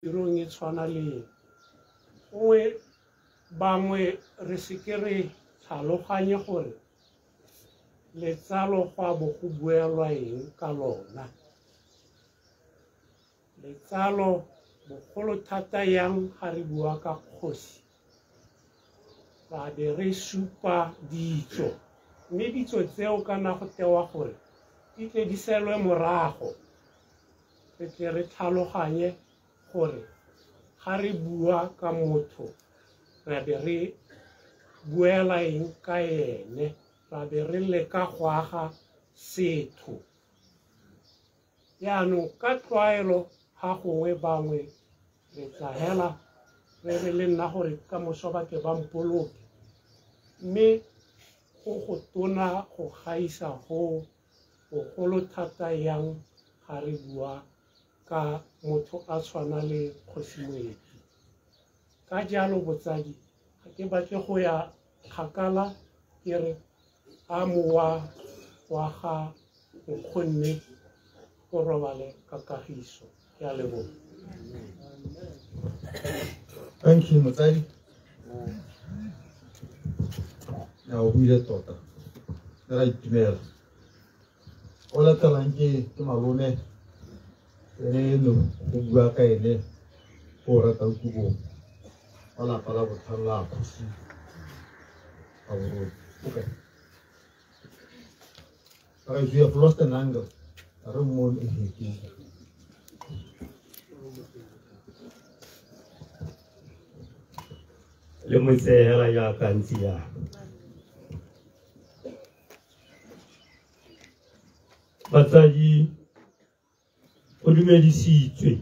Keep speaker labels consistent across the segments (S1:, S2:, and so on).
S1: tirong e tshwana le gongwe bangwe re seke re tlhaloganye gore letsalo go a bo go buelwa eng ka lona. Letsalo bogolo thata yang ga re bua ka kgosi ba be re supa ditso, mme ditso tseo kana go tewa gore di tle di selwe morago re tle re tlhaloganye gore ga re bua ka motho re be re buela eng ka ene, ra be re leka go aga setho. Yaanong ka tlwaelo ga gongwe bangwe re tla hela re re le nna gore ka moso ba ke ba mpoloke, mme go tona go gaisa go bogolo thata yang ga re bua ka motho a tshwana le Kgosi Moeti. Ka jalo botsadi ga ke batle go ya kgakala ke re a mowa wa ga Nkgonne go robale ka kagiso. Ke a leboga.
S2: Thank you, Motsadi. Now, who is tota? Right, Mel. O latelang ke malome eno go bua ka ene go rata kubong wa lapa la botlhano la Kgosi a boroni. Okay. But we have lost an angle. I don't want to
S3: le mo tsehela ya kantsia batsadi o dumedisitswe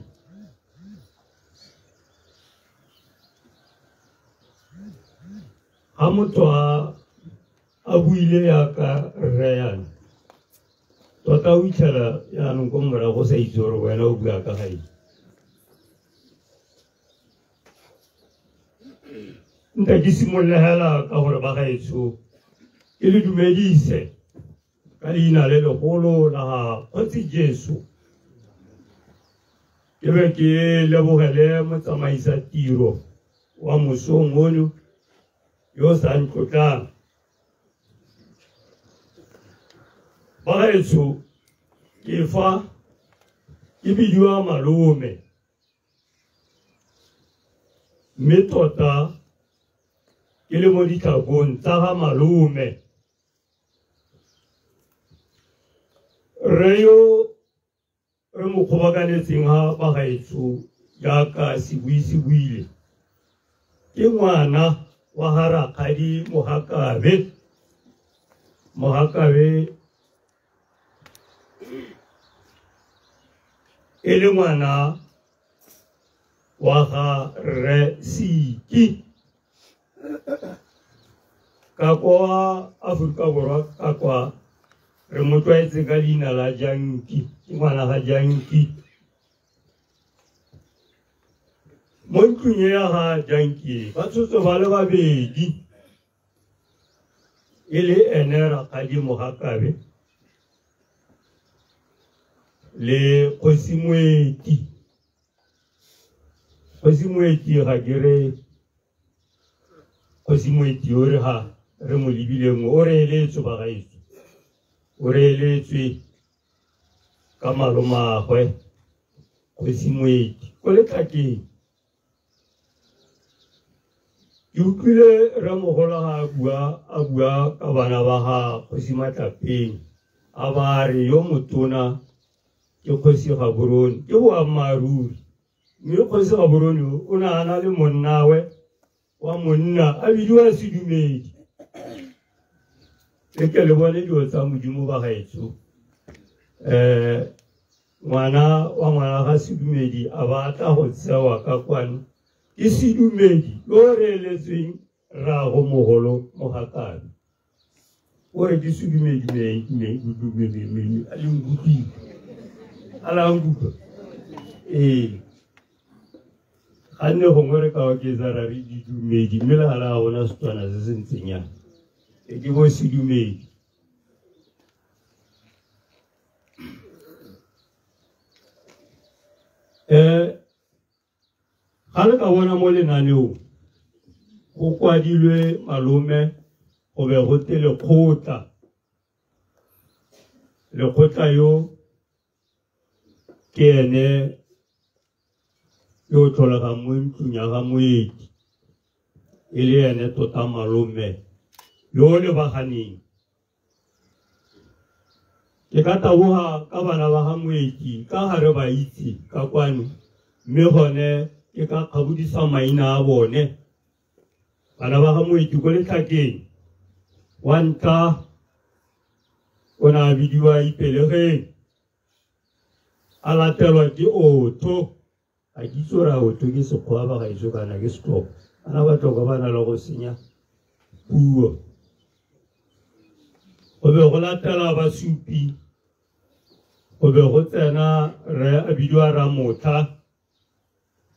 S3: ha motho a buile ya ka reyan tota o itšhela yaanong ko morago sa itse gore wena o bua ka gae nta ke simolola hela ka gore ba gaetsho ke le dumedise ka leina le legolo la ga Kgotsi Jesu ke be ke lebogele motsamaisa tiro wa mosong ono yo sa ntlotlang ba gaetsho ke fa ke bidiwa malome mme tota ke le mo ditlhakong tsa ga malome re yo re mo kgobokanetseng ga bagaetsho jaaka se buile ke ngwana wa ga Rakgadi Mogakabe e le ngwana wa ga Rre Siki ka kwa Aforika Borwa ka kwa re mo tlwaetse ka leina la Janki ke ngwana ga Janki mo ntlong ya ga Janki ba tshotse ba le babedi e le ene Rakgadi Mogakabe le Kgosi Moeti ga ke re Kgosi Moeti o re ha re mo lebileng o re eletswe ba gaetsho o re eletswe ka malomagwe Kgosi Moeti ko letlakeng ke utlwile Ramogolo ga a bua ka bana ba ga Kgosi Matlapeng a ba re yo motona ke Kgosi Gaborone ke boammaaruri mme Kgosi Gaborone o ne a na le monnawe wa monna a bidiwa Sedumedi le ke le bone dilo tsa Modimo ba gaetsho ngwana ga Sedumedi a batla go tsewa ka kwano ke Sedumedi yo re eletsweng rrago Mogolo Mogakabe o re ke Sedumedi a le nkutile a la nkutlwa ga nne gongwe re ka oketsa ra re Didumedi mme le gala ga gona Setswana se se ntseng yana ke bo Sedumedi Kale ka bona mo lenaneo go kwadilwe malome go be go te lekgotla yo ke ene yo tlholega mo ntlong ya ga moedi e le ene tota malome yo le baganeng ke ka taboga ka bana ba ga moedi ka gare ba itse ka kwano mme gone ke ka kgabodisa maina a bone bana ba ga moedi ko letlhakeng wa ntlha o na bidiwa ipelegeng a latelwa ke Otho a kitsora Otho ke sekgowa ba gaetso kana ke stop ana ba tloka ba na le go senya puo go be go latela basupi go be go tsena re a bidiwa Ramotla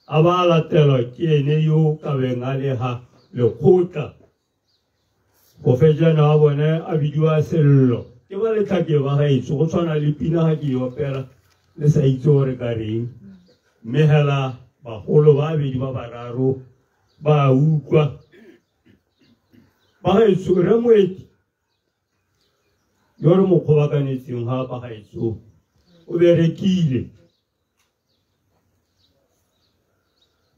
S3: a ba latelwa ke ene yo ka beng a le ha lekgotla go fejana wa bone a bidiwa Sello ke ba letlhake ba gaetso go tshwana le pina ga ke opela le sa itse gore ka reng mme hela bagolo ba bedi ba bararo ba utlwa ba gaetso re moedi yo re mo kgobakanetseng ga ba gaetso o berekile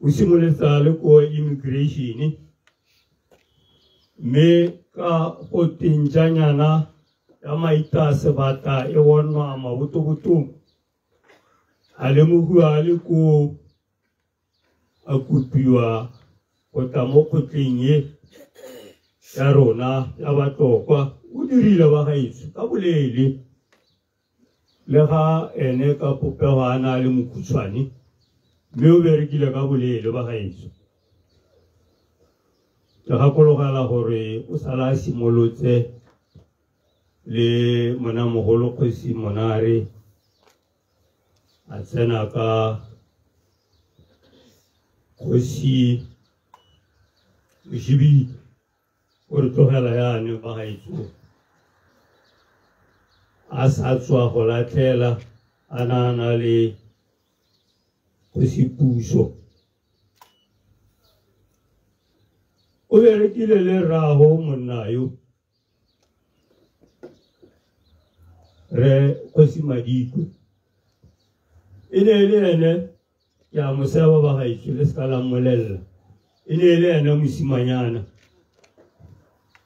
S3: o simololetsa le ko immigration mme ka go tentšanyana ya maita sebata e bonwa mabotobotong a lemogiwa a le ko a kopiwa go tla mo kgotleng e ya rona ya batlokwa o dirile ba gaetso ka bolele le ga ene ka popego a na le mokhutshwane mme o berekile ka bolele ba gaetso ke gakologela gore o sala a simolotse le monamogolo Kgosi Monare a tsena ka Kgosi Moshibidi o re tlogela yane ba gaetso a sa tswa go latlhela a na le Kgosi Puso o berekile le rrago monna yo re Kgosi Madikwe e ne le ene ya moseba ba gaetso le ska la molela e ne le ene mosimanyana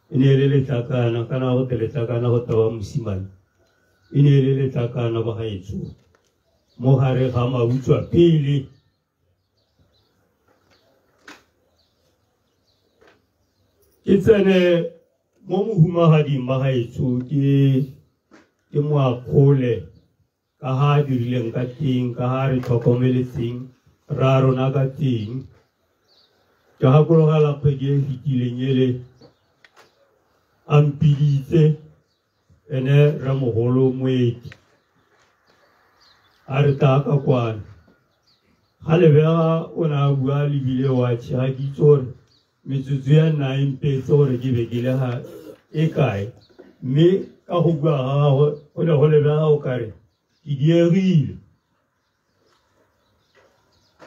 S3: e ne le letlakana kana go te letlakana go taba mosimane e ne le letlakana ba gaetso mo gare ga mabutswa pele ke tsene mo mohumagading ba gaetso ke moakgole ka ha dirileng ka teng ka ha re tlhokomeletseng ra rona ka teng ke gakologela kgwedi e fetileng ele a mpiditse ene Ramogolo Moedi a re ta ka kwana ga lebega o na bua lebile wa tšhega ke itse gore metsotso ya nna e mpetse gore ke be ke le ga e kae mme ka go bua ga gagwe go ne go lebega o kare ke diegile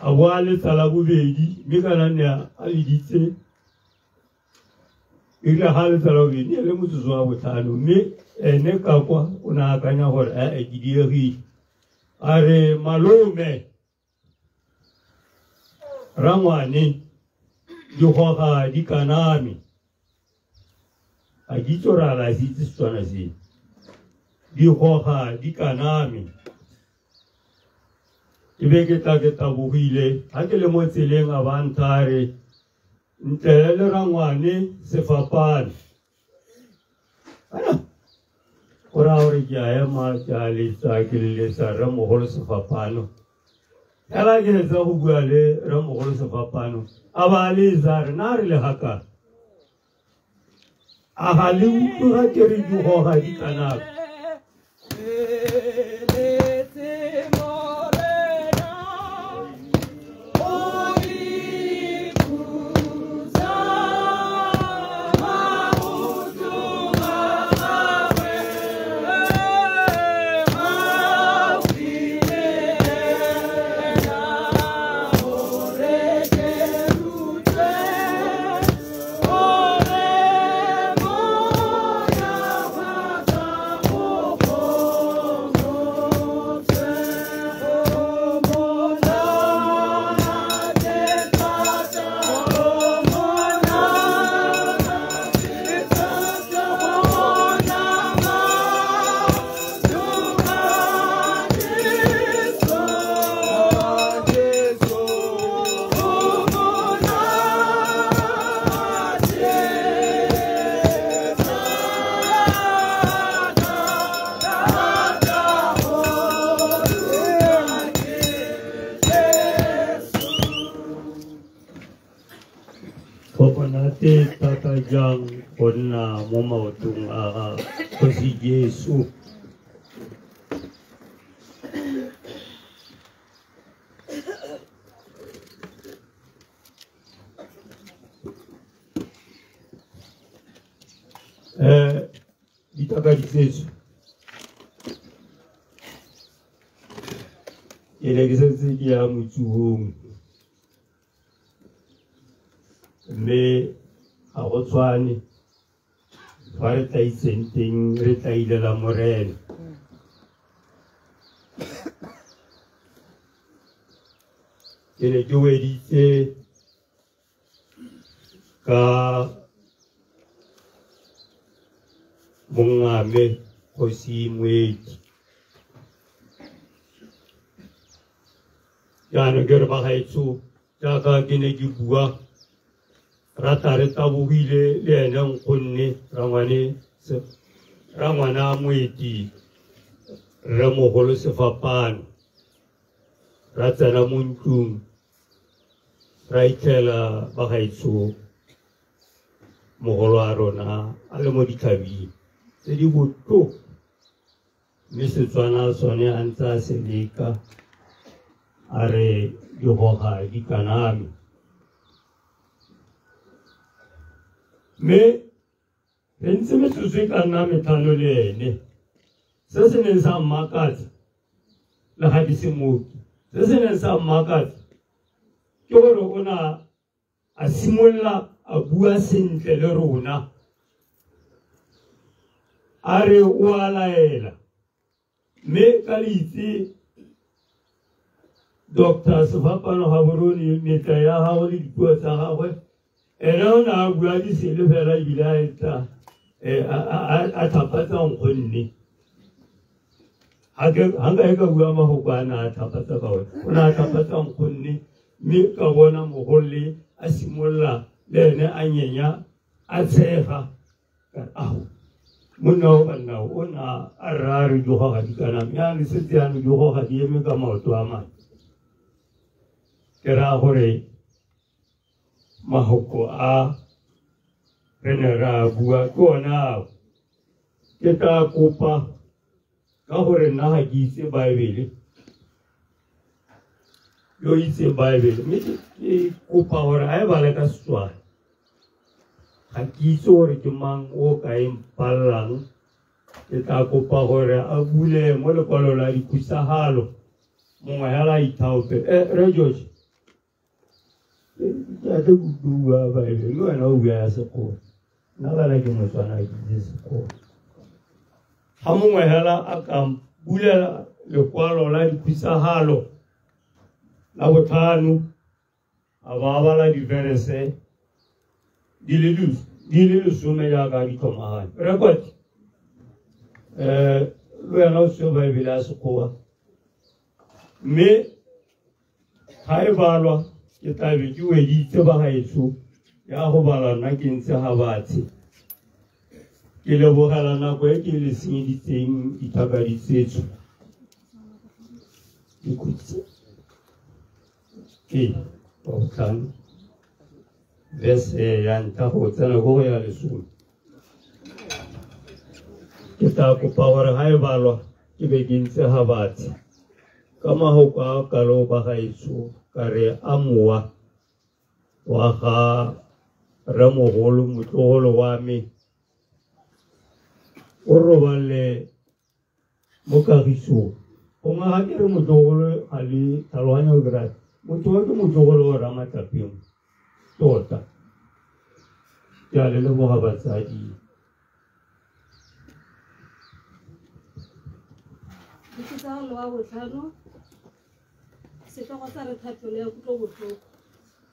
S3: a boa letsala bobedi mme kana nne a leditse e rile ga letsala bobedi e le motsotso wa botlhano mme ene ka kwa o ne akanya gore ke diegile a re malome rangwane dikgoga di kaname a kitso ra la sitse Setswana se dikgoga di kaname ke be ke tla ke tabogile ga ke le mo tseleng a ba nthare ntle le rangwane sefapane go raya gore ke a ema ke a letsa ke leletsa Ramogolo Sefapano hela ke hetsa go bua le Ramogolo Sefapano a ba letsa re na re le gaka a ga le utlwa ke re dikgoga di kaname
S4: Thank you.
S3: Kokonate tata jang konna mo maotong ko si Yesu. Itakadisesu. Elekisasi ya mutuhung. Me agotswani. Farta isenting reta ila la morel. Ele joedite ka mungame kosi mweti. Yana gerba haitsu jaka gine gibua rata reta buhile le nang kunne rangwana mweti ramo holo sefapan rata na muntung raikela bahaitsu moholo arona alemo dikabi sedi buto mise tswana sone anta selika are yohoha dikanami me pense me tsuzeka name tano lene sese ne sa makati la hadisi mu sese ne sa makati toro ona asimolla abua sentle le rona are wala ela me kalitsi Dr. Sufapano Haburuni Mitaya Hawali Kuata Hawe, and now we are this Silvera Ilaita Atapata on Honey. Hanga Guama Hogana Tapata, Una Tapata on Honey, Milka Wana Moholi, Asimola, Lene Anyanya, Atseha, Ahu. Muno and now, Una Arari Joha Dikanam, Yan Sitian Joha Diemika Motuama. Kera hore mahoko a penera bua kona kita kupa ka hore na haji se Bible yo ise Bible mi kupa hore ay bale ka swa haji sore jumang o kaim palang kita kupa hore abule mole kolola di kusahalo mo hala itau pe rejoj I don't do I know we are so now that I can make this call. Hamu hela akam bula le kwalo la pisa halo na botanu ababa la diferense dililu sume ya ga di koma record we no so ba bila so ko me hai balwa kita bijuwe di sebahaitsu ya hobala na kinse habati kile bohala na kwe kile sindi ting itabari setsu ikutse otan vese yanta hotana go ya lesu kita ko power hai balo kibe kinse habati kama hoka kalo bahaitsu kare amua waka ramoholo mutoholo wami orobale mokarisu onga hakere mutoholo ali talwanya grat mutoholo ramatapim tota yale lo mohabatsadi
S4: Kita lo hago tano se toca estar tapole a kutobuto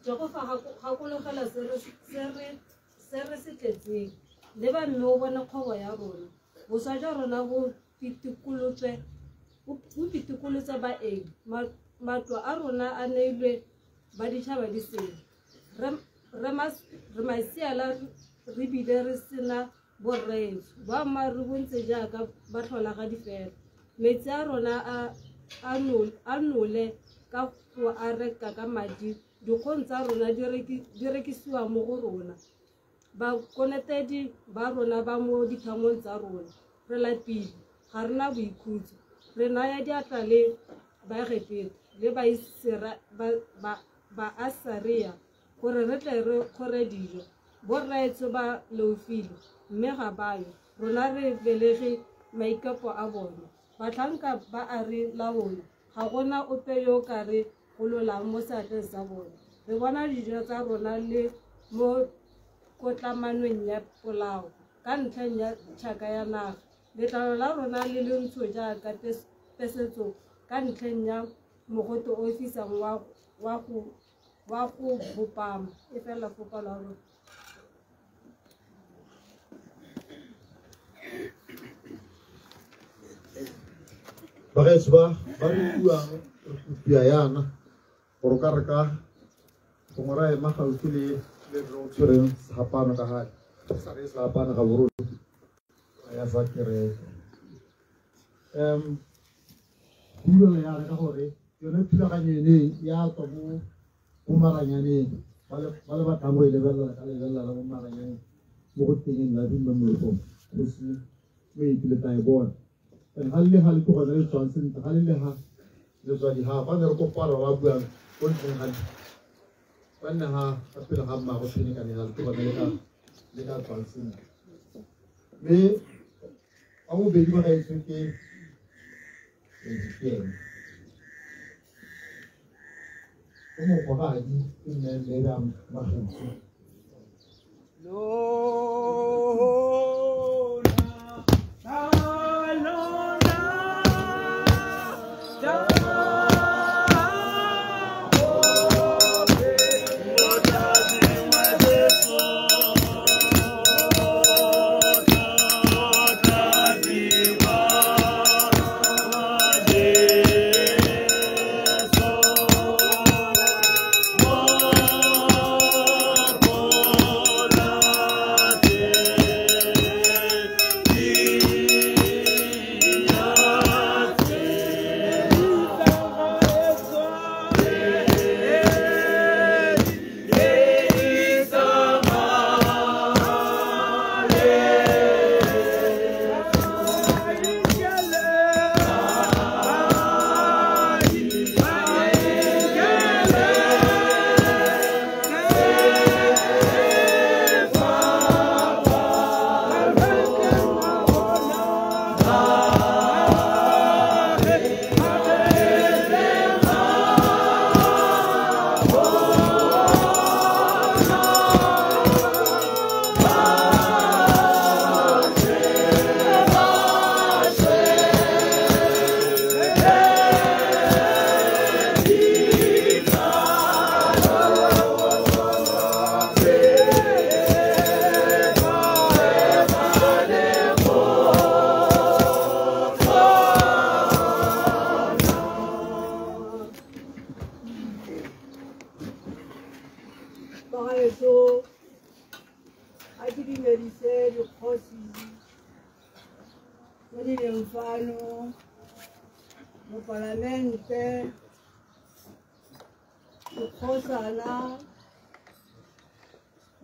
S4: joko fa hakolo kala serre se tletsi le ba no bona khoba ya rona bo sa ja rona bo pitikulutse ba matwa a rona a neilwe ba ditšhaba di seng re maisiala re bile re sena borretso ba ma re bontse jaaka ba tlhola ga difela metsi a rona a nole ka go a reka ka madi dikgong tsa rona di rekisiwa mo go rona bakonetedi ba rona ba mo dithamong tsa rona re lapile ga rena boikhutso re naya diatla le baegetedi le baasaria gore re tle re kgore dijo borraetso ba leofile mme ga bayo rona re belege maikapo a bona batlhanka ba a re laola ga gona ope yo ka re gololang mo seatleng sa bona re bona dijo tsa rona le mo kotlamanong ya polao ka ntlheng ya tšhaka ya naga letlalo la rona le lentsho jaaka pesetso ka ntlheng ya mogote o fisang wa go bopama e fela foka la rona
S2: bagaetso ba re buang pia yana gore ka re ka gongora ema gaufi le re o tshwereng segapano ka gale sa re segapano ga borone ya sa kereke buelo ya re ka gore yone thulaganyo ene ya tswa mo maranyaneng ba le batlang go e lebelela ka lebelela la mo maranyaneng mo go tengeng la dimemorefong go se mo ipile tae bona Hali hali tu kalau itu Johnson, hali leha, itu jadi apa? Nanti aku parah wabuan, pun hali. Karena tapi lah hamma aku sini kan hali tu kalau leha Johnson. Me, aku beli mana itu ke? Kamu pakai ini dalam macam tu.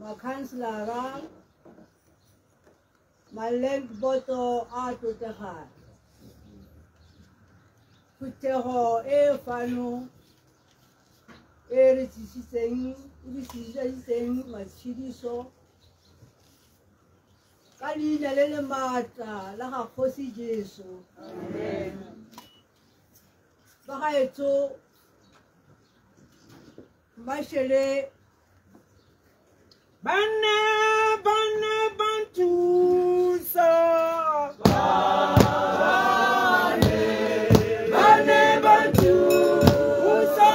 S5: Makanslara maleng boto ato teha kuteho e fano e risiseng machidiso kali nalele mata la ga khosi Jesu amen ba eto mashele Bane bantusa Bane bantusa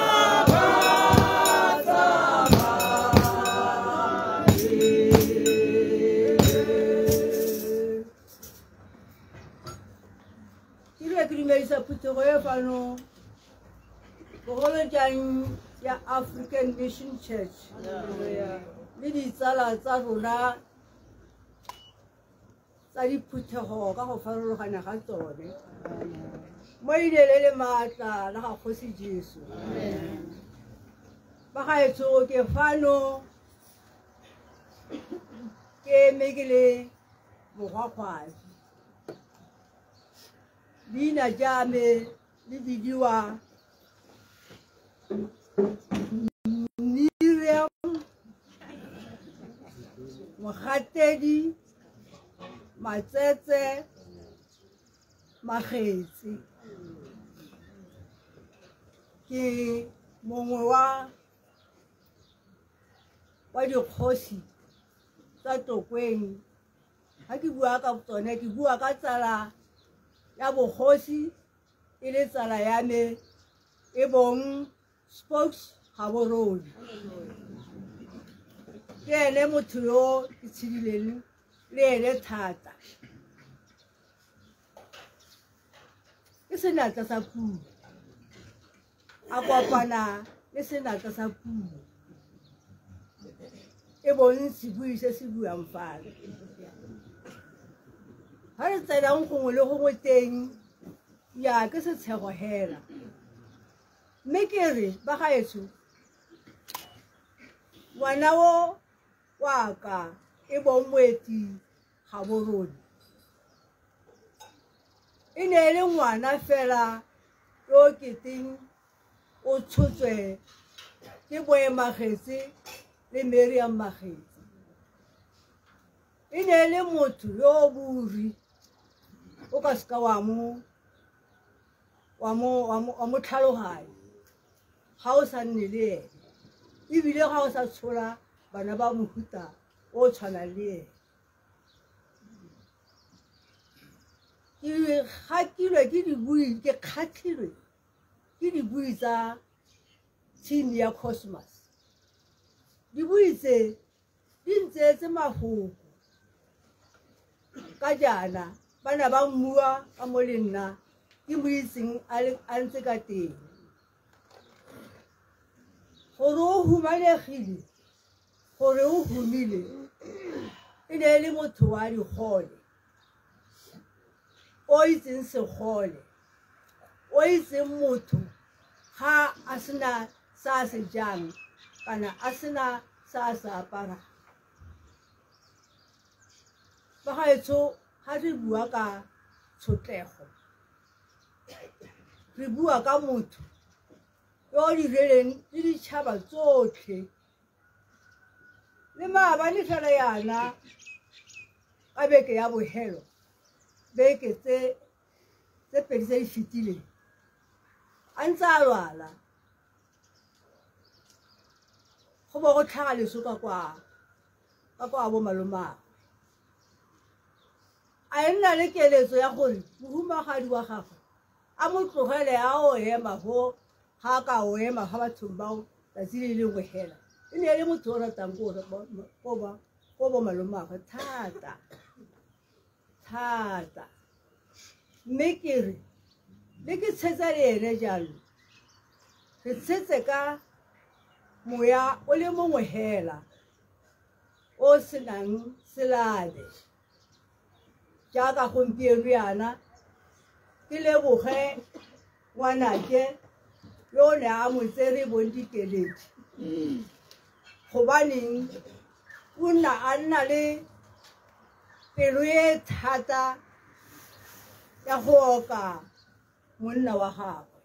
S5: Ile krimelisa putoya fano Bogolo jang ya African Mission Church Midi tsala tsa rona tsa diphuthego ka go farologana ga tsone mo ile le matla la ga Kgosi Jesu Bagaetso ke fano ke megile mogwagwazi. Dina jame le bidiwa Miriam Mogatedi Matsetse Magetsi. Ke mongwe wa dikgosi tsa Tokweng. Ha ke bua ka tsone ke bua ka tsala ya bogosi e le tsala ya me e bong Spokes Gaborone. Ke ene motho yo ke tshidileng le ene thata. Ke senatla sa puo a kopana le senatla sa puo e bong sebui se se buang fale. Ha re tselang gongwe le gongwe teng ya ke setshego hela. Mme ke re bagaetso ngwana wo wa ka e bong moeti Gaborone e ne le ngwana fela yo keteng o tshotswe ke Boemagetsi le Miriam Magetsi. E ne le motho yo buri o ka ska wa mo tlhaloganya ga o sa nne le ene, ebile ga o sa tshola bana ba mohuta o tshwana le ene. Ke gakilwe ke dibui, ke kgatlhilwe ke dibui tsa team ya Cosmos. Dibui tse di ntseetse mafoko ka jana bana ba mmua ka mo le nna ke mo itseng a ntse ka teng. Gore o humanegile, gore o humile e ne le motho wa digole o itseng segole, o itseng motho ga a sena sa se jang kana a sena sa se apara. Bagaetso ha re bua ka tshotlego re bua ka motho yo direleng le ditšhaba tsotlhe le maabane fela yana ka beke ya bohelo beke tse pedi tse di fetileng a ntse a lwala go bo go tlhaga leso ka kwa bo malomagwe. A nna le keletso ya gore mohumagadi wa gagwe a mo tlogele a o ema go ga ka o ema ga bathong bao tsatsi le lengwe hela. E ne le motho o ratang ko bo malomagwe thata thata. Mme ke re le ke tshetsa le ene jalo re tshetse ka moya o le mongwe hela o senang selabe. Jaaka gompieno yana ke leboge ngwanake yo ne a mo tsere bong dikeledi gobaneng o nna a nna le pelo e thata ya go oka monna wa gagwe.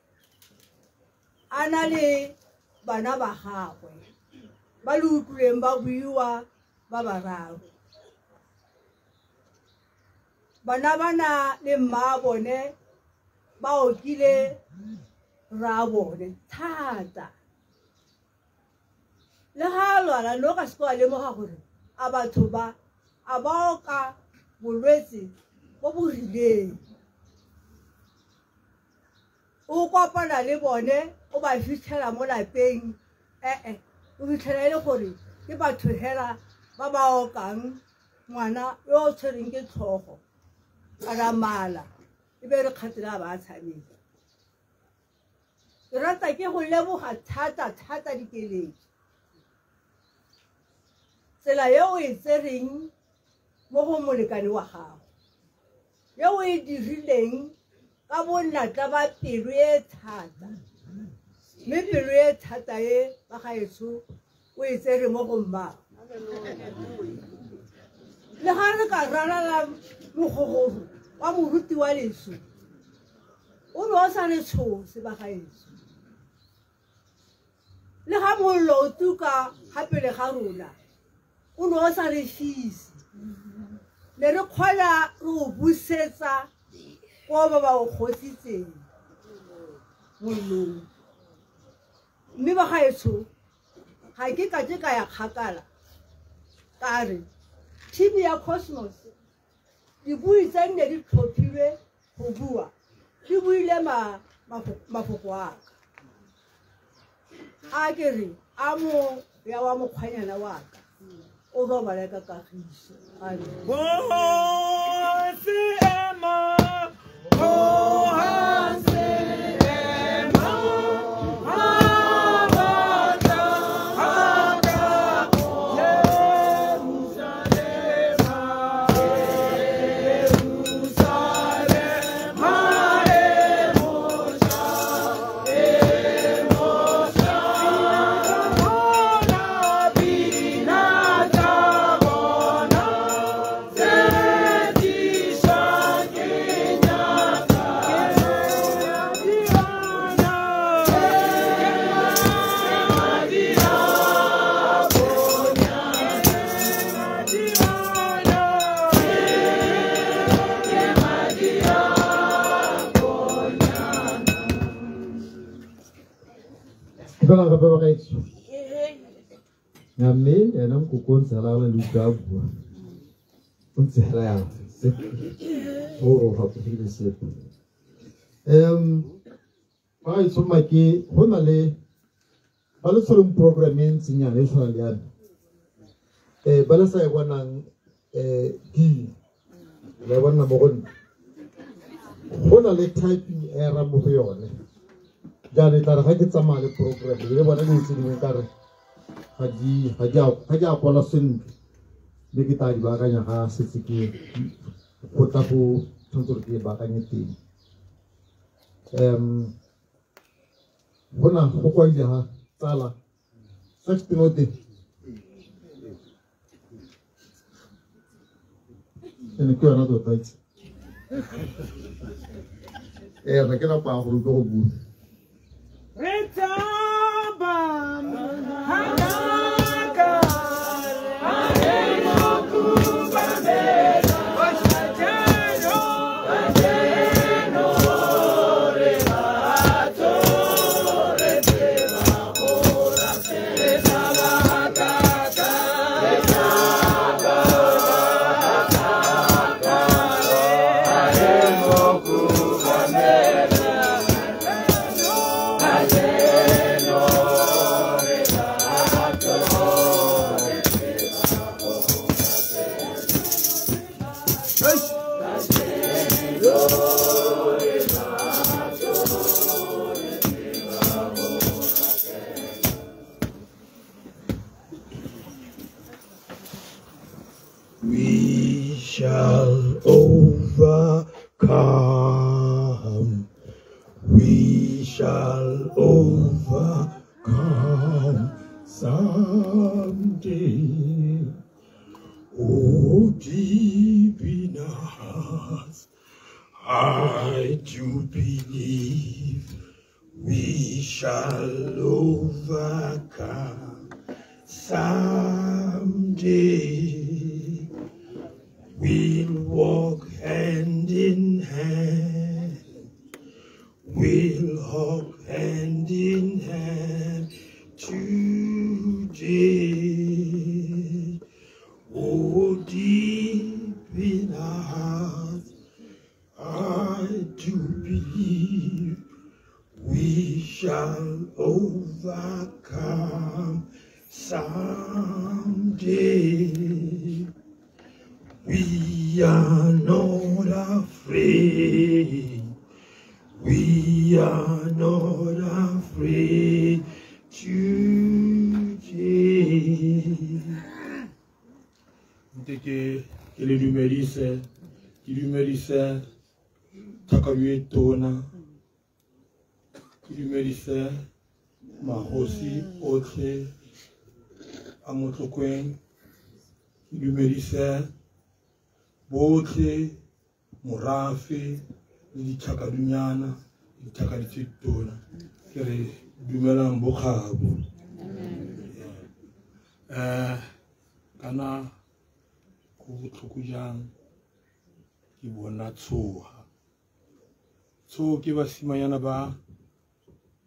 S5: A na le bana ba gagwe ba le utlwileng ba buiwa ba bararo. Bana bana le mma bone ba okile ra bone thata. Le ga lwala no ka se kwa lemoga gore a batho ba a ba oka bolwetse bo bo rileng. O kopana le bone o ba fitlhela mo lapeng o fitlhela e le gore ke batho hela ba ba okang ngwana yo o tshwereng ke tlhogo kana mala e be re kgatela ba tshameka. Ke rata ke go leboga thata dikeledi tsela ye o e tsereng mo go molekane wa gago, ye o e dirileng ka bonnatla ba pelo e thata mme pelo e thata e ba gaetsho o e tsere mo go mma le ga re ka ralala mogogoro wa moruti wa leso o re o sa le tshose ba gaetsho le ga mollo o tuka ga pele ga rona o ne o sa re fise ne re kgona re o busetsa ko ba ba o kgotsitseng mollong mme ba gaetsho ga ke ka ya kgakala ka re TV ya Cosmos dibui tse nne di tlhophilwe go bua di buile mafoko a ka a ke re a mo ya wa mokgwanyana wa ka o robala ka kagiso
S2: Kalau nggak bawa kayak itu, ngamen, ya nam kukun salah lalu gabu, pun salah, oh, apa sih sih? Pak itu macam, honale, kalau sebelum programming sinyalnya soalnya, bala saya wanang di, lewat nama kon, honale typing era mufiyone. Jadi tar haji sama le program, jadi mana ni sini tar haji apalah sen, begitu di bakanya sisiki kota pu tentu di bakanya ti. Bona pokok aja salah, sakti noti. Ini kau nak tu tahu? Nak kena apa aku tu bu.
S3: We shall overcome. We shall overcome someday. Oh, deep in our hearts, I do believe we shall overcome someday. We'll walk hand in hand. We'll walk hand in hand today. Oh, deep in our hearts, I do believe we shall overcome someday. We are not afraid. We are not afraid today.
S6: Ndeke ele numérise takawe tona numérise
S2: magosi otlhe a Motlokweng, ke dumedise botlhe morafe le ditlhakadunyana ditlhaka di tse tona ke re dumelang bokgabo kana go botlhoko jang ke bona tshoga ke basimanyana ba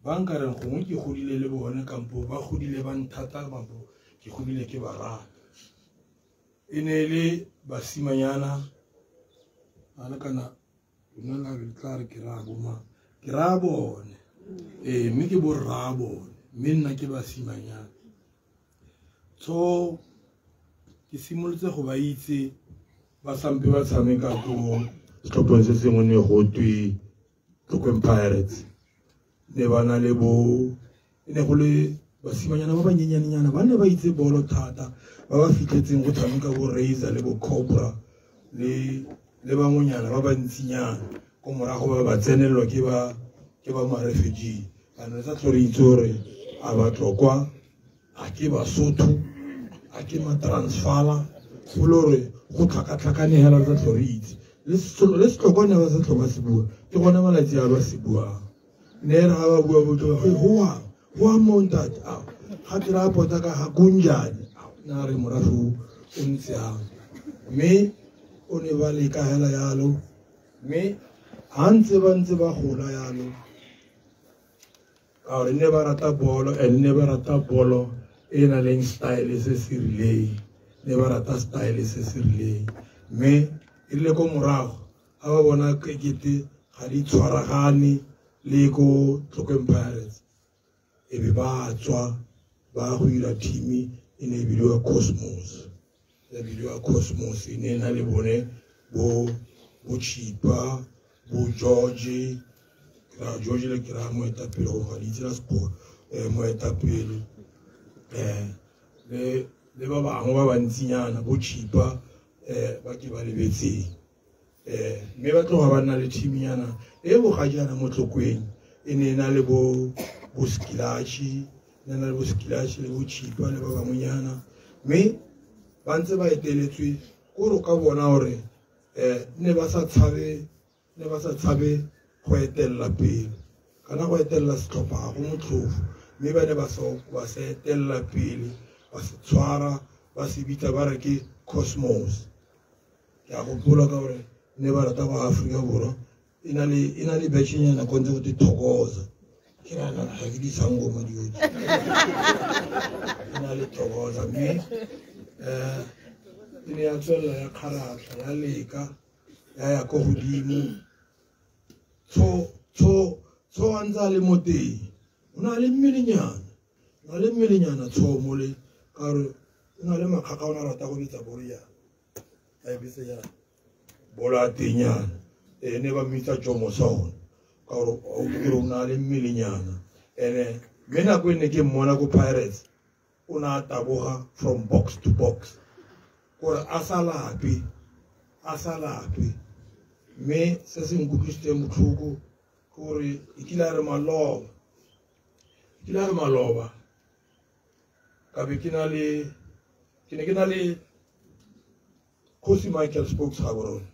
S2: nkareng gongwe ke godile le bone kampo ba godile ba nthata kampo ke godile ke ba rata e ne le basimanyana ana kana una la re tla re ke ra bone mme ke borra bone mme nna ke basimanyana ke simolotse go ba itse ba sampe ba tshameka ko setlhopheng se sengwe ne go twe Tlokwe Pirates ne ba na le ne go le basimanyana ba banyenyana ba ne ba itse bolo thata ba ba fitlhetseng go tshameka bo Razor le bo Cobra le bangwenyana ba bantsinyana ko morago ba tsenelelwa ke ba ma-refugee kana sa tlhore itse gore a batlokwa a ke Basotho a ke ma-Transvaal go le gore go tlhakatlhakanegela sa tlhore itse le setlhokwane ba sa tlhoka se bua ke gona malatsi a ba se buang ne re ga ba bua botho go a montate ga ke ra pota ka ga kunjane na re morago o ntse yang mme o ne ba leka hela yalo mme ha ntse ba gola yalo ka re ne ba rata bolo ne ba rata bolo e na leng style se se rileng ne ba rata style se se rileng mme e le ko morago ha ba bona cricket ga di tshwaragane le ko Tlokwe Pirates e be ba tswa ba go ira team e ne bidiwa Cosmos Cosmos e ne na le bone bo Chipa bo George le kira moetapele go ga ditse la sport moetapele le ba bangwe ba bantsinyana bo Chipa ba ke ba lebetseng mme ba tloga ba nna le teamnyana e bogajana mo Tlokweng e ne na le bo Skilachi le bo Chipa le ba bangwenyana mme ba ntse ba eteletswe gore o ka bona gore ne ba sa tshabe go etelela pele kana go etelela setlhopha ga go motlhofo mme ba ne ba se etelela pele ba se tshwara ba se bitsa ba re ke Cosmos ke a gopola ka gore ne ba rata go Aforika Borwa e na le betšhenyana ko ntse go te Thokoza ke rana ga ke disangoma diotse e na le Thokoza mme e ne ya tswelela ya kgaratlha ya leka ya ko godimo a ntse a le mo teng o na le mmelenyana mo le ka gore o na le makgakga o na rata go bitsa bolo yana a bitse yana bolo a tenyana ne ba mmitsa Jomo Song ka gore o na le mmelenyana mme nako e ne ke mmona ko Pirates o na taboga from box to box gore a sa lape mme se se nkutlwisitseng botlhoko ke gore e kile a re maloba ka be ke ne ke na le Kgosi Michael Spokes Gaborone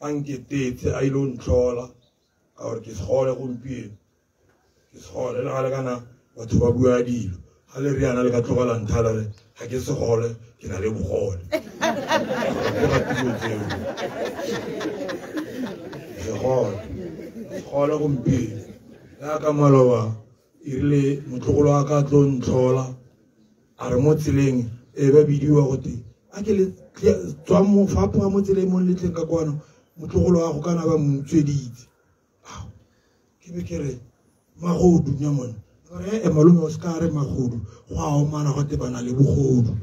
S2: a nketetse a ile o ntlhola ka gore ke segole gompieno ke segole le gale kana batho ba bua dilo ga le riana le ka tlogela nthala re ga ke segole ke na le bogole segole gompieno yaka maloba erile motlogolo wa ka tlo ntlhola a re mo tseleng ba bidiwa gote a ke le tswa mo fapoga mo tseleng mo letleng ka kwano motlogolo wa go kana ba motsweditse ke be ke re magodu nya mone gore malome o se ka re magodu go a omana gote ba na le bogodu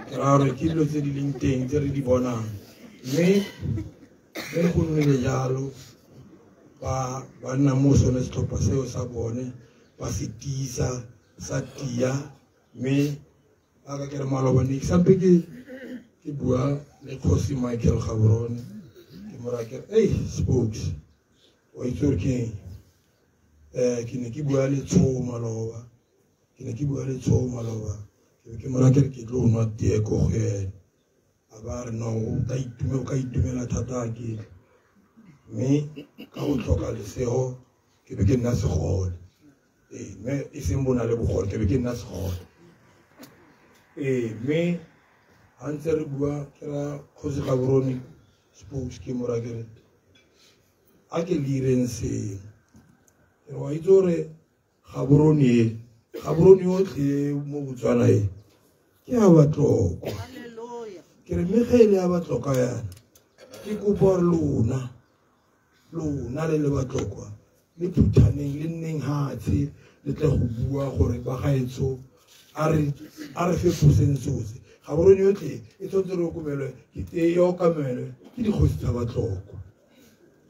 S2: ke ra gore ke dilo tse di leng teng tse re di bonang mme ge go nnile jalo ba nna mo sone setlhopha seo sa bone ba se tiisa sa tia mme a ka kere maloba ne sampe ke bua le Kgosi Michael Gaborone ke mora kere Spokes wa itse gore ke
S6: ke ne ke bua le Tsho Maloba ke mo rakere ke tlo nwa tee ko go ene a ba re no o ka itumela thata ke mme ka go tlhoka lesego ke be ke nna segole mme e seng bona le bogole ke be ke nna segole mme ha ntse re bua ke ra Kgosi Gaborone spokes ke mo rakere a ke direng seng ke wa itse gore Gaborone yotlhe mo Botswana ke a batlokwa ke re megele ya batlokwa yana ke kopa lona le le batlokwa le phuthaneng le nneng hatshe le tle go bua gore ba gaetso a re fe posensose Gaborone yotlhe e tshwanetse re komelwe ke tee yo kamelwe ke dikgosi tsa batlokwa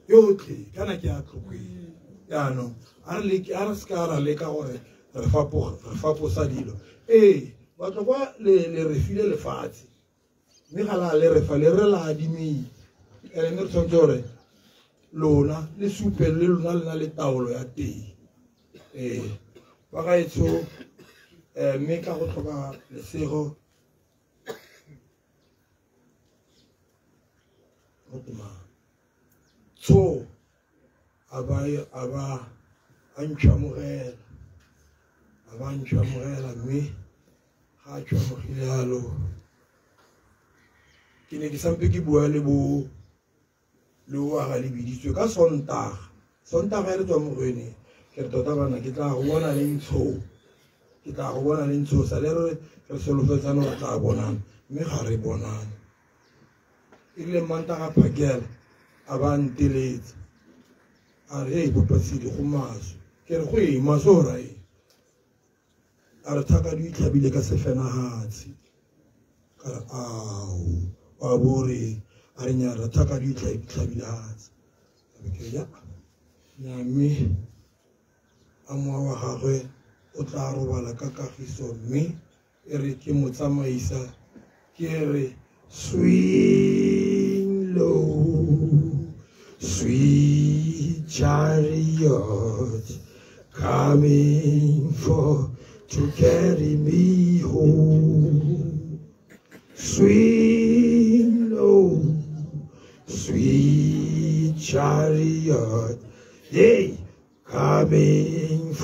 S6: yotlhe kana ke a tlokweng yaanong a re seka ra leka gore re faposa dilo batlokwa le re file lefatshe mme ga la le re fa le re la adimile ene mme re tshwanetse gore lona le supe le lona le na le taolo ya teng ba gaetsho mme ka go tlhoka lesego Tsho a ba ntšhamogela mme ga a tšhamogile yalo ke ne ke sampe ke bua le o aga le biditswe ka sontaga e re tswa mogwene ke re tota bana ke tla go bona le ntsho sa le re solofetsane gore tla bonana mme ga re bonane e rile Mantaga Phakela a ba nteletse a re papasedi go maswe ke re go maswe ora a re thaka di itlhabile ka sefenagatse ka re ao wa bore a re nyara thaka di itlhabile hatse ke ya mme a moa wa gagwe o tla robala ka kagiso mme e re ke mo tsamaisa ke re swing low sweet chariot coming to carry me home. Swing low, sweet chariot, yea, coming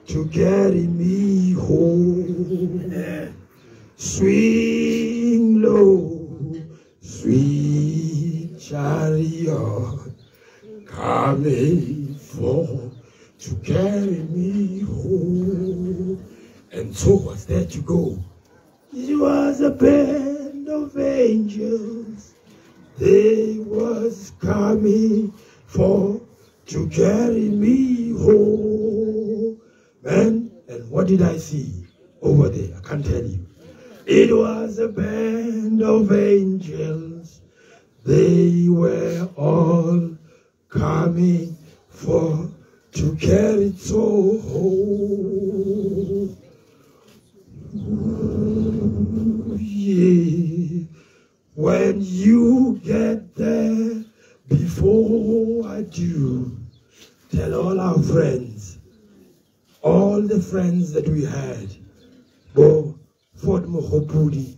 S6: to carry me home. Swing low, sweet chariot, coming to carry me home. And so was there to go. It was a band of angels. They was coming to carry me home. And what did I see over there? I can't tell you. It was a band of angels. They were all coming to carry so home. Ooh, yeah. When you get there, before I do, tell all our friends, all the friends that we had, Bo, Fort Mohopudi,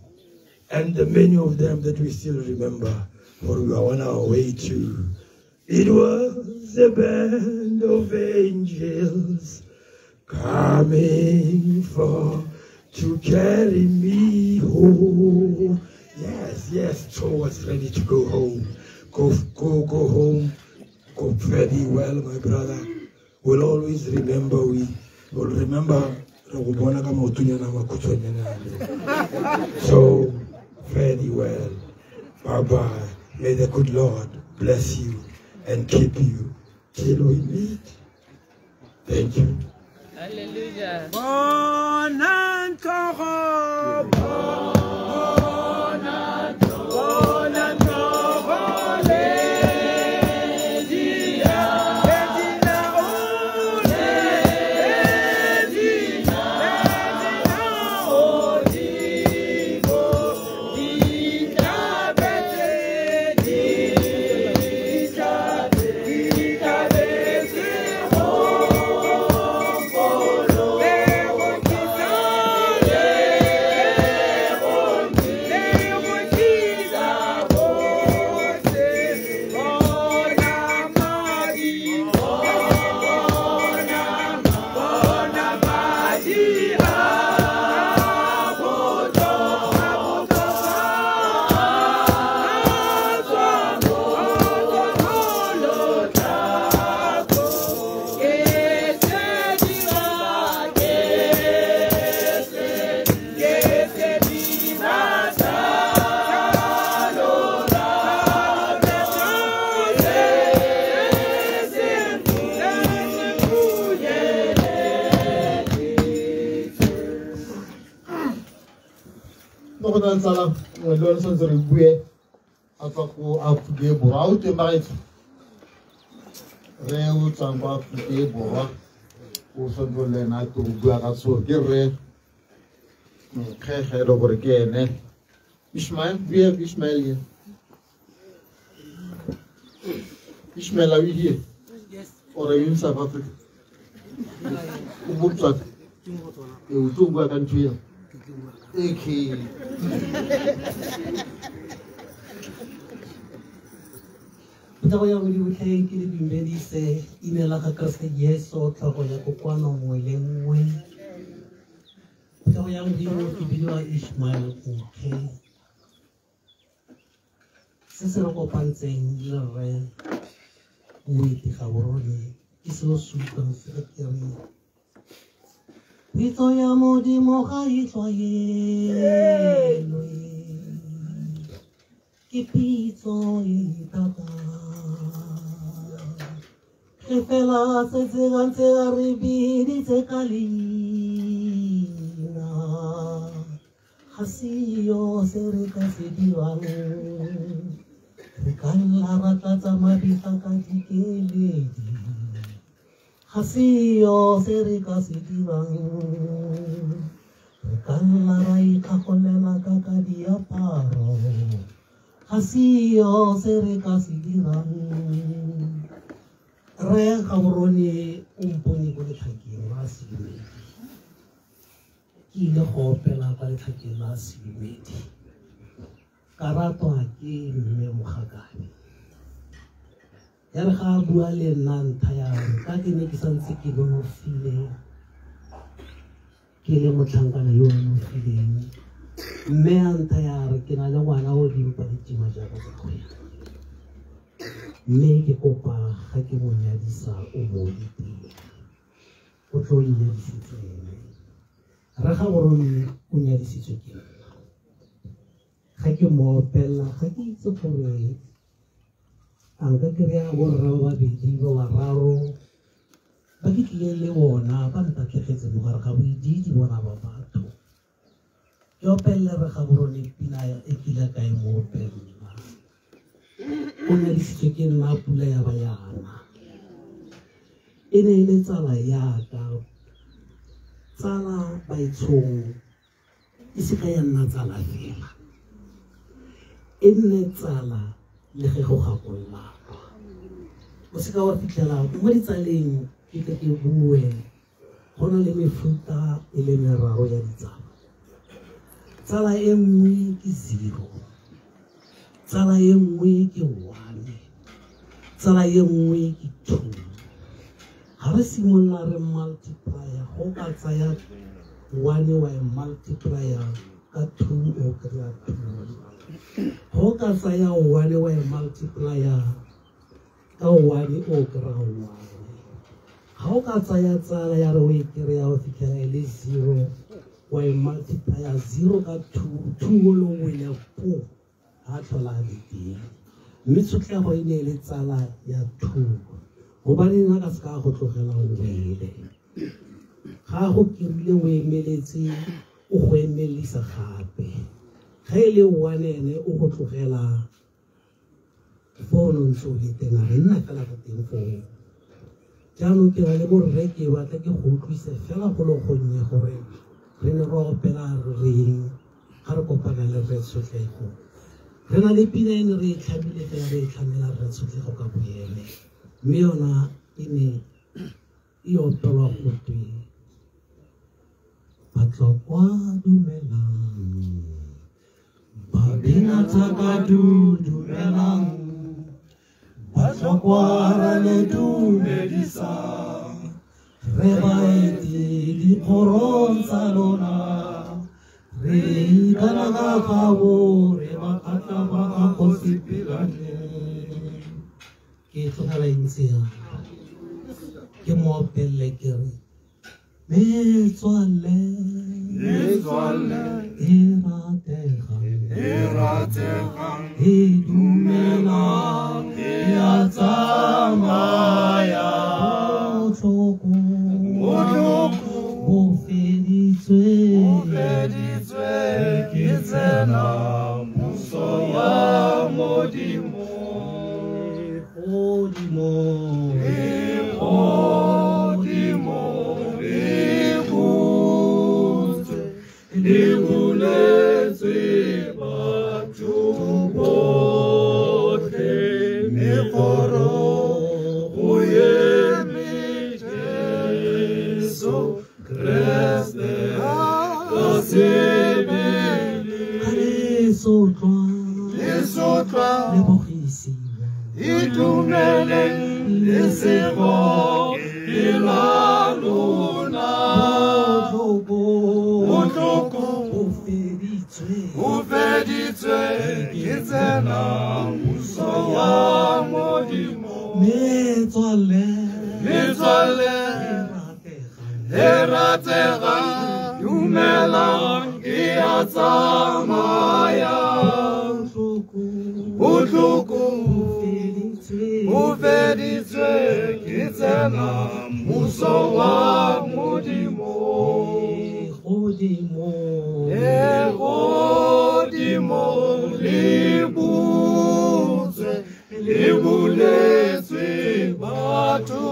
S6: and the many of them that we still remember, for we are on our way to. It was a band of angels coming to carry me home. Yes, Cho was ready to go home. Go home. Go very well, my brother. We'll always remember, so very well. Bye-bye. May the good Lord bless you and keep you till we meet. Thank you.
S7: Hallelujah.
S8: Oh
S2: no go tla tsala mo le le sentse re bue a tsa go Afrika Borwa o te maitse re o tsang ba Afrika Borwa o sentse le na to bua ka so ke re khege lo gore ke ene Ismail we have Ismail here. Ismail, are we here?
S8: Yes.
S2: Or are you in South Africa? Ubupsat. You took back and feel. Okay.
S8: Putago ya go di botlhe ke le bimbedise inela ga Kriste Jesu tlhogo ya kokwano nngwe le nngwe. Putago ya go di ke bidiwa Ishmael Mokhe. Se se re kopantseng le rre Moeti Gaborone ke seo se utlwang se re ke re pitso ya Modimo ga e tlwaelwe ke pitso e thata ge fela setse gantse a re biditse ka leina ga seyo se re ka se dirang re ka nna ra tlatsa mabitla ka dikeledi ga seyo se re ka se dirang re ka nna ra ikgagolela ka diaparo ga seyo se re ka se dirang re Gaborone o mpone ko letlhakeng la Sedumedi ke ile go opela kwa letlhakeng la Sedumedi ka ratwa ke mme Mogakane ya re ga a bua le nna ntlha ya ka ke ne ke santse ke nonofile ke le motlhankana yo o nonofileng mme a ntlha ya re ke na le ngwana o dimpa ditima jaaka tsa go ya mme ke kopa ga ke mo nyadisa o mo diteng o tlo nyadisitse ene re Gaborone o nyadisitswe ke nna ga ke mo opela ga ke itse gore a nka kry-a borra ba babedi ba bararo ba ke tlile le bona ba ntatlhegetse mo gare ga boididi bona ba batho ke opelele re Gaborone pina e kile ka e mo opelela o nyadisitswe ke nna pula ya ba yana e ne e le tsala yaka tsala baitshong e se ka ya nna tsala fela e nne tsala le ge go gakolola o se ka wa fitlhela mo ditsaleng ke tle ke bue go na le mefuta e le meraro ya ditsala tsala e nngwe ke 0 tsala e nngwe ke 1 tsala e nngwe ke 2 ga re simolola re multiplier go ka tsaya 1 wa e multiplier ka 2 o kry-a 2 go ka tsaya 1 wa e multiplier ka 1 o kry-a 1 ga o ka tsaya tsala ya re o e kry-a o fitlhela e le 0 wa e multiplier 0 ka 2 o le nngwe le po ga tlhola a le teng mme tshotlego e ne e le tsala ya 2 gobane nna ka se ka go tlogela o wele ga go kirile o emeletse o go emelisa gape ga e le 1 ene o go tlogela fo no ntse o le teng a re nna fela go teng foo jaanong ke na le borre ke batla ke go utlwise fela go le gonnye gore re ne re opela re reng ga re kopana le Rre Tshotlego re na le pina e ne re e tlhabile fela re e tlhamela Rre Tshotlego ka boele mme yona e ne e opelwa go twe Batlokwa dumelang Babinataka dumelang Batlokwa ra le dumedisa re baeti dikgorong tsa lona re ikana ka gabo re bakatla ba ka go sepilane ke tlogela ntse ke mo opelele ke re metswalle e rategang e dumelang ya tsamaya botlhoko bo feditswe ke tsela
S3: tsena muso wa modimo
S8: godimo
S3: godimo le buletswe batho botlhe megoro go eme Jesu Kriste ka sebele le sotlwa itumele le sego ila lona botlhoko o feditswe ke tsena muso wa modimo metswalle e ratega dumela e a tsamaya botlhoko o feditswe ke tsena muso wa modimo godimo le butswe le buletswe batho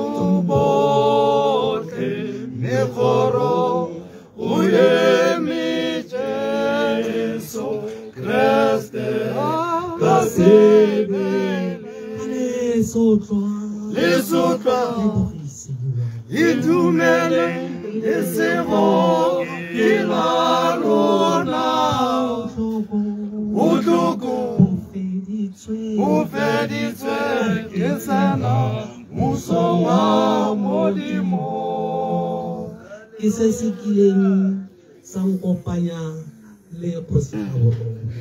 S3: botlhe megoro go eme Jesu Kriste ka sebele le sotlwa itumele le sego ila lona botlhoko o feditswe ke tsena muso wa modimo
S8: ke se se kileng sa nkopanya le kgosi ya borona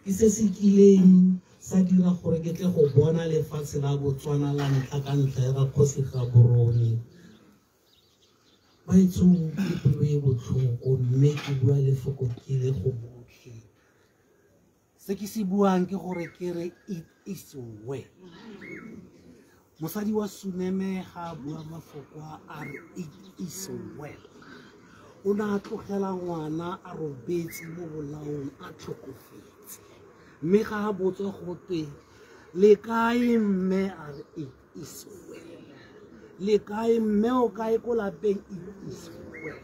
S8: ke se se kileng sa dira gore ke tle go bona lefatshe la Botswana la ntlha ka ntlha ya kgosi ga borone ba itsong ke pelo e botlhoko mme ke bua lefoko ke le go botlhe se ke se buang ke gore ke re it is well mosadi wa Suneme ga bua mafoko a re it is well o na tlogela ngwana a robetse mo bolaong a tlhokofetse mme ga a botswa gote le kae mme a re it is well le kae mme o kae ko lapeng it is well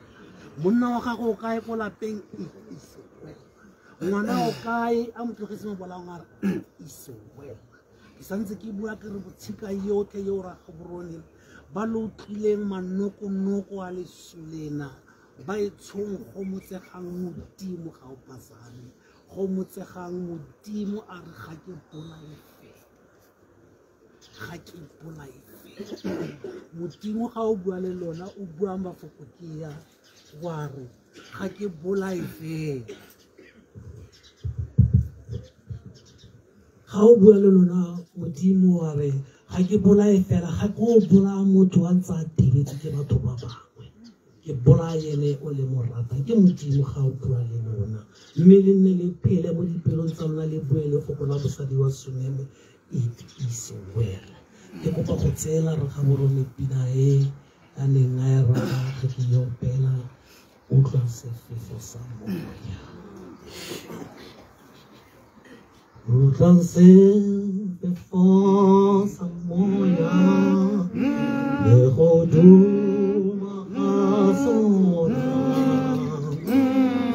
S8: monna wa gago o kae ko lapeng it is well ngwana o kae a mo tlogetse mo bolaong a re it is well ke santse ke bua ke re botshika yotlhe yo ra go borone ba lo tlileng manoko a lesulena ba itshong go motsegang modimo ga o pasane go motsegang modimo a re ga ke bolaife modimo ga o bua le lona o bua mafoko ke ya wa re ga ke bolaife ga o bua le lona modimo wa re ga ke bolae fela ga ke o bola motho wa ntse a tebetse ke batho ba bangwe ke bola ene o le morata ke modimo ga o bua le lona mme le nne le phele mo dipelong tsa lona le bue lefoko la bosadi wa Suneme it is well ke kopa go tsela re ga borone pina e a neng a e rata ge ke yo pela utlwa sefefo sa moya utlwa sefefo sa moya le go duma ga sona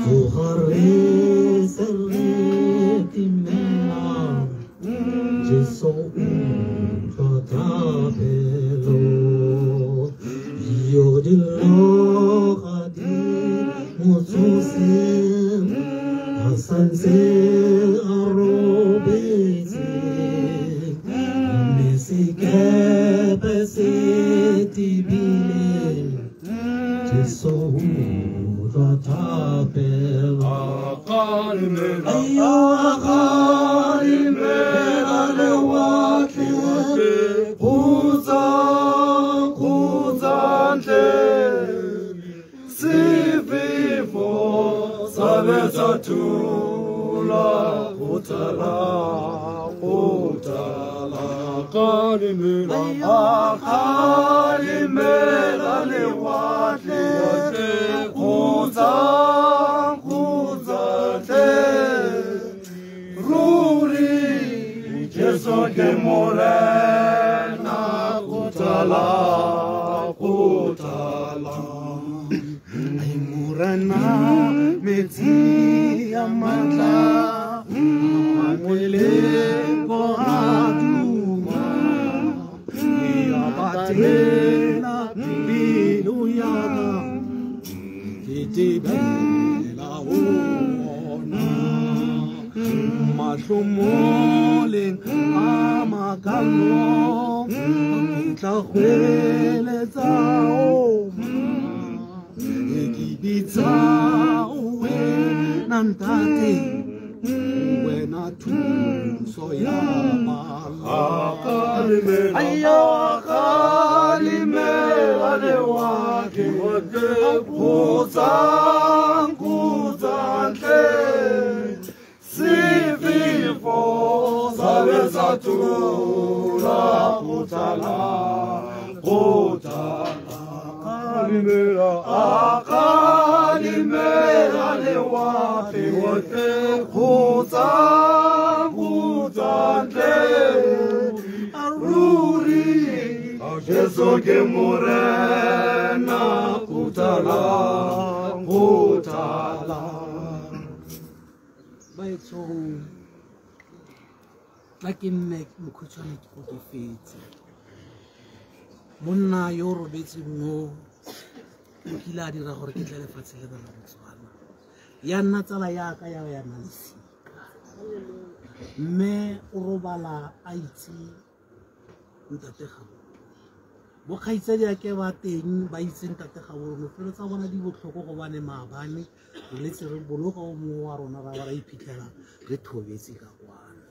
S8: tsoga re se re timela Jesu utlwa tabelo yo di loga di motsose a santse a robetse mme sekepe se tibile Jesu utlwa tabelo ayo akalimela lewatle kuzantle sififo sabezatula kutala akalimela lewatle kuzantle
S9: ke morena kutala ai morena metsi ya matla amwele ko aduma ya batela bilu ya kitibela ona mahlomole amakalo tla khweletsa ekibitsa wena ntate wena thuso ya mala ayo akalimela le wake kuzantle sivifo sabe satura kutala akalimela le wake kuzantle aruri Jesu ke morena kutala
S8: baetsong tla ke nne mokhutswane ke go ke fetse monna yo o robetseng mo o kile a dira gore ke tle lefatshe le bana Botswana ya nna tsala yaka ya nna lesika mme o robala a itse ntate Gabo bokgaitsedi a ke ba teng ba itseng ntate Gabo mefelo tsa bona di botlhoko go bane maabane re letse re boloka o mongwe wa rona ra iphitlhela re thobetse ka kwana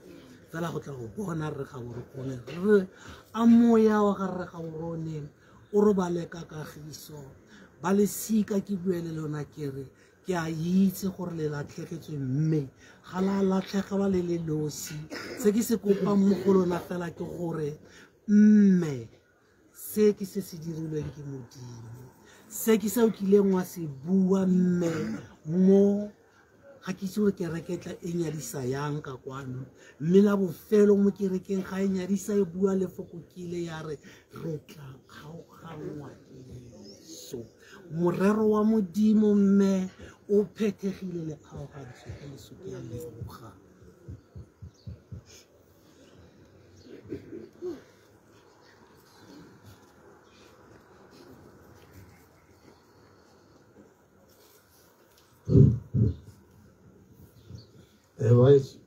S8: fela go tla go bona re Gabo re kgone re a moya wa ga re Gabo rone o robale ka kagiso ba lesika ke buele lona kere ke a itse gore le latlhegetswe mme ga la latlhegelwa le le losi se ke se kopa mo go lona fela ke gore mme se ke se dirilweng ke Modimo se ke se o kileng wa se bua mme mo ga ke itse gore kereke tla e nyadisa yang ka kwano mme la bofelo mo kerekeng ga e nyadisa e bua lefoko kile ya re re tla kgaoganngwa so morero wa Modimo mme o phethegile le kgaogantswe ke leso ke a leboga
S2: Right.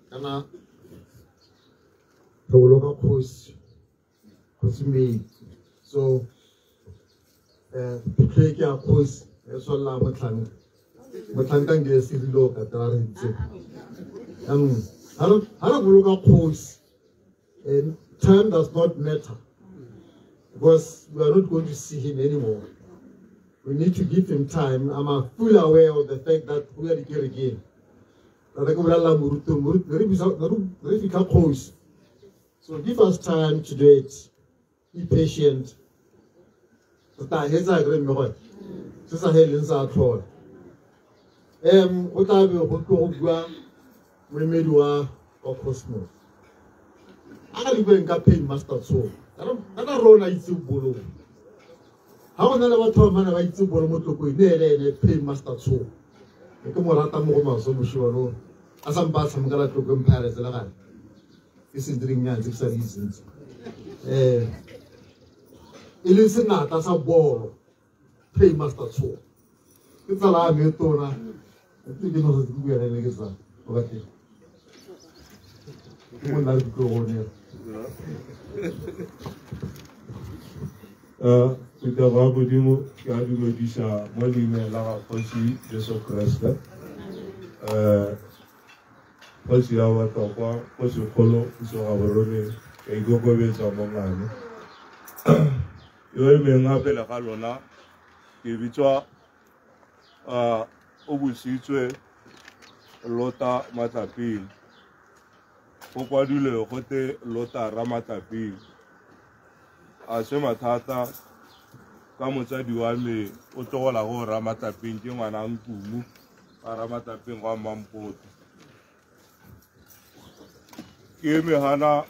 S2: Kana Rologa post me. So play a post as well la matlang kan ge sirilo ka tarinse halo Rologa post and time does not matter because we are not going to see him anymore. We need to give him time. I'm fully aware of the fact that we are here again. So give us time to do it. Be patient. How na ba tho mana ba itse bolo motloko ine pay master so ke mo rata mo go maso mo sholo a sa mpa tshamka la tloko mphares la ga se dring nya tse sa reasons ile se ngata sa bolo pay master so ke tsala me tona ke ke no se bua le ke sa o ba te mo na le go ne
S10: Kita ba Modimo ke a dumedisa mo leina la Kgosi Jesu Kriste Kgosi ya batokwa Kgosi kgolo Kgosi ga borone ke ikokobetsa mo ngane yo e meng gape le ga lona ke bitswa o bositswe Lota Matlapeng go kwadilwe gote Lota Ramatlapeng a se mathata ka motsadi wa me o tlogola go Ramatlapeng ke ngwana Nkumu a Ramatlapeng wa Mampoto ke mehana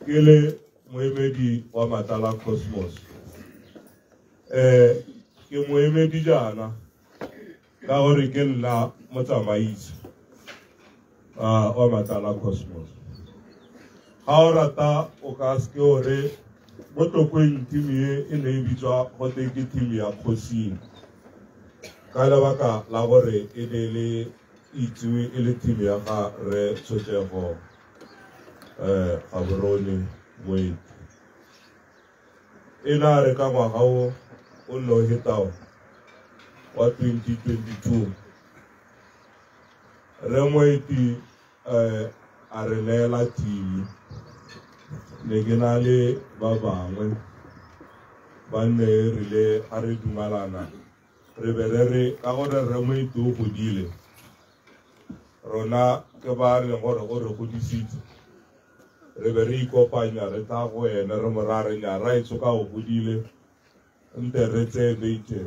S10: ke le moemedi wa Matala Cosmos. Ke moemedi jana ka gore ke nna motsamaisi wa Matala Cosmos. Ga o rata o ka se gore mo tokweng team e ne e bitswa gote ke team ya Khosing ka lebaka la gore e ne le itsewe e le team ya ga re Tshotego Gaborone Moeti. E na re ka ngwaga o nne o hetao wa 2022 re Moeti a re neela team ne ke na le ba bangwe ba nne rile a re dumalana re be re ka gore re Moeti o godile rona ke ba re gore go re godisitse re be re ikopanya re tla go ena re morare nya ra itse ka go godile nte re tse beite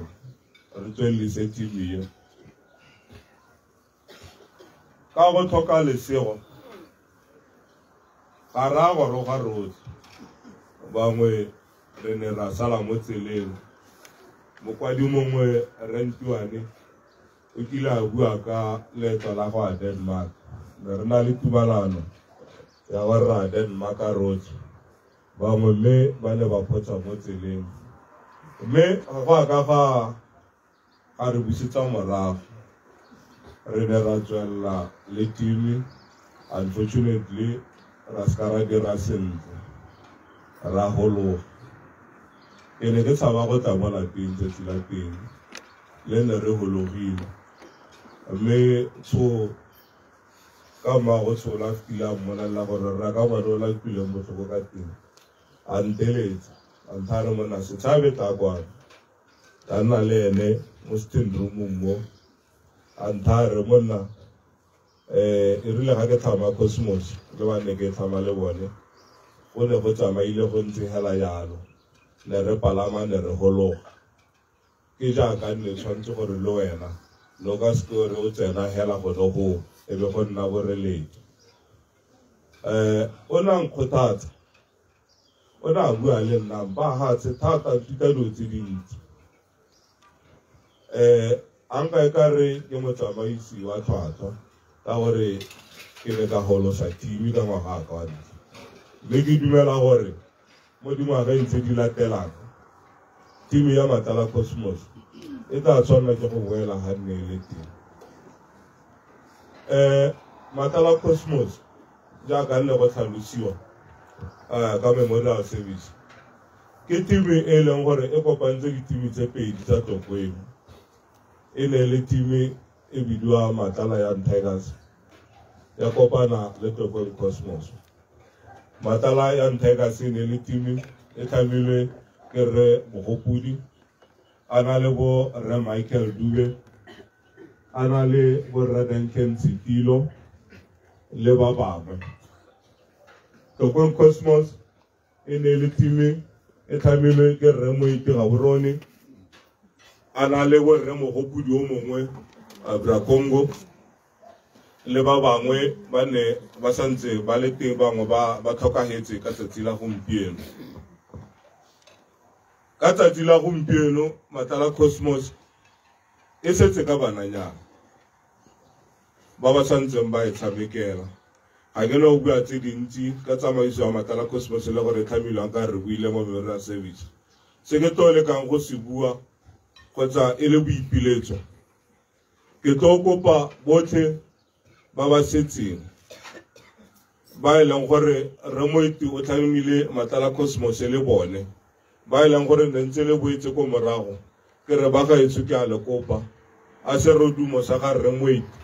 S10: re tswellise team ye ka go tlhoka lesego ga ra go roga rotlhe bangwe re ne ra sala mo tseleng mokwadi mongwe Rentiwane o kile a bua ka leeto la go a Denmark re na le tumalano ya gore ra Denmark a rotlhe bangwe mme ba ne ba photsa mo tseleng mme go a ka ga re busetsa morago re ne ra tswelela le team unfortunately ra ska ra dira sentle ra hologa ke ne ke tshaba go tla mo lapeng tsatsi la teng le ne re hologile mme so ka go tshola fila mmolelela gore ra ka bona la pile botlhoko ka teng a nteletsa a nthare monna se tshabe tla kwana ta nna le ene mo sitting room mo a nthare monna e rile ga ke tlhama Cosmos le ba ne ke tlhama le bone go ne go tsamaile go ntse hela jalo le re palama ne re hologa ke jaaka ne tshwantse gore le wena lo ka story o tsena hela go no go e be go nna boreledi o na nkgothatsa o na bua le nna ba ha tse thata tuta do tse dintsi anka e ka re ke motsamaisi wa tlhwatlhwa ka gore ke ne ka holosa team ka ngwaga ka wa ditse mme ke dumela gore mo dingwageng tse di latelang team ya Matala Cosmos e tla tshwanela ke go boela ga nne le teng Matala Cosmos jaaka nne go tlhalosiwa ka memorial service ke team e leng gore e kopantse ditimi tse pedi tsa Tokweng e ne le team e bidiwa Matala Young Tigers ya kopana le Tokweng Cosmos. Matala Young Tigers e ne le team e tlhamilwe ke Re Mogopudi a na le bo Re Michael Dube a na le bo Re Duncan Setilo le ba bangwe. Tokweng Cosmos e ne le team e tlhamilwe ke Re Moeti Gaborone a na le bo Re Mogopudi o mongwe Abra Congo le ba bangwe ba ne ba santse ba le teng bangwe ba tlhokagetse ka tsatsi la gompieno. Ka tsatsi la gompieno Matala Cosmos e setse ka bananyana ba ba santseng ba e tshamekela ga ke no bua tse dintsi ka tsamaiso ya Matala Cosmos le gore tlhamilwang ka re buile mo memorial service se ke tole kang go se bua kgotsa e le boipiletso ke tlo kopa botlhe ba ba setseng ba e leng gore Re Moeti o tlhamile Matala Cosmos le bone ba e leng gore ntse le boetse ko morago ke re ba ga etso ke a le kopa a se rodumo sa ga Re Moeti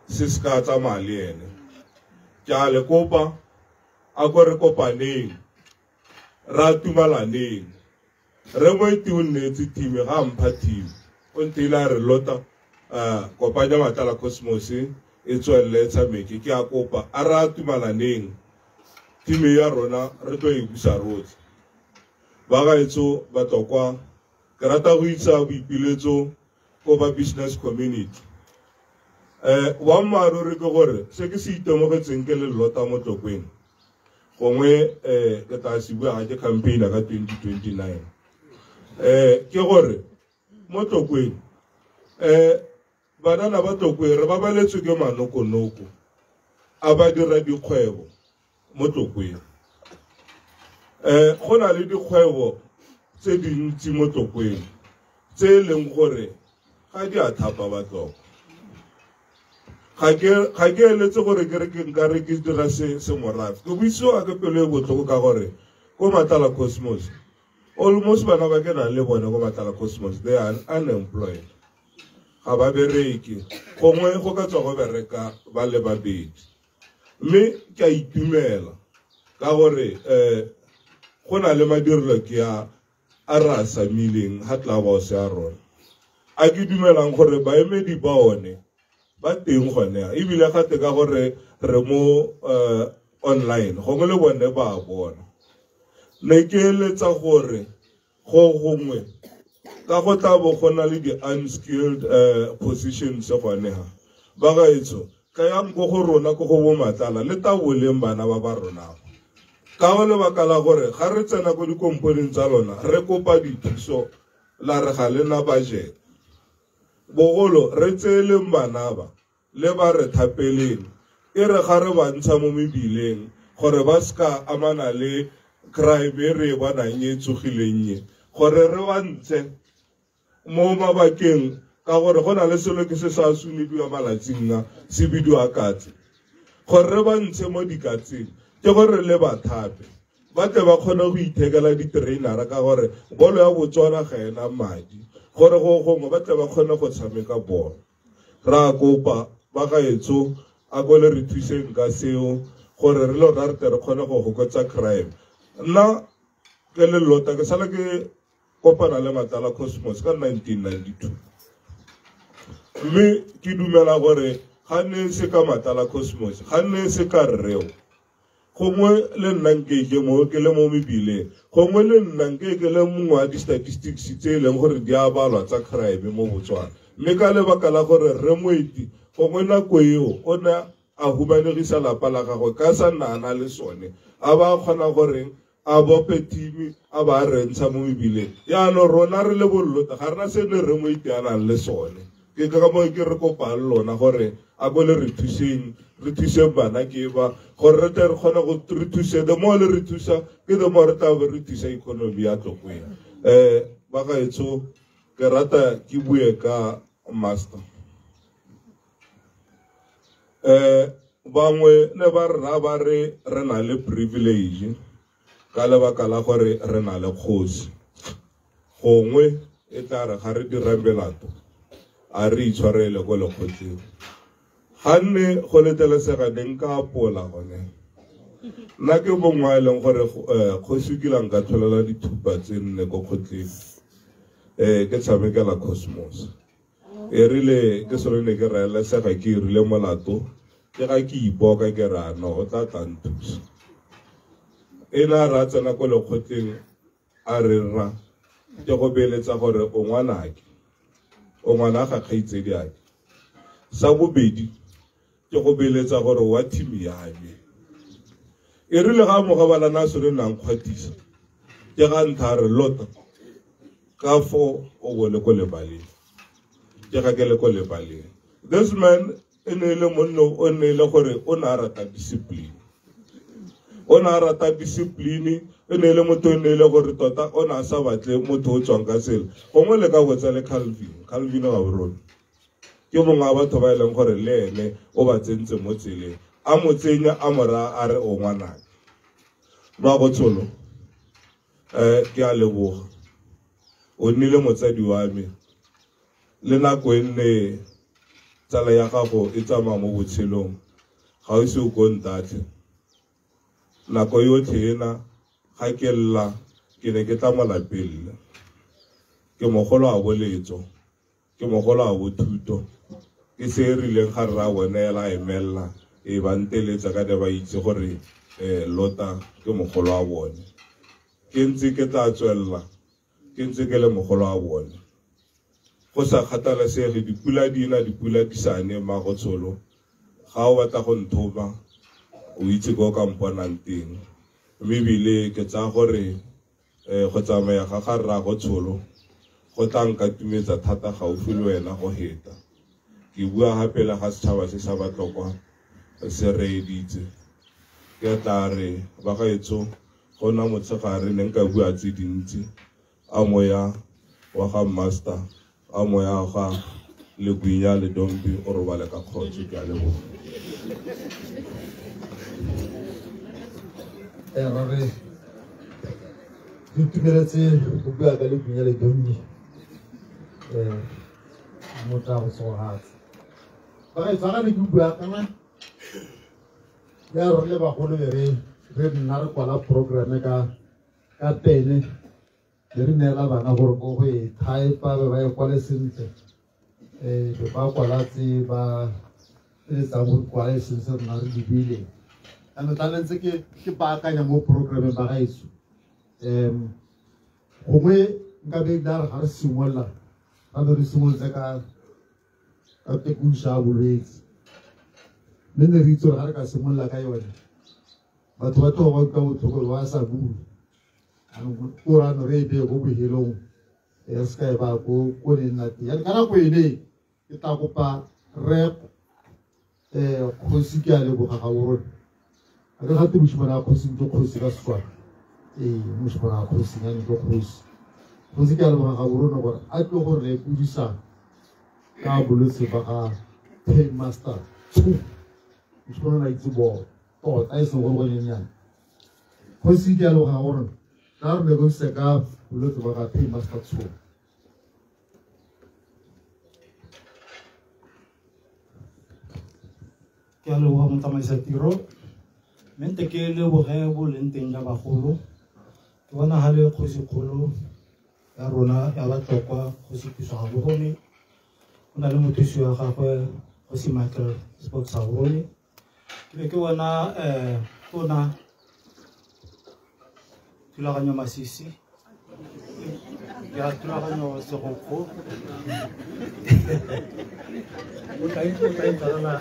S10: se ska tsamaya le ene ke a le kopa a go re kopaneng ra tumalaneng Re Moeti o nnetse team ga mpha team o ntela re lota kopanya Matala Cosmos e tswelle tshameke ke a kopa a ra tumalaneng team ya rona re tlo e busa rotlhe ba ga etso ba tokwa ke rata go itsa boipiletso ko ba business community wa mmaruri ke gore se ke se itemogetseng ke le Lota mo Tlokweng gongwe ke tla se bua ke campaign ka 2029 ke gore mo Tlokweng banana ba Tlokweng re ba baletswe ke manokonoko a ba dira dikgwebo mo Tlokweng go na le dikgwebo tse dintsi mo Tlokweng tse leng gore ga di a thapa batloko ga ke eletse gore ke re ke nka re ke dira se morafe ke buisiwa ke pelo e botlhoko ka gore ko Matala Cosmos almost bana ba ke na le bone ko Matala Cosmos they are unemployed ga ba bereke gongwe go ka tswa go bereka ba le babedi mme ke a itumela ka gore go na le madirelo ke a ra samileng ha tla ba se a rona a ke dumelang gore baemedi ba one ba teng gone ebile gate ka gore re mo online gongwe le bone ba bona ne ke eletsa gore go gongwe ka go tla bo gona le di unskilled positions gone ha ba ga etso ka yang go go rona go bo Matala le taboleng bana ba rona ka go lebaka la gore ga re tsena go dikomponeng tsa lona re kopa dithuso la re ga lena budget bogolo re tseleng bana ba le ba re thapeleng e re ga re ba ntsha mo mebileng gore ba ska amana le crime e re bonang e tsogileng gore re ba ntshe mo mabakeng ka gore go na le selo ke se sa sumediwa malatsing a se bidiwa katse gore re ba ntshe mo dikatseng ke gore le bathape ba tle ba kgone go ithekela di-trainera ka gore bolo ya Botswana ga ena madi gore go gongwe ba tle ba kgone go tshameka bolo ra kopa ba ga etso a go le re thuseng ka seo gore re lo re tle re kgone go fokotsa crime nna ke le Lota ke sala ke kopana le Matala Cosmos ka 1992 mme ke dumela gore ga ne se ka Matala Cosmos ga ne se ka rreo gongwe le nna nkeke mo ke le mo mebileng gongwe le nna nkeke le mongwe wa di-statistics tse e leng gore di a balwa tsa crime mo Botswana mme ka lebaka la gore re moeti gongwe nako eo o ne a humanegisa lapa la gagwe ka sa nana le sone a ba kgona gore a bope timi a ba rentsha mo mebileng yaanong rona re le bollota ga rena se ne re moeti a nang le sone ke ka mo ke re kopang lona gore a go le re thuseng bana ke ba gore re tle re kgone go re thuse the more le re thusa ke the more re tla be re thusa economy ya Tlokweng ba ga etso ke rata ke bue ka master bangwe ne ba re na le privilege ka lebaka la gore re na le kgosi gongwe e tla re ga re dira melato a re itshwarele go lekgotleng ga nne go letelesega ne nka apola gone nna ke bongwe e leng gore kgosi kile nka tlholela dithupa tse nne ko kgotleng ke tshamekela Cosmos e rile ke selo ne ke raelesega ke irile molato ke ga ke ipoka ke ra no o tla nthusa e na ra tsena ko lekgotleng a re rra ke go beeletsa gore o ngwanake o ngwana ga kgaitsedi ake sa bobedi ke go beeletsa gore wa team ya me e rile ga mo ga bala na sone nang kgwatisa ke ga ntha re Lota ka fo o bole ko lebaleng ke ga ke le ko lebaleng this man ene le monno o ne le gore o na rata discipline ene le motho ene le gore tota o na sa batle motho o tswang ka sela gongwe le ka botsa le Calvin ga borona ke mongwe wa batho ba e leng gore le ene o ba tsentse mo tseleng a mo tsenya a mora a re o ngwanake ba go tsholo ke a leboga o nnile motsadi wa me le nako e nne tsala ya gago e tsamaya mo botshelong ga o se o kontate nako yotlhe ena ga ke lla ke ne ke tla mo lapeng ke mogolo a boletso ke mogolo a bothuto ke se rileng ga rra bonela emella e ba nteletsa ka ba itse gore Lota ke mogolo a bone ke ntse ke tla tswella ke ntse ke le mogolo a bone go sa kgathalesege dipula di na dipula di sane magotsholo ga o batla go nthoba o itse go ka mponang teng mme bile ke tsa gore go tsamaya ga ga rra go tsholo go tanka tumetsa thata ga o file wena go heta ke bua gape le ga setšhaba se sa batlokwa se reeditse ke tla re ba gaetso go na motshegare ne nka bua tse dintsi a moya wa ga master a moya ga le buinya le dombi o robale ka khotse ke a lebo
S2: Rare ditumeletse go bua ka le buinya le dombi motla go sogatsa ba e tsaka le bua kana ya re le ba go le re nna re kwala program ka pene le nela bana gore go e type ba e kwale sentle ba kwala tse ba le tsa go kwala sentle rena re di bile ane talentse ke ba akanya mo program ba gaetso gongwe nka be dare ga re simolla ga re simolotse ka tekusha bolwetse mme ne re itse gore ga re ka simolla ka yone batho ba toga ka botlhoko ba sa bue o rano re be go bohelong ya ska e ba go ne nna teng ka nako ene ke tla kopa rep kgosi ke a leboga ga borona re gate moshimane a kgosi ke kgosi ka Setswana moshimane a kgosi ya ke kgosi ke a leboga ga borona gore a tlo gore re pudisa ka bolwetse ba ga Paymaster moshimane na itse bo tota e seng gore go nyenyane kgosi ke a leboga ga borona na re go se ka bolwetse ba ga Paymaster
S11: ke a leboga motsamaisa tiro mente ke leboge bo leng teng ka bagolo ke bona ga le kgosikgolo ya rona ya batlokwa kgosi Piso Gaborone go na le mothusi wa gagwe kgosi Michael Sports Gaborone ke be ke bona tona thulaganyo Masisi ya thulaganyo Segoko o tla intshwarela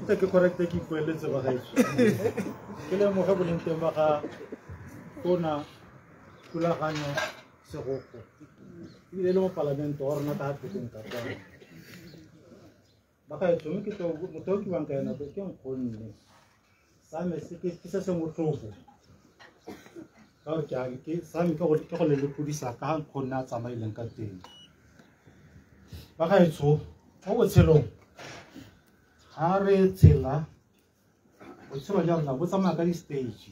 S11: ntse ke correcte ke ipoeletse ba gaetso ke lemoge boleng teng ba ga tona thulaganyo Segoko ebile le mo palamente wa rona ka tlhokeng ka kwana ba gaetso mme motho o ke buang ka ena ke nkgonne same ke se se motlhofo ka gore ke same ke go le lepodisa ka nkgonne a tsamaileng ka teng ba gaetso mo botshelong ga re tshela botshelo ja rona bo tsamaya ka di-stage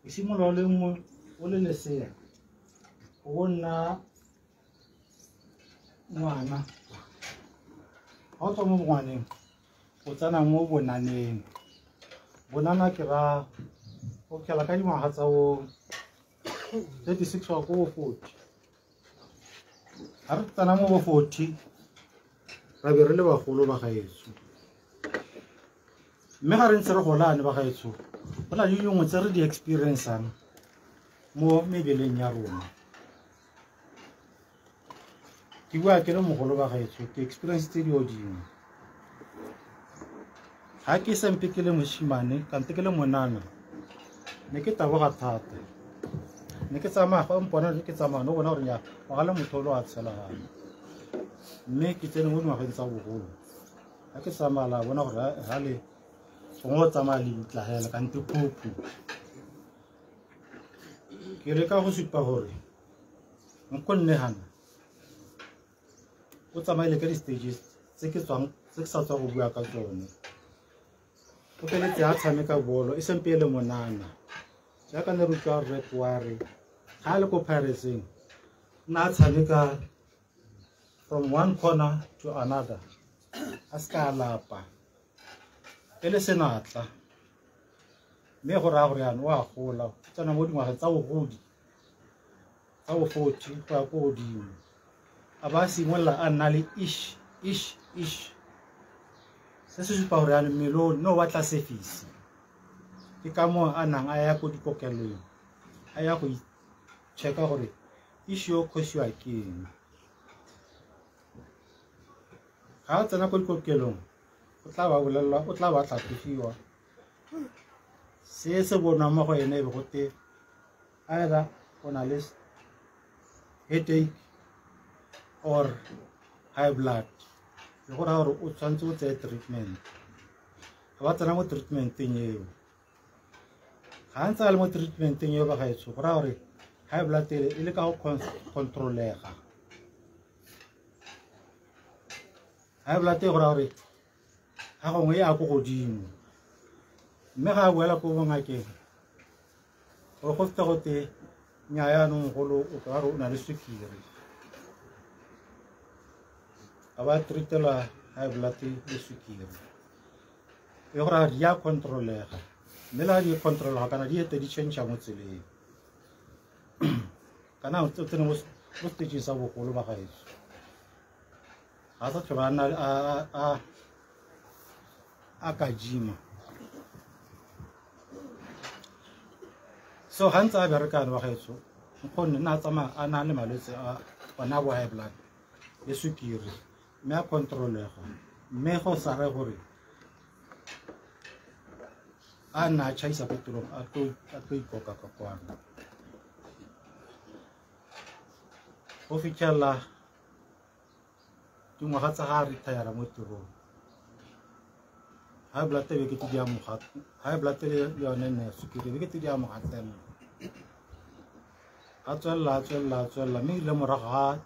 S11: o simolola le nngwe o le lesea go nna ngwana ga o tswa mo bongwaneng o tsena mo bonaneng bonana ke ra o kela ka dingwaga tsa o 36 wa ko 40 ga re tsena mo bo 40 ra be re le bagolo ba gaetso mme ga re ntse re golane ba gaetso go na le dingwe tse re di experienceang mo mebeleng ya rona ke bua ke le mogolo ba gaetso ke experience tse di odimo ga ke sempe ke le moshimane kante ke le monana ne ke taboga thata ne ke tsamaya ga mpona ke tsamaya no bona gore nya wa gala motholo a tshelagana mme ke tsene mo dingwageng tsa bogolo ga ke tsamaya bona gore ga le gongwe o tsamaya le itlagela kante phopho ke reka go supa gore nkonne gana o tsamaile ka di-stages tse ke sa tswa go bua ka tsone o feletse a tshameka bolo e sempe e le monana jaaka ne re utlwa Red Ware ga le ko Pirates-eng na tshameka from one corner to another a ska lapa e le senatla mme go raya gore yana o a gola tsena mo dingwaga tsa bogodi tsa bo 40 go ya ko godimo a ba simolola a nna le ish se se supa gore yana mmele o no batla service ke ka mo a nang a ya ko dikokelong a ya go checka gore issue o khosiwa keng ga a tsena ko dikokelong o tla ba bolelwa o tla ba tlhatlhogiwa se se bonwa mo go ene e be gote either o na le headache or high blood le gore gore o tshwanetse o tseye treatment ga ba tsena mo treatmenteng eo ga ntse a le mo treatmenteng eo ba gaetsho go raya gore high blood e le ka go controlega high blood e go raya gore ga gongwe e ya ko godimo mme ga a boela ko bongakeng gore go feta gote nya yaanong golo o ka re o na le sukiri a ba treatela high blood le sukiri e gore di a controlega mme la di controlega kana di ete di change mo tseleng kana o tsene mo stage sa bogolo ba gaetso ga sa tlhola a ka jima so ga ntse a berekane ba gaetso nkgonne nna a tsamaya a na le malwetse a bona bo high blood le sukiri mme a controlega mme go sa re gore a nna a chaisa ko tirong a tlo ikoka ka kwana go fitlhela dingwaga tsa ga a retire mo tirong high blood e be ke di amoga high blood le yone ne sukiri be ke di amoga tsena a tswella mme ile morago ga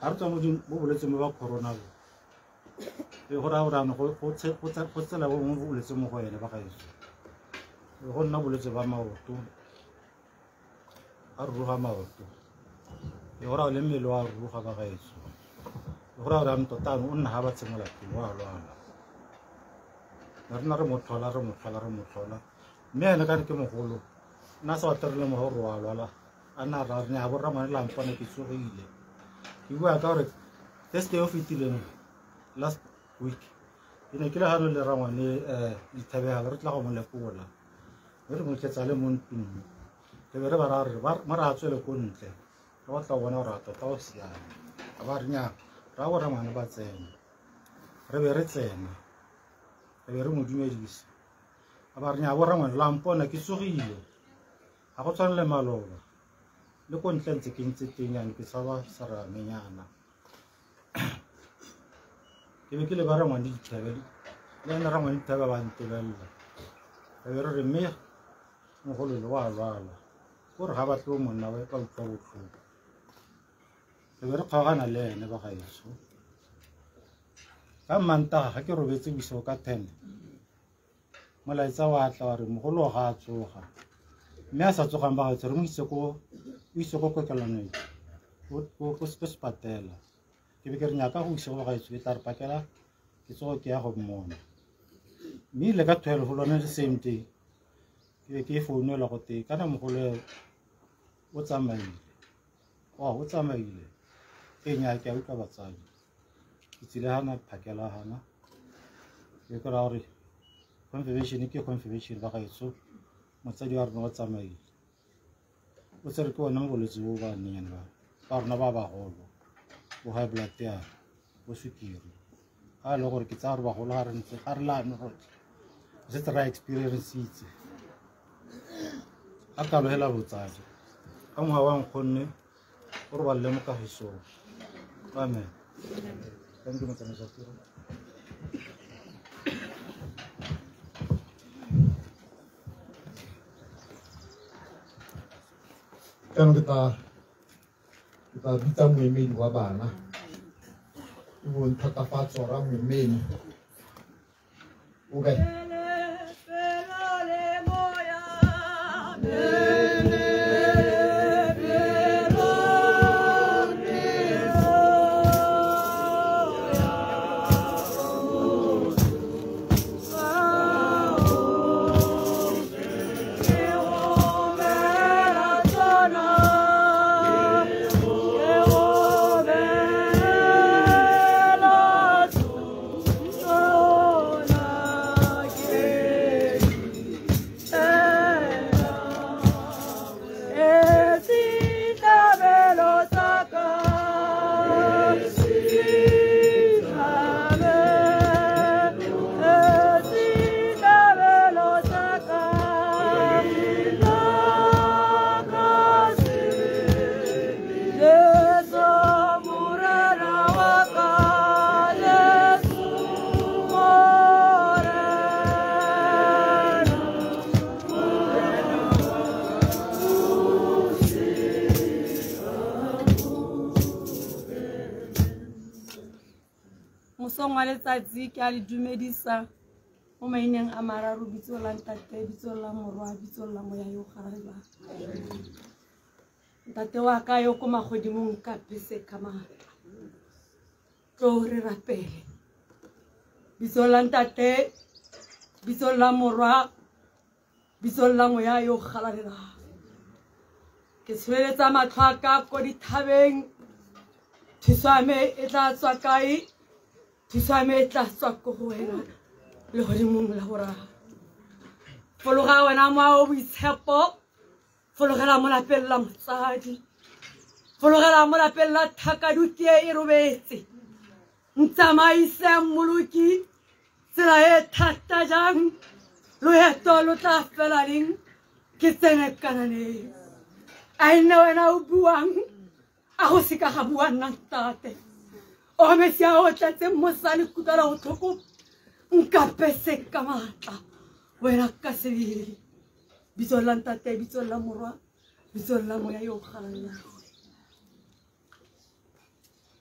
S11: a re tswa mo bolwetse mo ba corona bo e go raya gorane go tsela mo bolwetse mo go ene ba gaetso go nna bolwetse ba maoto a ruruga maoto e go raya le mmele wa ruruga ba gaetso e go raya gore totano o nna ga ba tsemola pele wa lwala rena re mothola mme ene ka re ke mogolo nna sa baterile mo gore wa lwala a nna ra re a borra ngwane la mpone ke tsogile ke bua ka gore Thursday o fitileng last week ke ne ke le hano le rangwane Dithabega re tla go mo lekola re mo tletsa le mo ntlong ke be re ba ra re mo ra tswele ko ntle re batla bona gore a tota o siame a ba re nya ra go rangwane ba tsena re be re tsena re be re mo dumedisa a ba re nya bo rangwane la mpona ke tsogile ga go tshwana le maloba le ko ntle ntse ke ntse tenyane ke tsaba saramenyana ke be ke le ba rangwane Dithabela le ena rangwane Dithabela ba ntebella re re mme mogolo le wa lwala gore ga batle monna wa ka utlwa botlhoko re be re kgaogana le ene ba gaetso ka Mantaga ga ke robetse bosigo ka 10 molaetsa wa tla wa re mogolo ga a tsoga mme a sa tsogang ba gaetso re mo ise ko kokelanong ko sepatela ke be ke re nyaka go ise go gaetso ke tla re pakela ke tsogo ke ya go mmona mme ile ka 12 go lone the same day ke be ke founela go te kana mogolo o tsamaile e nya ke a utlwa batsadi ke tsile hana phakela hana ke ka ra gore confirmation ba gaetso motsadi wa rena o tsamaile o tsere ke wona mo bolwetse bo ba neng ba rona ba bagolo bo high blood ya bo sukiri a le gore ke tsa gore bagolo ga re ntse ga re lane rotlhe se tsa experience itse a ka lohela botsadi ka ngwa wa nkgonne gore ba le mo ka hiso amen thank you motsamaiso tiro
S2: Kan kita bisa moemedi wa bana e bonthatafatsa ora moemedi okay
S12: Lesong wa letsatsi ke a le dumedisa mo maineng a mararo bitso la ntate bitso la morwa bitso la moya yo garela ntate wa ka yo ko magodimong ka pese ka matla tlo re rapele bitso la ntate bitso la morwa bitso la moya yo garela ke tsweletsa matlhaka ko dithabeng Tisame etla tswa kae Tisame etla tswa ko go wena le godimong la bora fologa wena mo o boitshepo fologela mo lapeng la motsadi fologela mo lapeng la thakaduti e robetse ntsamaise mmoloki tsela e thata jang loeto lo tla fela leng ke tsene kanane a nne wena o buang a go se ka ga bua nna ntate o mesia o tlatse mosadi kutala go thoko nka pese ka matla wena ka sebele bitso la ntate bitso la morwa bitso la moya yo galela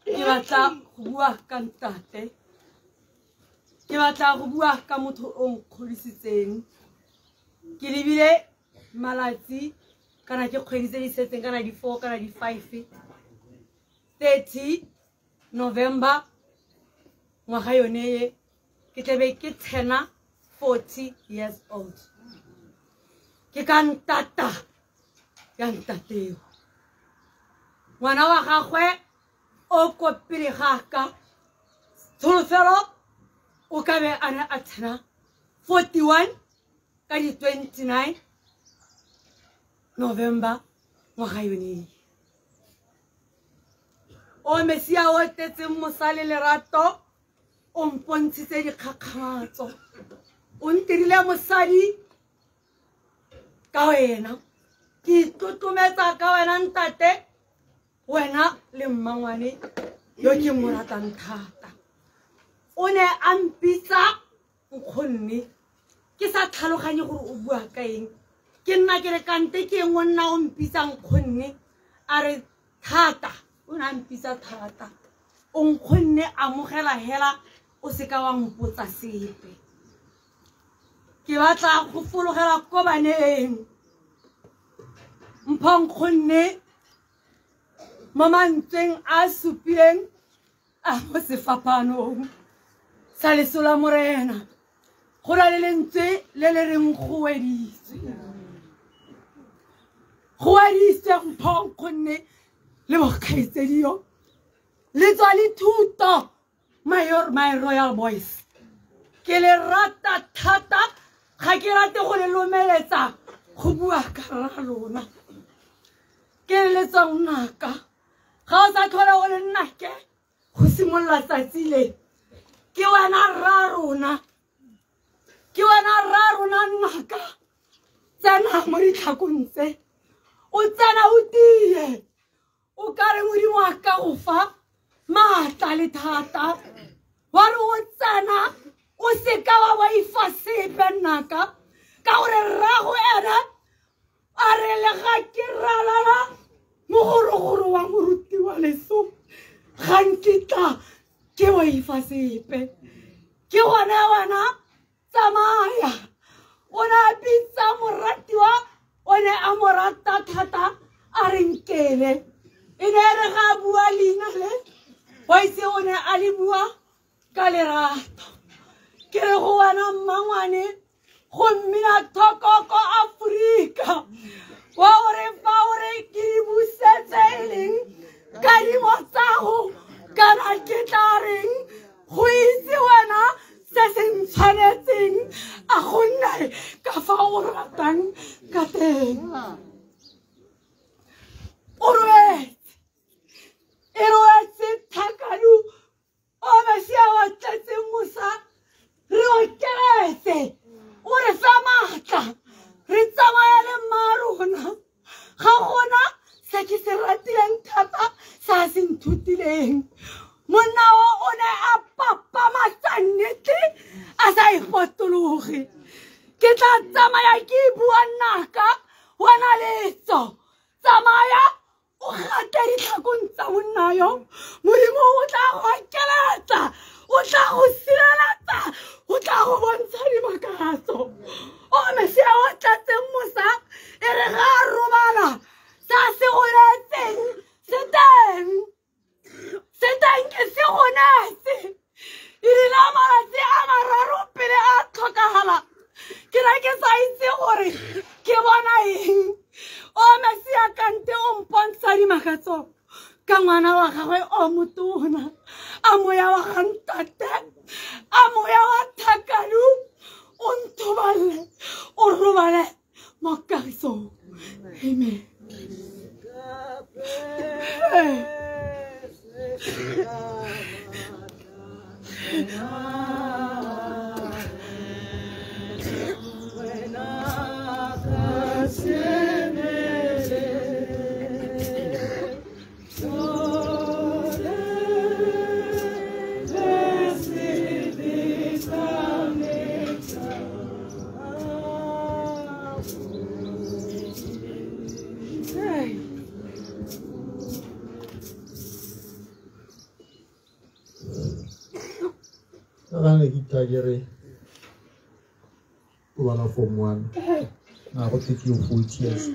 S12: ke batla go bua ka ntate ke batla go bua ka motho o nkgodisitseng ke lebile malatsi kana ke kgweditse di setseng kana di 4 kana di 5 30 November ngwaga yone ke tebe ke tshena 40 years old ke ka ntata ya ntateo ngwana wa gagwe o kopile gaka tsholofelo o ka be ana a tshena 41 ka di 29 November ngwaga yone o mesia o tetse mosale lerato o mpontshitse dikgakgamatso o ntirile mosadi ka wena ke tutumetsa ka wena ntate wena le mmangwane yo ke mo ratang thata o ne a mpitsa nkgonne ke sa tlhaloganye gore o bua ka eng ke nna ke re kante ke ngwana o mpitsa nkgonne a re thata o na mpitsa thata o nkgonne amogela hela o se ka wa mpotsa sepe ke batla go fologela ko baneng mpha nkgonne mo mantsweng a supileng a mo sefapanong sa lesola morena go na le lentswe le le reng go weditswe mpha nkgonne le bokgaitsediyo le tswa le thuto my royal boys ke le rata thata ga ke rate go le lomeletsa go bua ka rra lona ke le tsang naka ga o sa tlhola go le nnake go simolla tsatsi le ke wena rra rona naka tsena mo ditlhakong tse o tsena o tie o ka re modimo wa ka go fa maatla le thata wa re o tsena o se ka wa waifa sepe naka ka gore rrago ena a re le ga ke ralala mogorogoro wa moruti wa leso ga nkitla ke waifa sepe ke gone wena tsamaya o ne a bitsa moratiwa o ne a mo rata thata a re nkele e ne re ga bua leina le wa itse o ne a le bua ka lerato ke re go wena mmangwane go mmina thokoko Afrika wa gore fa gore ke di busetse e leng kadimo tsago kana ke tla reng go itse wena se se ntshwanetseng a go nne ka fa o ratang ka teng o rwetse thakadu o mesia wa tletse mosa re okeletse o re fa maatla re tsamaya le marona ga gona se ke se ratileng thata sa se nthutileng monna o ne a papama tsa nnete a sa ipotologe ke tla tsamaya ke bua naka wana letso tsamaya o gate ditlhakong tsa monnayo modimo o tla go akeletsa o tla go sireletsa o tla go bontsha dimakatso o Mesia o tlatseng mosa e re ga a robala sa se go retseng se teng ke se go netse e rile malatsi a mararo pele a tlhokagala ke ra ke sa itse gore ke bona eng o Mesia kante o mpontsha dimakatso ka ngwana wa gagwe o motona a moya wa gantate a moya wa thakadu o nthoballe o robale mo kagisong amen
S2: Karena kita kira wala form 1 na go take you 4 years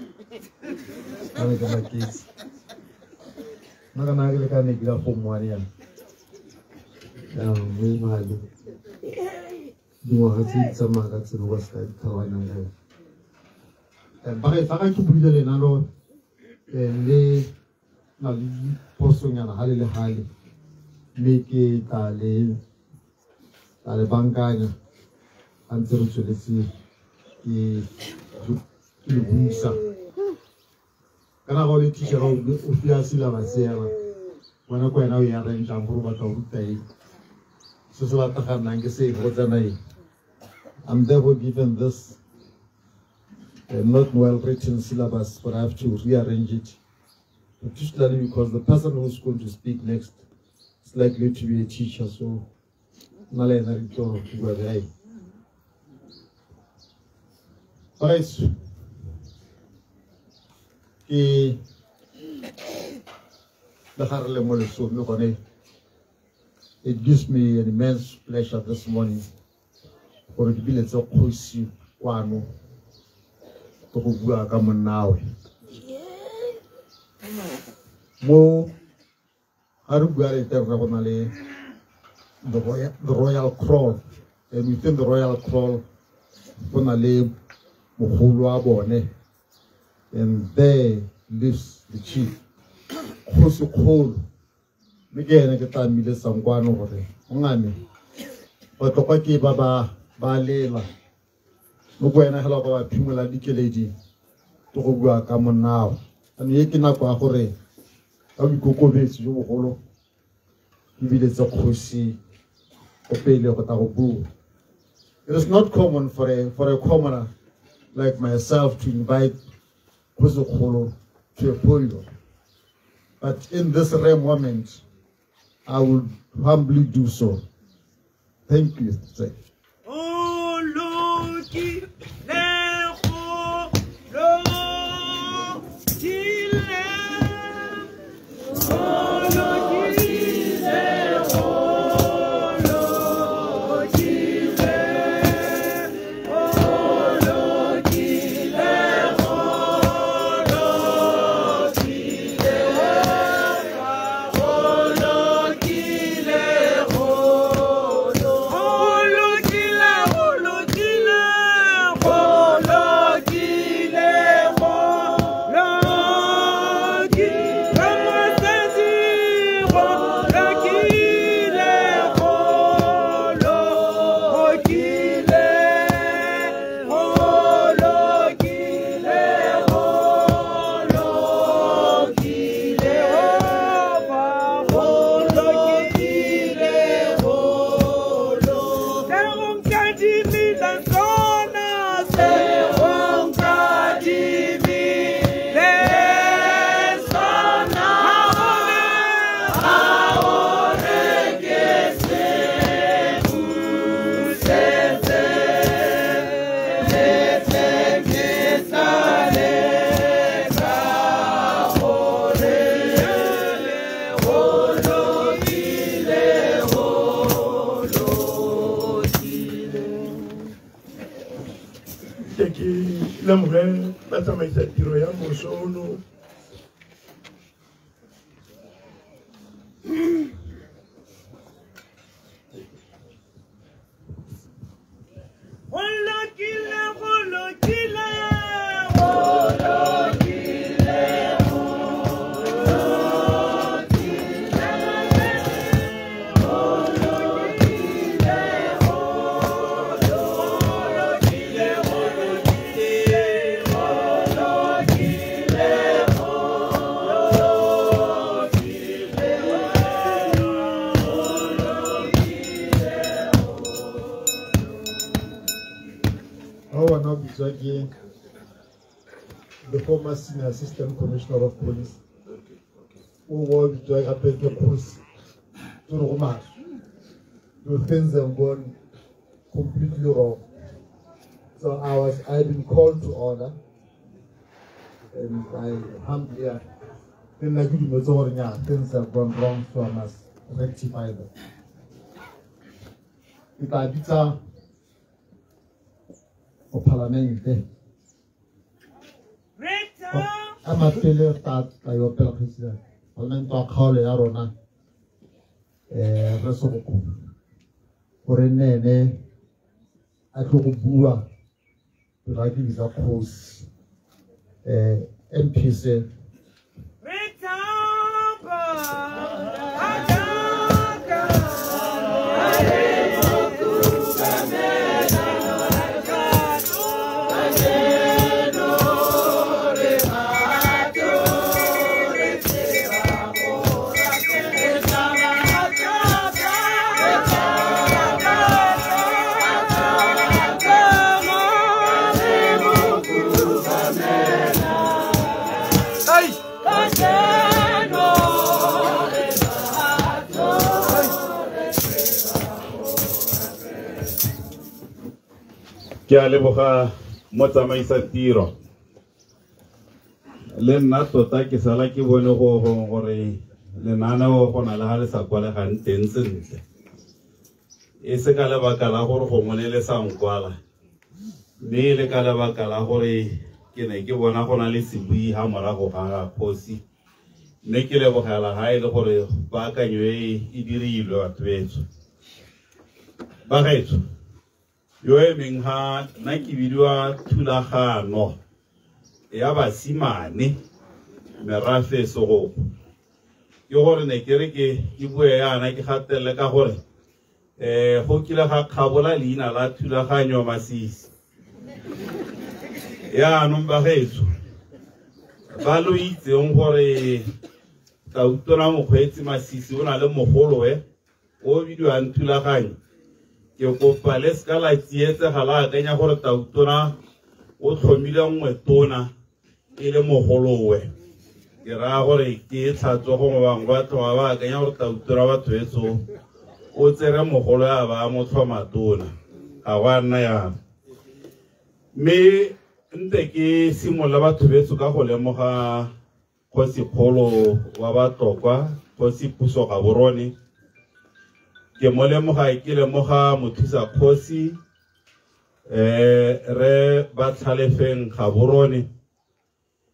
S2: ana ka kids na le ka ne kila form 1 ya we mali do hati sama ka tseno wa sa tawana le ba re fa ka ke buile le na lo le na le posonyana hale le hale me ke tale bankanya antere tsweletse ke buisa kana go le teacher o fia sila ba sela bona ko ena o ya reng tang go ba ka rutai so so ba ka nang ke se go tsana e I'm therefore given this not well written syllabus but I have to rearrange it particularly because the person who's going to speak next is likely to be a teacher so Malena Rito Guadai. Right. The Harlem Molisso, it gives me an immense pleasure this morning for the village of Kusi Wano to come now. Mo Harugari Terragonale. The royal crawl, and within the royal crawl, and there lives the chief. Kosu Kol, Miguel Nagatan Miles Sangwan over there. Ongani, but Tokaki Baba Balela, Muguena Halaba Pumula Dikeledi, Togua come on now, and Yakinaka Hore, Abikukovich, you holo, village of Kosi. It is not common for a commoner like myself to invite Kozokolo to a podium. But in this rare moment, I will humbly do so. Thank you.
S9: Look tsamaisa tiro ya mmuso ono the former Senior Assistant Commissioner of Police, who was doing a paper course to Roma. The things have gone completely wrong. So I've been called to order, and I humbly things have gone wrong, so I must rectify them. Ita o Parlamente. I'm a failure that I open president. Parliament to call the Arona. Resoko. For a nene, I took Bua to write his approach. MPC.
S13: Ke a leboga motsamaisa tiro le nna tota ke sala ke bone gore lenaneo go na le ha le sa kwalegang teng sentle e se ka lebaka la gore go monele sa nkwala mme le ka lebaka la gore ke ne ke bona go na le sebui ha morago ga kgosi mme ke lebogela ha e le gore baakanyo e dirilwe batho betso ba gaetso yo emeng ha na ke bidiwa thulagano ya basimane merafe sego ke gore ne ke re ke bue yana ke gatelle ka gore go kile ga kgabola leina la thulaganyo masisi ya no ba gaetso ba lo itseng gore tautona mokgweetsi masisi o na le mogolo o bidiwa thulaganyo ke kopa le ska la tsietse ga la akanya gore tautona o tlhomile nngwe tona e le mogolowe ke ra gore ke tlhatso go bangwe ba tloga ba akanya gore tautona batho betso o tsere mogolo ya ba mo tlhoma tona ga go a nna yana mme nte ke simolla batho betso ka go lemoga kgosikgolo wa Batokwa kgosi Puso Gaborone ke mo lemoga ke lemoga mothusa kgosi re ba tlhalefeng Gaborone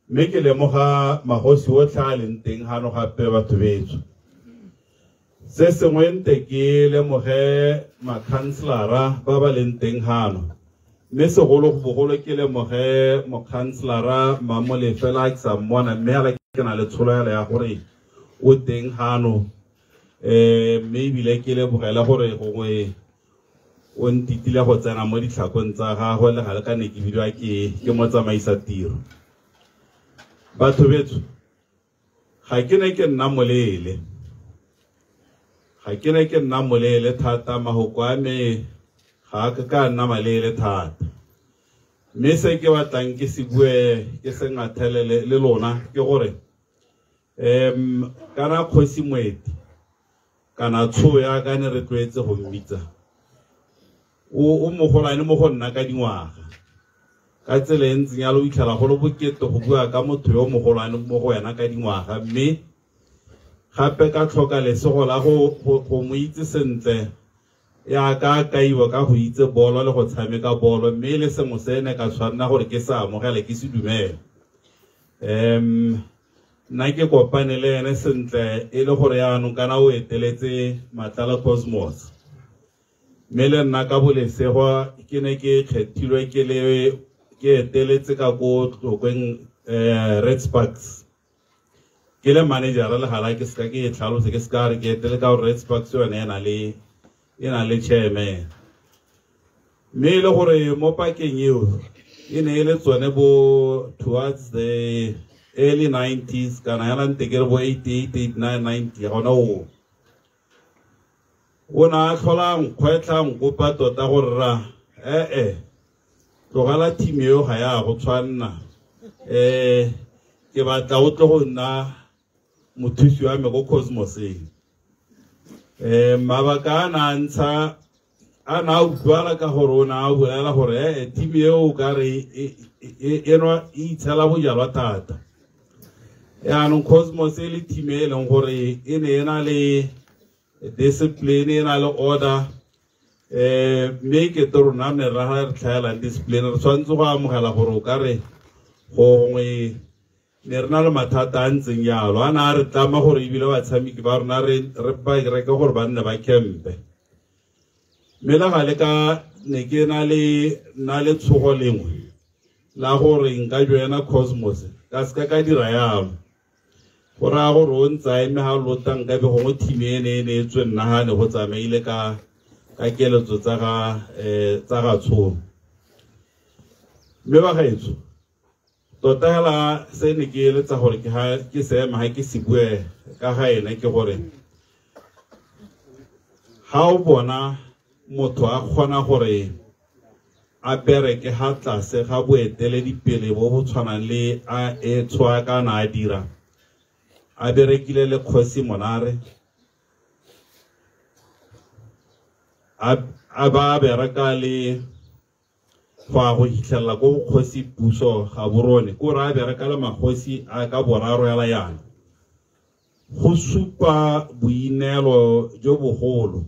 S13: mme ke lemoga magosi otlhe a leng teng hano gape batho betso se sengwe nte ke lemoge makhanselara ba ba leng teng hano mme segolo bogolo ke lemoge mokhanselara Mamolefela ke sa mmona mme ala ke na le tsholelo ya gore o teng hano maybe le ke le bogela gore gongwe o ntitile go tsena mo ditlhakong tsa gagwe le ga le ka ne ke bidwa ke mo tsamaisa tiro batho betso ga ke ne ke nna molele thata mahoko a me ga ka nna malele thata mme se ke batlang ke se bue ke se ngathelele le lona ke gore kana kgosi moeti kana tshoya ka ne re tlwetse go mmitsa o mogolane mo go nna ka dingwaga ka tsela e ntseng ya lo itlhala go lo bokete go bua ka motho yo mogolane mo go wena ka dingwaga mme gape ka tlhoka lesego la go mo itse sentle ya ka kaiwa ka go itse bolo le go tshameka bolo mme le sengwe se ne ka tshwanna gore ke sa amogele ke se dumele nna ke kopane le ene sentle e le gore yaanong kana o eteletse Matlala Cosmos mme le nna ka bolesego ke ne ke kgethilwe ke eteletse ka ko Tlokweng Red Sparks ke le manager le hala ke ska ke tlhalose ke ska re ke etele ka Red Sparks yone ena le chairman mme le gore mo pakeng eo e ne e le tsone bo towards the early 90s kana yana ntekere bo 88, 89, 90 gona o na tlholang kgwetlang kopa tota gore ra tlogela team eo ga ya go tshwanna ke batla o tle go nna mothusi wa me go Cosmoseng mabaka a ntsha a na utlwala ka gore o na a bolela gore team eo o ka re e itshela bojalwa thata yaanong Cosmos e le team e leng gore e ne e na le discipline e na le order mme ke rona ne ra re tlhaela discipline re tshwanetse go amogela gore o ka re gongwe ne re na le mathata a ntseng yalo a na a re tlama gore ebile batshameki ba rona re reke gore ba nne ba kempe mme le gale ka ne ke na le tshogo lengwe la gore nka joina Cosmos ka seka ka dira yalo go raya gore o ntsa eme ga lotang ka be gongwe team e ne e tswe nnagane go tsamaile ka keletso tsa ga tshono mme ba gaetso tota hela se ne ke eletsa gore ke seema ga ke se bue ka ga ene ke gore ga o bona motho a kgona gore a bereke ga tlase ga boeteledipele bo bo tshwanang le a etswa kana a dira a berekile le Kgosi Monare a ba bereka le go go hitlhela go Kgosi puso ga borone ko ra bereka le magosi a ka boraro ya la yana go supa boinelo jo bogolo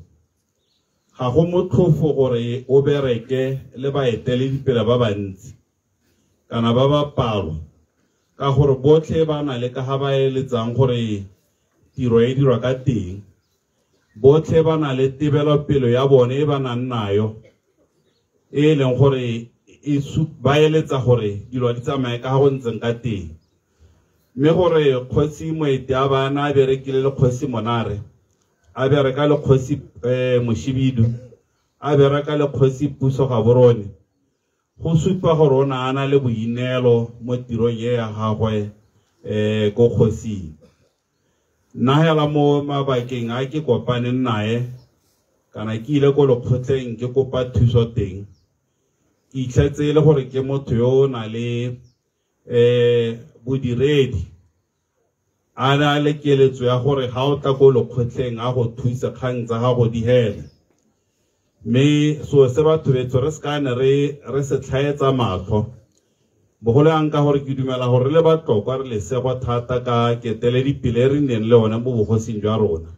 S13: ga go motlhofo gore o bereke le baeteledipele ba bantsi kana ba ba palo ka gore botlhe ba na le ka ga ba eletsang gore tiro e dirwa ka teng botlhe ba na le tebelopelo ya bone e ba nang nayo e leng gore ba eletsa gore dilo di tsamaye ka go ntseng ka teng mme gore Kgosi Moeti a bana a berekile le Kgosi Monare a bereka le Kgosi Moshibidu a bereka le Kgosi puso ga borone go supa gore o na ana le boinelo mo tirong e ya gagwe go Kgosing nna hela mo mabakeng a ke kopaneng nae kana ke ile ko lekgotleng ke kopa thuso teng ke itlhetse le gore ke motho yo o na le bodiredi a na le keletso ya gore ga o tla ko lekgotleng a go thusa kgang tsa ga go di hele mme so se batho betso re skane re se tlhaetsa matlho bogolo yang ka gore ke dumela gore le batlokwa re lesego thata ka keteledipele re neng le one mo bogosing jwa rona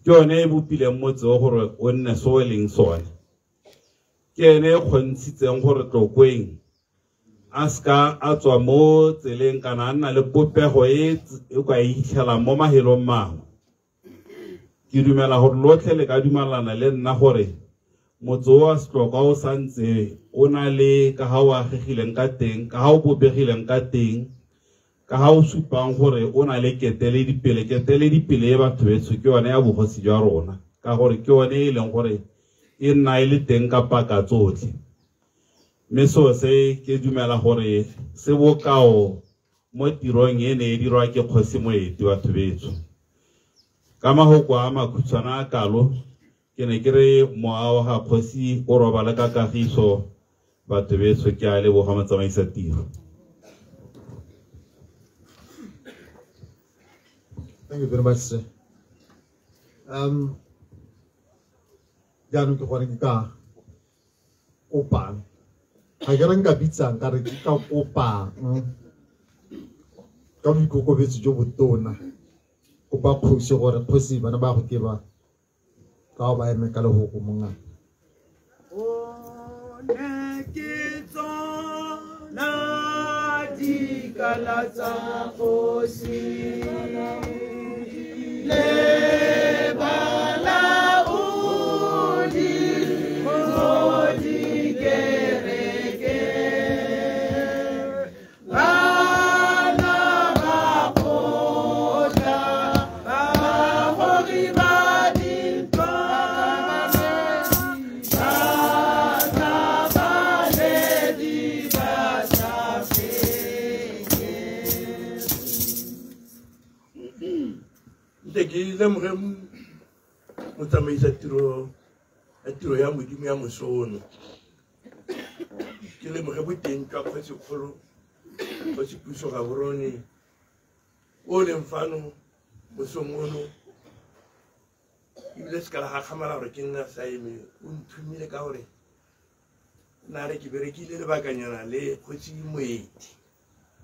S13: ke yone e bopileng motse o gore o nne so e leng sone ke ene e kgontshitseng gore Tlokweng a ska a tswa mo tseleng kana a nna le popego e ka itlhela mo mahelong mangwe ke dumela gore lotlhe le ka dumelana le nna gore motse wa Setlokwa o santse o na le ka ga o agegileng ka teng ka ga o bobegileng ka teng ka ga o supang gore o na le keteledipele e batho betso ke yone ya bogosi jwa rona ka gore ke yone e leng gore e nna e le teng ka paka tsotlhe mme so se ke dumela gore se bokao mo tirong e ne e dirwa ke Kgosi Moeti batho betso ka mahoko a makhutshwana a kalo ke ne ke re moao ga Kgosi o robala ka kagiso batho betso ke a leboga motsamaisa tiro.
S9: Thank you very much, sir. Jaanong ke gore ke ka kopang ga ke re nka bitsang ka re ke ka kopang ka boikokobetso jo botona kopa Kgosi gore Kgosi bana ba go ke ba
S2: ka ba eme ka le ho go monga
S14: Motsamaiso tiro ya modimo ya mosono ke lemoge boteng jwa kgotsikgolo kgotsipuso Gaborone o leng fano mosong ono ebile se ka la gakgamala gore ke nna saeme o nthumile ka gore nna re ke berekile lebakanyana le kgotsi moedi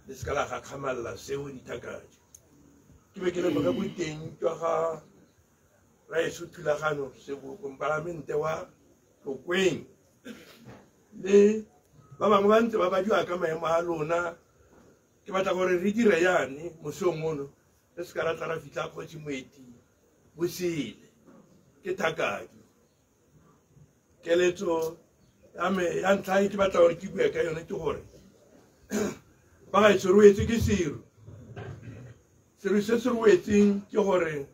S14: le se ka la gakgamalela seo dithakajo ke be ke lemoge boteng jwa ga raeso thulagano sebokompalamente wa Tlokweng le ba bangwe ba ntse ba badiwa ka maemo a lona ke batla gore re dire yane mosong ono re se ka ra tla ra fitlha kgotsi moeti bosele ke thakajo keletso ya ntlha e ke batla gore ke bue ka yone ke gore ba gaetso re wetse ke sero se se re wetseng ke gore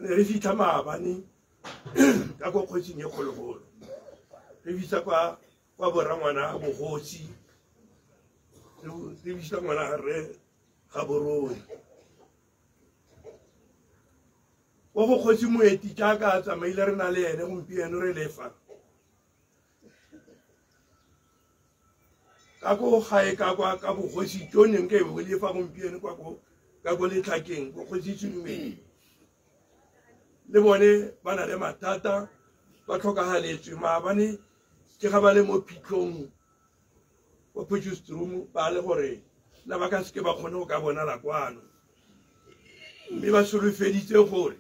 S14: re fitlha maabane ka ko kgotsing e kgologolo re bisa kwa borangwana bogosi re bisa ngwana re Gaborone wa go kgotsi moeti jaaka tsamaile re na le ene gompieno re lefa ka ko gae ka bogosi jo neng ke bo lefa gompieno ka ko letlhakeng go kgotsi tshumedi le bone ba na le mathata ba tlhokagaletswe maabane ke ga ba le mo phitlhong wa Potchefstroom ba le gore la ba ka se ke ba kgone go ka bona la kwano mme ba solofeditse gore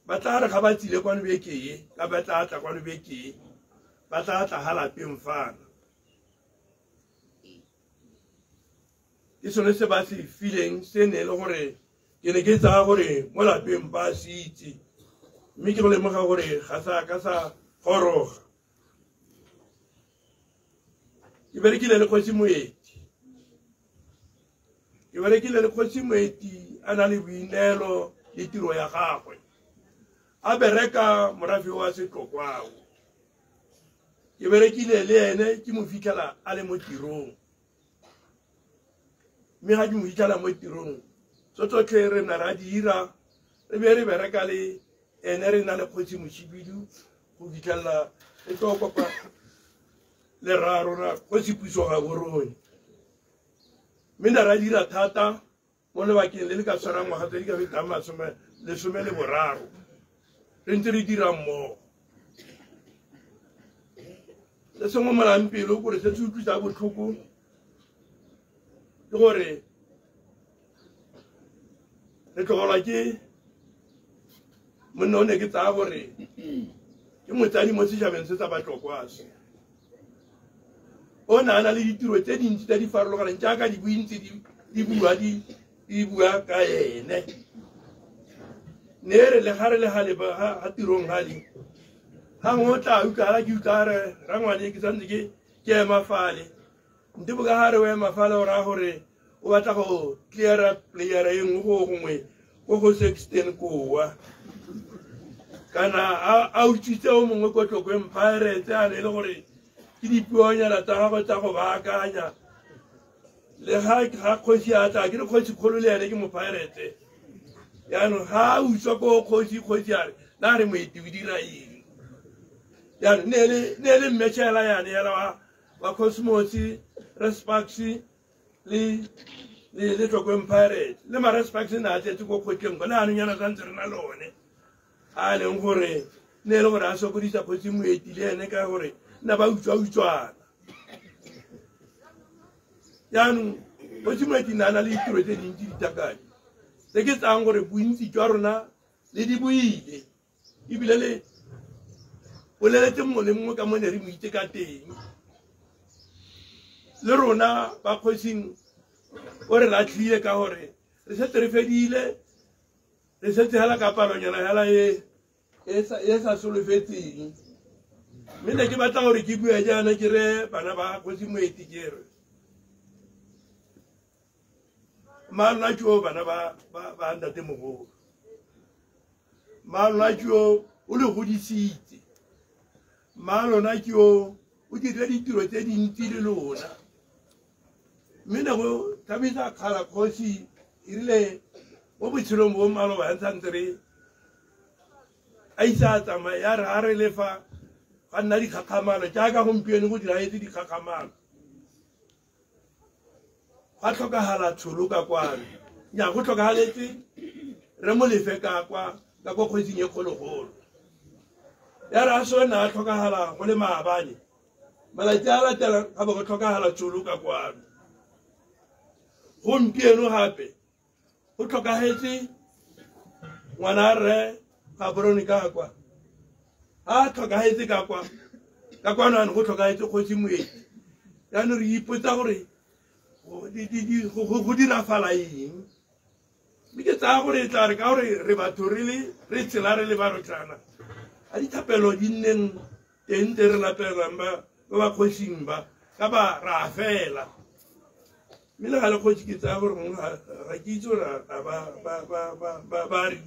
S14: ba tla re ga ba tsile kwano bekeye ka ba tla tla kwano bekeye ba tla tla ha lapeng fana ke sone se ba se fileng se ne le gore ke ne ke tsaya gore mo lapeng ba se itse mme ke go lemoga gore ga sa ka sa goroga ke berekile le kgosi moeti a na le boineelo le tiro ya gagwe a bereka morafe wa Setlokwao ke berekile le ene ke mo fitlhela a le mo tirong mme ga ke mo fitlhela mo tirong tsotlhe re na ra dira re be re bereka le ene re na le kgotsi Moshibidu go fitlhelela re tlo kopa le raro ra kgotsipuso Gaborone mme na ra dira thata mo lebakeng le le ka tshwarang ngwaga tse di ka fetang 13 re ntse re dira mmogo se sengwe molampelo gore se se utlwisa botlhoko ke gore re tlogelwa ke monna o ne ke tsaya gore ke motsadi mo setšhabeng se sa Batlokwase o na na le ditiro tse dintsi tse di farologaneng jaaka di bontsi di bua ka ene ne re le gare le gale ga tirong gale ga ngwe o tla utlwala ke utlwa re rangwane ke santse ke ema fale nte bo ka gare o ema fale o raya gore o batla go cleara playera e nngwe go gongwe ko go 16 kowa kana a utswitse o mongwe ko Tlokweng Pirates a ne le gore ke dipuonyana tsa gagwe tsa go baakanya le ga kgosi a tla ke re kgosi kgolo le ene ke mo Pirates yaanong ga a utswa ko kgosi a re na re moeti o dira eng yaanong ne le mmetšhela yane yala wa Cosmos Respax le Tlokweng Pirates le ma Respax na tletse ko kgotleng ko le anong yana santse re na lone a leng gore ne le gore a sokodisa kgotsi moeti le ene ka gore na ba utswana yaanong kgotsi moeti na na le ditiro tse dintsi ditakanye se ke tsang gore bontsi jwa rona le di buile ebile le boleletse mongwe le mongwe ka mo ne re mo itse ka teng le rona ba kgotsing o re latlhile ka gore re setse re fedile re setse hela ka palonyana hela e sa solofetseng mme ne ke batla gore ke bua jaana ke re bana ba kgotsi moeti ke re malona jo bana ba ntate mogolo malona jo o le godisitse malona jo o dirile ditiro tse dintsi le lona mme ne go thabisa kgala kgosi irile mo botshelong bo malo ba ntse re a isa tsamaya ya re a re lefa ga nna dikgakgamalo jaaka gompieno go diraetse dikgakgamalo ga tlhokagala tsholo ka kwano nya go tlhokagaletse re mo lefe ka kwa kgotsing e kgologolo ya re a sona a tlhokagala go le maabane malatsi a latela ga ba go tlhokagala tsholo ka kwano gompieno gape go tlhokagetse ngwana rre Gaborone ka kwa a tlhokagetse ka kwano ane go tlhokagetse kgotsi moeti yaanong re ipotsa gore go dirafala eng mme ke tsaya gore tla re ka gore re batho re tshela re le barotlana a dithapelo di nneng teng te re lapelang ba kgotsing ba ka ba ra fela mme le ga le kgotsi ke tsaya gore ga ke itse gore ba re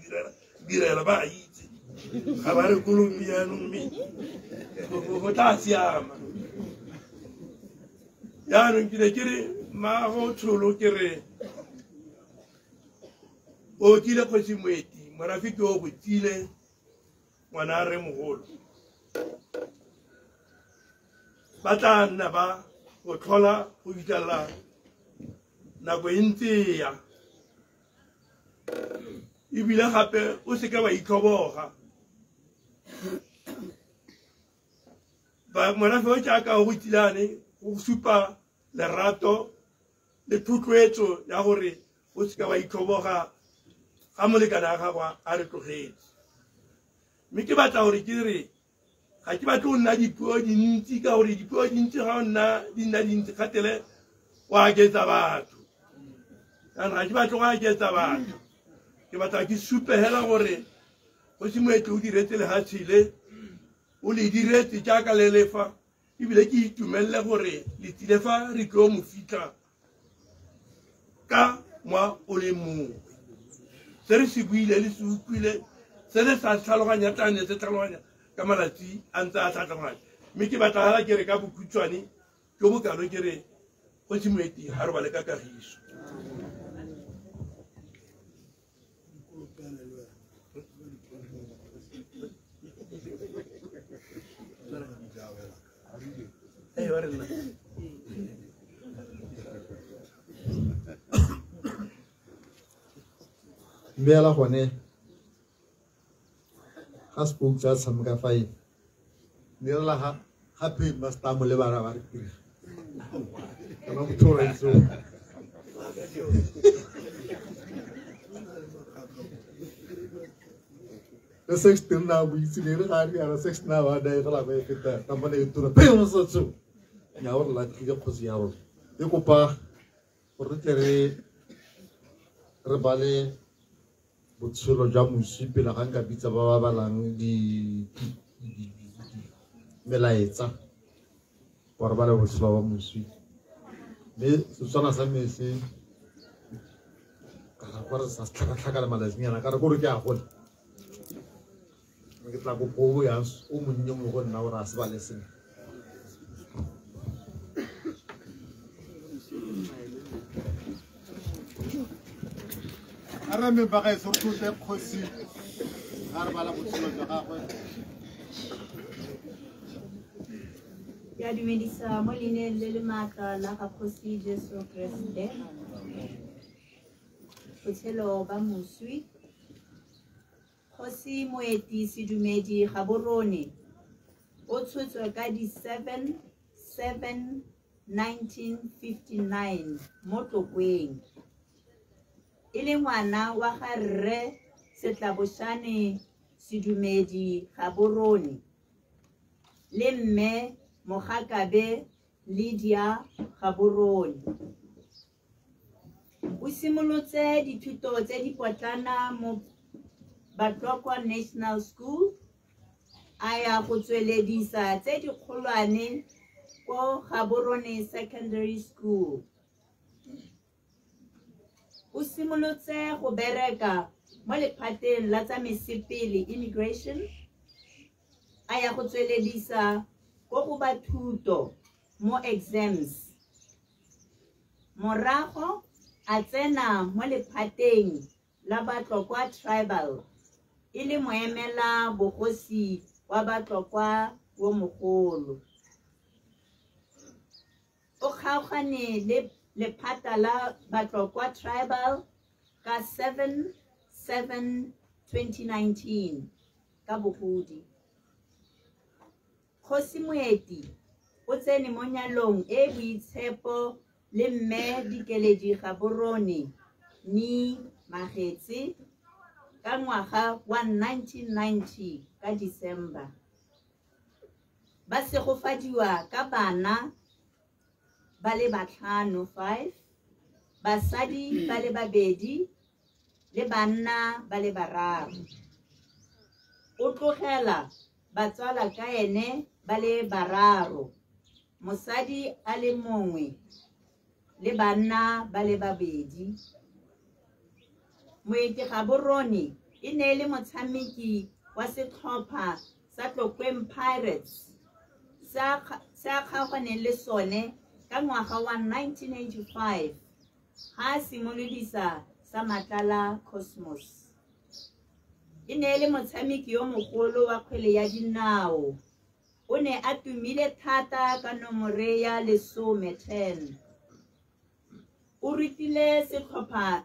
S14: direla ba itse ga ba re kolompianong mme go tla siama yaanong ke ne ke re maago tsholo ke re o kile kgosi moeti morafi ke o botsile ngwana a re mogolo ba tla nna ba go tlhola go fitlhelela nako e ntse ya ebile gape o seke wa itlhoboga morafe o jaaka o go tsilane go supa lerato le thotloetso ya gore o seke wa itlhoboga ga molekane a gago a re tlogetse mme ke batla gore ke re ga ke batle go nna dipuo dintsi ka gore dipuo dintsi ga o di nna dintsi kgatele o aketsa batho yaanong ga ke batle go aketsa batho ke batla ke supe hela gore kgosi moeti o diretse lehatshile o le diretse jaaka le lefa ebile ke itumelele gore le tsile fa re tlo mo fitlha ka mwa o le mongwe se re se buile le se utlwile se le sa tlhaloganya tane se tlhaloganya ka malatsi a ntse a tlhatlhaganya mme ke batla hala ke re ka bokhutshwane jo bokalo ke re kgosi moeti a re ba le ka kagiso
S2: Mbela gone ga spoke tsa tshameka five ne la ga pe master mo le bara ba re tire kana go thola iso the 16 na bu itse le ga ri ara 16 na ba dai la ba ke ta tampane e tura pe mo so tsu ya or la ke go se ya ro e ko pa gore tle re bale botshelo jwa moswi pele ga nka bitsa ba ba balang di melaetsa gore ba le botshelo ba moswi mme setswana sa me se ka gore sa tlhaka le malatsinyana ka re gore ke a gole ke tla go go ya o monnye mo go nna gore a se ba le seng
S9: ara me ba ga e sorto te kgosi ga re bala botshelo jwa gagwe
S15: ya dumedisa mo leineng le le maatla la ga kgosi Jesu Kriste botshelo ba moswi kgosi moeti Sedumedi Gaborone o tshotswe ka di 7/7/1959 mo Tlokweng e le ngwana wa ga Rre Setlabošane Sedumedi Gaborone le mme Mogakabe Lydia Gaborone. O simolotse dithuto tse di potlana mo Batlokwa National School a ya go tsweledisa tse di kgolwane ko Gaborone Secondary School. O simolotse go bereka mo lephateng la tsa mesepele immigration a ya go tsweledisa ko go ba thuto mo exams. Morago a tsena mo lephateng la Batlokwa Tribal e le moemela bogosi wa Batlokwa wo mogolo. O kgaogane le lephata la Batlokwa Tribal ka 7/7/2019 ka bogodi. Kgosi Moeti o tsene mo nyalong e boitshepo le mme Dikeledi Gaborone ni Magetsi ka ngwaga wa 1990 ka December. Ba segofadiwa ka bana ba le batlhano 5, basadi ba le babedi le banna ba le bararo. O tlogela batswala ka ene ba le bararo, mosadi a le mongwe le banna ba le babedi. Moeti Gaborone e ne le motshameki wa setlhopha sa Tlokweng Pirates sa kgaogane le sone ka ngwaga wa 1985 ha simolodisa sa Matlala Cosmos. E ne le motshameki yo mogolo wa kgwele ya dinao. O ne a tumile thata ka nomore ya 10. O rutile setlhopha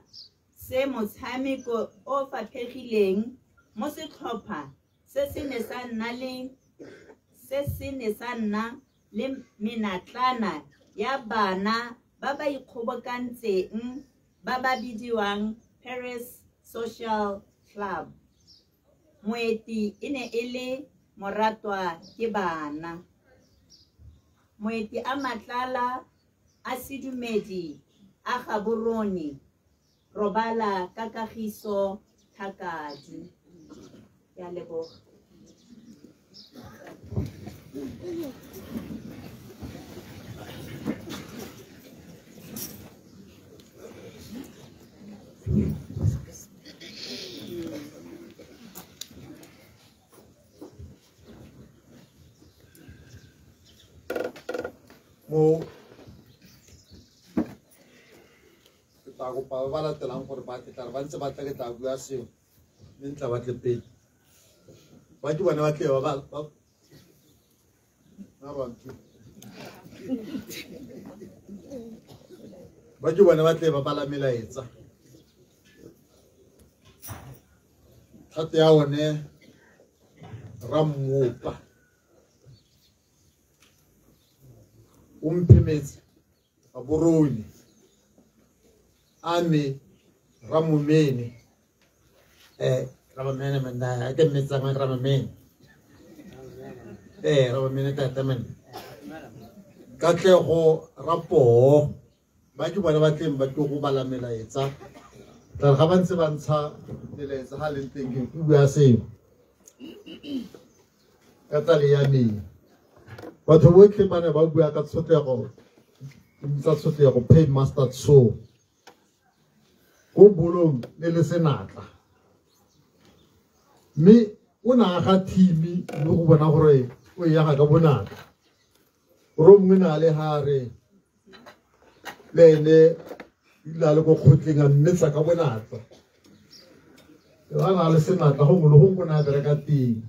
S15: se motshameko o faphegileng mo setlhopha se se ne sa nna le menatlana ya bana ba ba ikgobokantseng ba ba bidiwang Paris Social Club. Moeti e ne e le moratwa ke bana. Moeti a Matlala a Sedumedi a Gaborone robala ka Kagiso Thakadi. Ya leboga.
S9: Mo ke tla go pa ba latelang gore ba ke tla ba ntse ba tla ke tla bua seo mme ntla ba tle pele ba ke bona ba tle ba ke bona ba tle ba bala melaetsa thate ya one Rammopa Umphemetse Gaborone Ame Ramomene Ramomene manda a ke metsa mang Ramomene Ramomene tata men ka tle go Rapo ba ke bona ba tleng ba tlo go bala melaetsa tla ga ba ntse ba ntsha melaetsa ha le teng ke bua seo ka tale ya me batho botlhe ba ne ba bua ka tshotego tsa tshotego pay master so go bolong le senatla mme o na ga team le go bona gore o ya ga bonaka ro mngwe na le hare lene ila le go khotlinga mmetsa ka bonaka ba le senatla go mo go bona bereka ting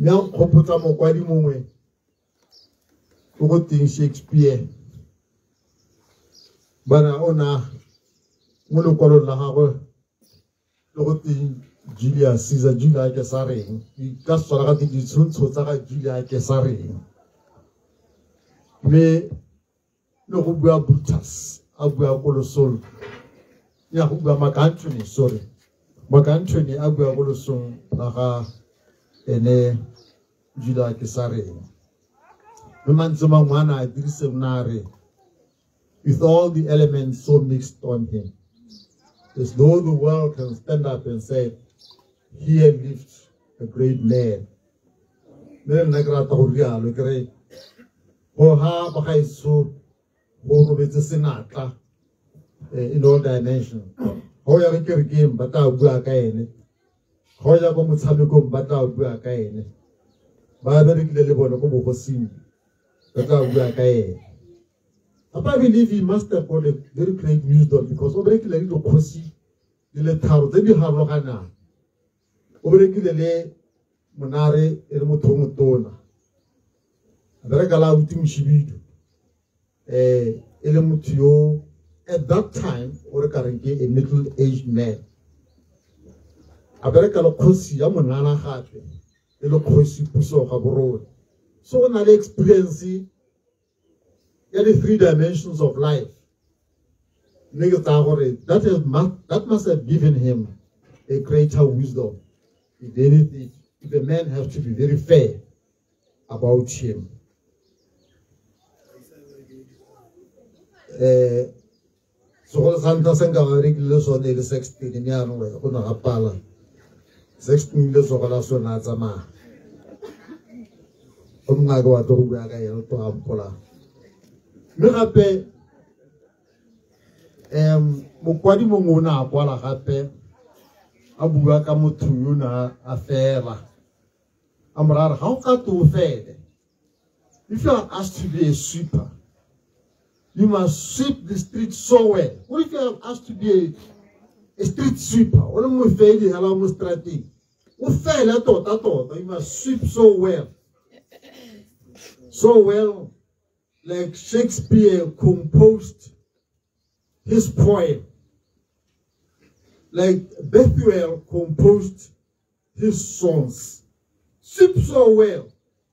S9: nya khopotsa mokwadi mongwe go ting Shakespeare bana ona mo le kwalo la gagwe le go ting Julius Caesar Julius ke sareng ka sola ga di tshontsho tsa ga Julius ke sareng me le go bua Brutus a bua Kolosol ya go bua Mark Anthony, sorry. Mark Anthony a bua go lesong la ga ene Judah ke sareng. No man se mangwana a dirise nare with all the elements so mixed on him. As though the world can stand up and say, here lived a great man. Then nagrata ho rialo kere ho ha ba ga iso ho go betse senatla in all dimensions. Ho ya ke re ke ba ta bua ka ene. Ho ya go motshameko ba ta bua ka ene. Ba be re ke le bona go bo go sing. Ba ta bua ka ene. I believe he must have got a very great wisdom because over the little cosi, the letter, they be Havana. Over the Monare, Elmotona. The regular team Shibidu. Elemutio, at that time, or a middle aged man. A very cosi, Yamanana Hati, Elocosi Puso Haboro. So, an experience. The 3 dimensions of life. That must have given him a greater wisdom. If anything, if a man has to be very fair about him. So Santa Sanga regulars on the 16 in Yano, on a pala. 16 years of Alasona Zama. Omnago to Gaga to Ampola. Me gape mokwadi mongona a kwala gape a bua ka motho yo na a fela a morara ga o ka to fele. If you are asked to be a sweeper, you must sweep the street so well. What if you are asked to be a street sweeper? O le mo fele hala mo strategi o fele tota you must sweep so well, like Shakespeare composed his poem, like Bethuel composed his songs. Sweep so well,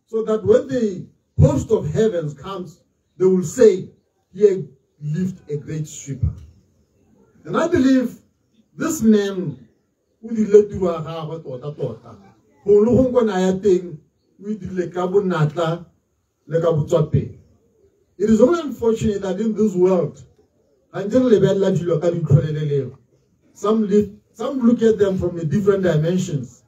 S9: so that when the host of heavens comes, they will say, here lived a great sweeper. And I believe this man who did let you who no longer nayating with the Lekabo Nata, Lekabo Tope. It is only unfortunate that in this world, some look at them from a different dimensions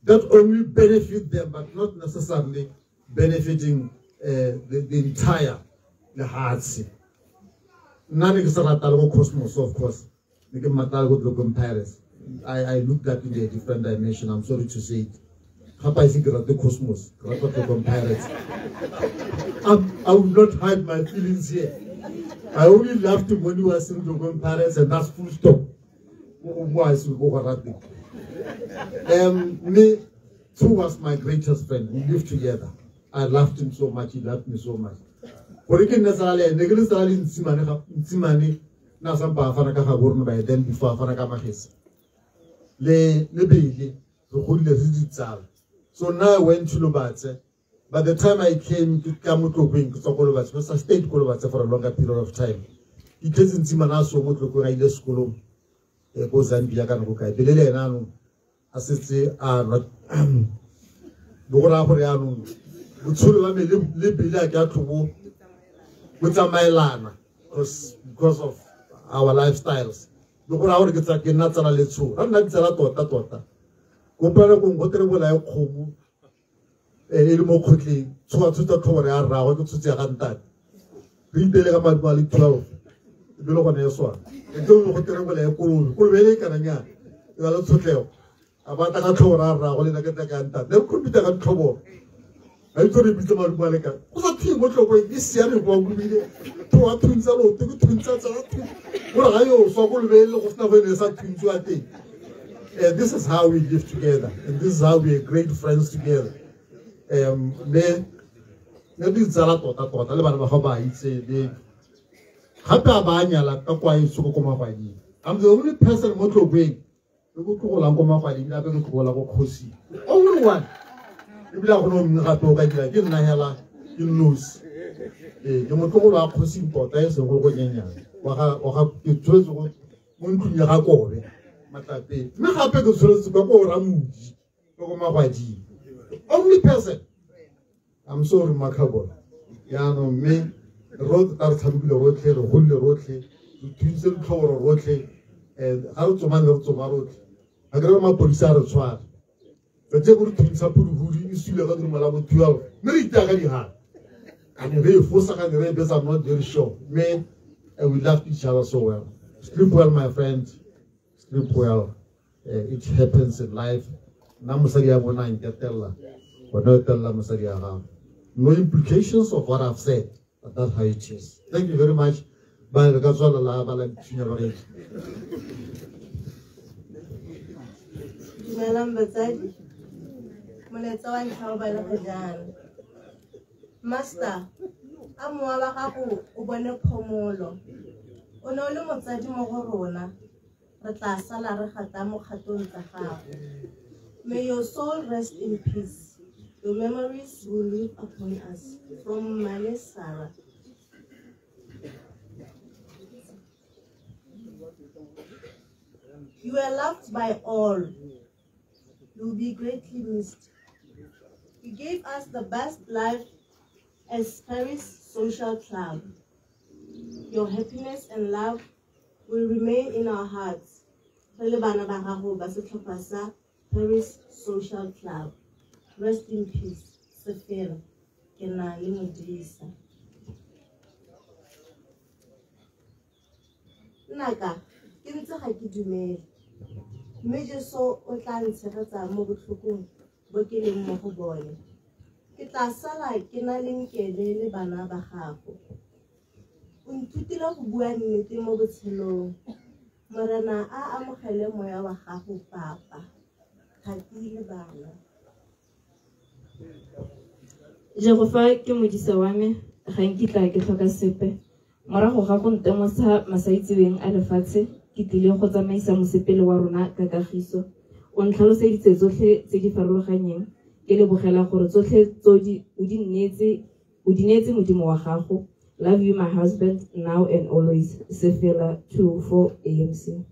S9: that only benefit them, but not necessarily benefiting the entire the hearts. None is cosmos, of course. I looked at it in a different dimension. I'm sorry to say it. The cosmos. I will not hide my feelings here. I only laughed when you were saying to parents, and that's full stop. Me too was my greatest friend. We lived together. I loved him so much. He loved me so much. Then before so now I went to Lubatse. By the time I came to Kamuto Wing, because I stayed Kolobatse for a longer period of time. It isn't Simanaso Motoko Ida School. It goes and Biaganuka. Belele Nanu, Assisted Borahoreanu, Utsulu Libila Gatubu, Utamailana, because of our lifestyles. Bokora gets a naturally true. I'm not Zalato. Compare con what will I come a little more quickly. So I took the cover around to the Antan. Read the Legamad Valley 12. Below on Elsewhere. And don't know what terrible I could really can. You are not so clear about a cover around in the Ganta. There could be the trouble. I told him, Mr. Malika. What a team what you're this year won't be there. Two are twins are all, two twins are all. Well, I also will of never is a twin to a thing. And this is how we live together, and this is how we are great friends together. Maybe Zalato, I'm the only person who will bring only one. If you don't know, you lose. You mo ntlong ya ga kobe matlapeng mme gape ke tshwanetse ka ko ramodi le go magwadimo only person I'm so remarkable yaanong mme ro ta re tshamekile rotlhe re golle rotlhe re thuntse ditlhogoro rotlhe ga re tsomane re tsoma rotlhe a kry-a mapodisa a re tshwara re tse gore thuntsa phuduhudi e sule ka dirimo la bo 12 mme re itea ka digana and re e fosa ka dire because I'm not very sure mme we loved each other so well. Sleep well, my friend. Sleep well. It happens in life. No implications of what I've said, but that's how it is. Thank you very much. Bye.
S16: Master, I'm Walahaku, Ubane Pomolo. Onolo Motsadi Mogorona, Rata Salara Hatamo Hatun Taha. May your soul rest in peace. Your memories will live upon us. From Mane Sarah. You were loved by all. You will be greatly missed. You gave us the best life as Paris Social Club. Your happiness and love will remain in our hearts. Paris Social Club. Rest in peace. Sefera Kenali Mudrisa. Naka, Kinta Hakidumel. Major so Otlan Serata Mobutukun, Bokilim Mohoboy. Kita sala Kenaling Kele Banaba Hako. Untutila Buan Nitimo Butilo. Marana a Amahele Moya Haku Papa. Hati Bana.
S17: Je refa ke modisa wa me ga nkitla ke tlhoka sepe morago ga go ntemosa masaitsweng a lefatshe ke tlile go tsamaisa mosepele wa rona ka kagiso o ntlhaloseditse tsotlhe tse di farologaneng ke lebogela gore tsotlhe tsodi o di neetse modimo wa gago. Love you, my husband, now and always. Sefela 24 AMC.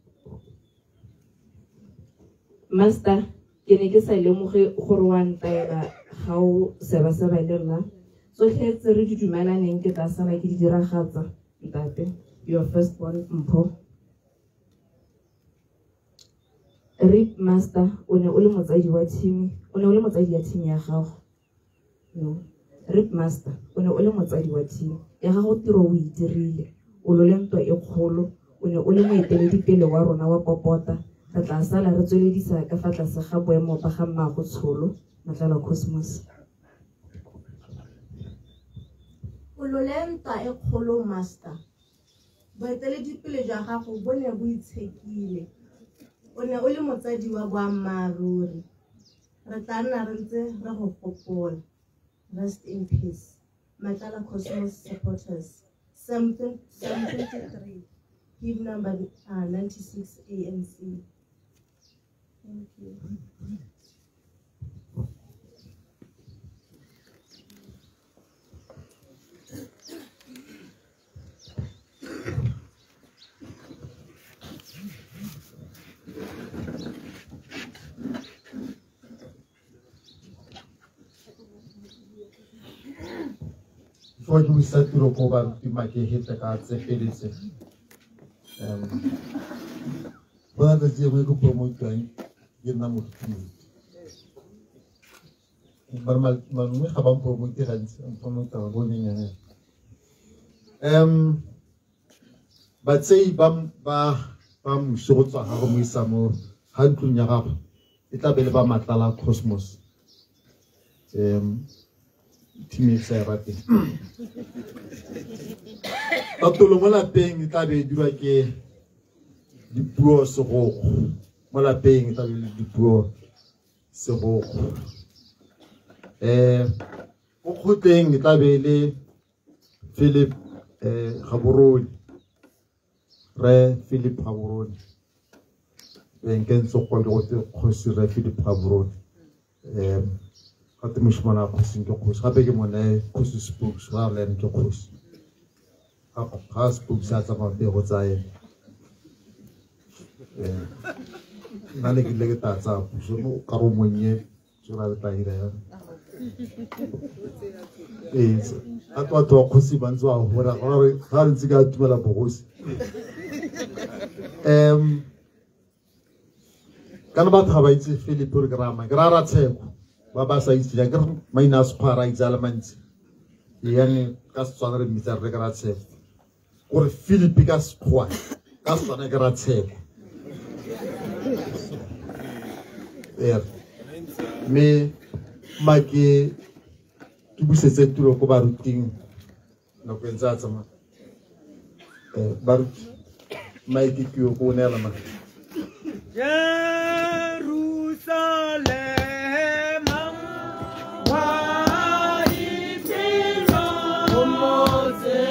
S17: Master, ke ne ke sa lemoge gore wa ntaela ga o seba le nna tsotlhe tse re di dumelaneng ke tla sala ke di diragatsa ntate. Your firstborn Mpho. Rip Master, o ne o le motsadi ya team ya gago. No. Rip Master, o ne o le motsadi wa team ya gago tiro o e dirile o lole ntwa e kgolo o ne o le moeteledipele wa rona wa popota re tla sala re tsweledisa ka fa tlase ga boemo ba ga mmago tsholo Matlala Cosmos.
S16: O lole ntwa e kgolo Master. Boeteledipele jwa gago bo ne bo itshekile. O ne o le motsadi wa boammaaruri. Re tla nna re ntse re go gopola. Rest in peace. Matlala Cosmos supporters. Psalm 23. Hymn number 96 ANC. Thank you.
S9: Before you start to go back to my hit the cards, I feel it. But the Jimmy go promote going, get them with you. But my have a promoted and promote our going. But say bam short or how we some handling your up. It'll be about Matlala Cosmos. Timmy Sarati. Tolo mola paying tabi duake di pro soro. Mola paying tabi di pro soro. Okuting tabi le Philip Haburoni. Re Philip Haburoni. Benken so called Re Philip Haburoni. At the Mishmana Kusin Jokus, Habegimone, Kusus books, Rarland Jokus. Has books at about the Hozai. nna ne ke ile ke tatsa puso mo karomong e tsona le taira ya batho ba kgosi ba ntse ba hora gore ga re ntse ka tumela bogosi kana batho ga ba itse Philip gore ke rama ke ra tsheko ba ba sa itse ya ke maina a sephara itse ala mantsi yani ka setswana re mmitsa re ka ra tsheko gore Philip ka sekgowa ka setswana ke ra tsheko me make ke busetse tulo ko baruting nako ntse a tsamaya baruti maike ke yo ko nela ma
S5: Jerusalem wa itiro moze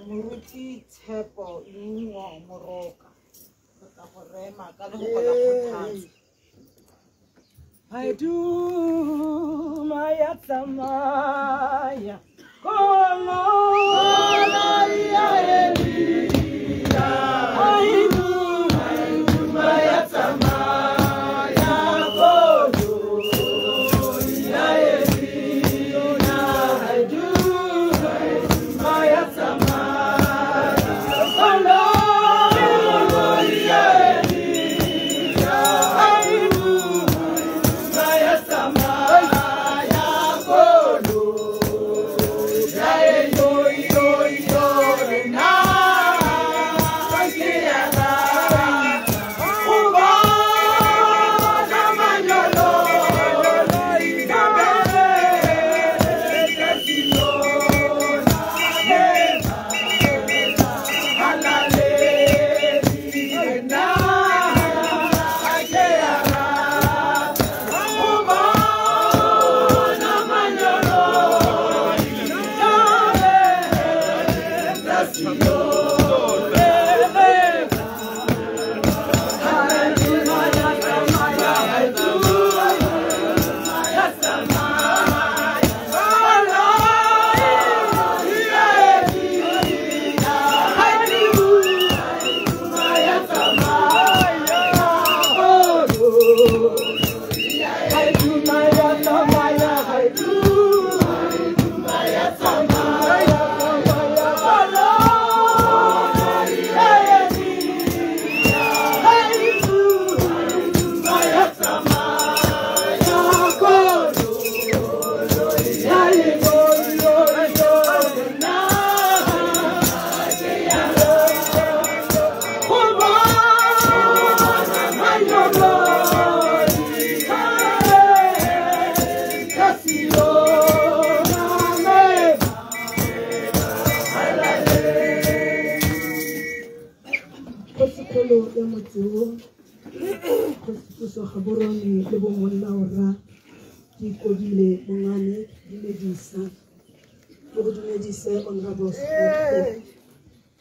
S5: moruti Tshepo Lengwa Moroka ka go rema ka le go gola kgothatso I do my atsamaya kono ya Elia I do my atsamaya kono ya Elia I do my atsamaya kono ya Elia I do my atsamaya kono ya yo na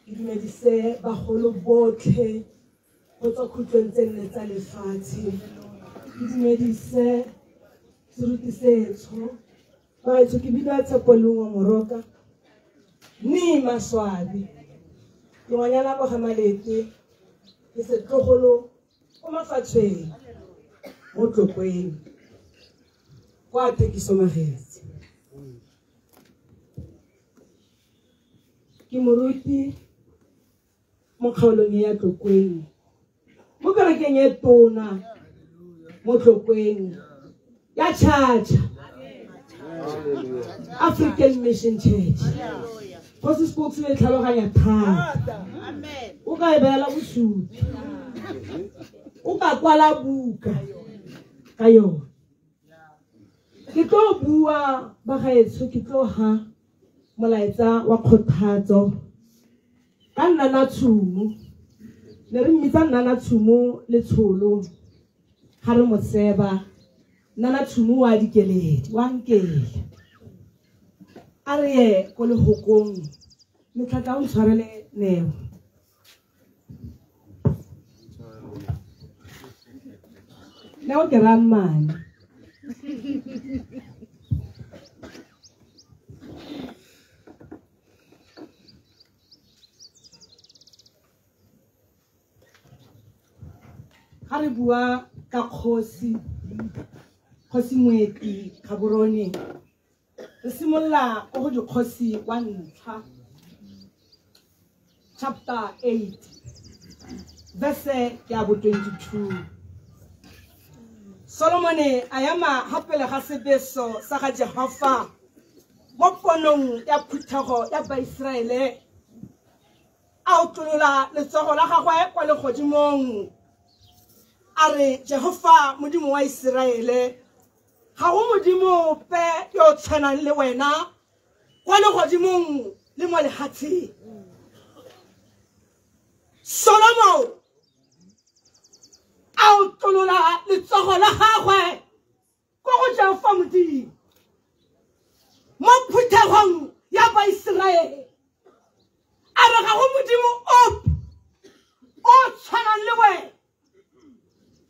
S5: Dumedise bagolo botlhe go tswa khutlong tse nne tsa lefatshe. Dumedise seruti setso batsho ke bina Tshepo Lengwa Moroka
S12: ni maswabi ngonyana go gamalete ke se tlogolo o mafatsheng mo tlokweng kwa thekiso magetse ke moruti mo kgaolong ya tlokweng mo kerekeng e tona mo tlokweng ya Chacha African Mission Church. Kosi spokes le tlhaloganya thata. Amen. O ka e beela bosupi. O ka kwala buka ka yona. Ke tlo bua ba gaetsho ke tlo ha molaetsa wa kgothatso ka Nana Tshumo. Le re mmitsa Nana Tshumo le tsholo ga re mo tseba. Nana Tshumo wa dikeledi wa nkele a re ye ko le hokong le tlatla o tshwarele neo neo ke ramane ga re bua ka kgosi Moeti Gaborone re simolla go dikgosi wa ntlha chapter 8 verse ya bo 22 Solomon ayama hapele ga sebeso sa ga Jehova mo ponong ya phuthego ya Baisraele a utlola letsogo la gagwe kwa le godimong are Jehova modimo wa Israele ga o modimo pe yo tshwanang le wena kwa le godimong le mo lehatsheng Solomon a utlola letsogo la gagwe go go Jehova modimo mo phuthegong ya Baisraele a re ga go modimo o tshwanang le wena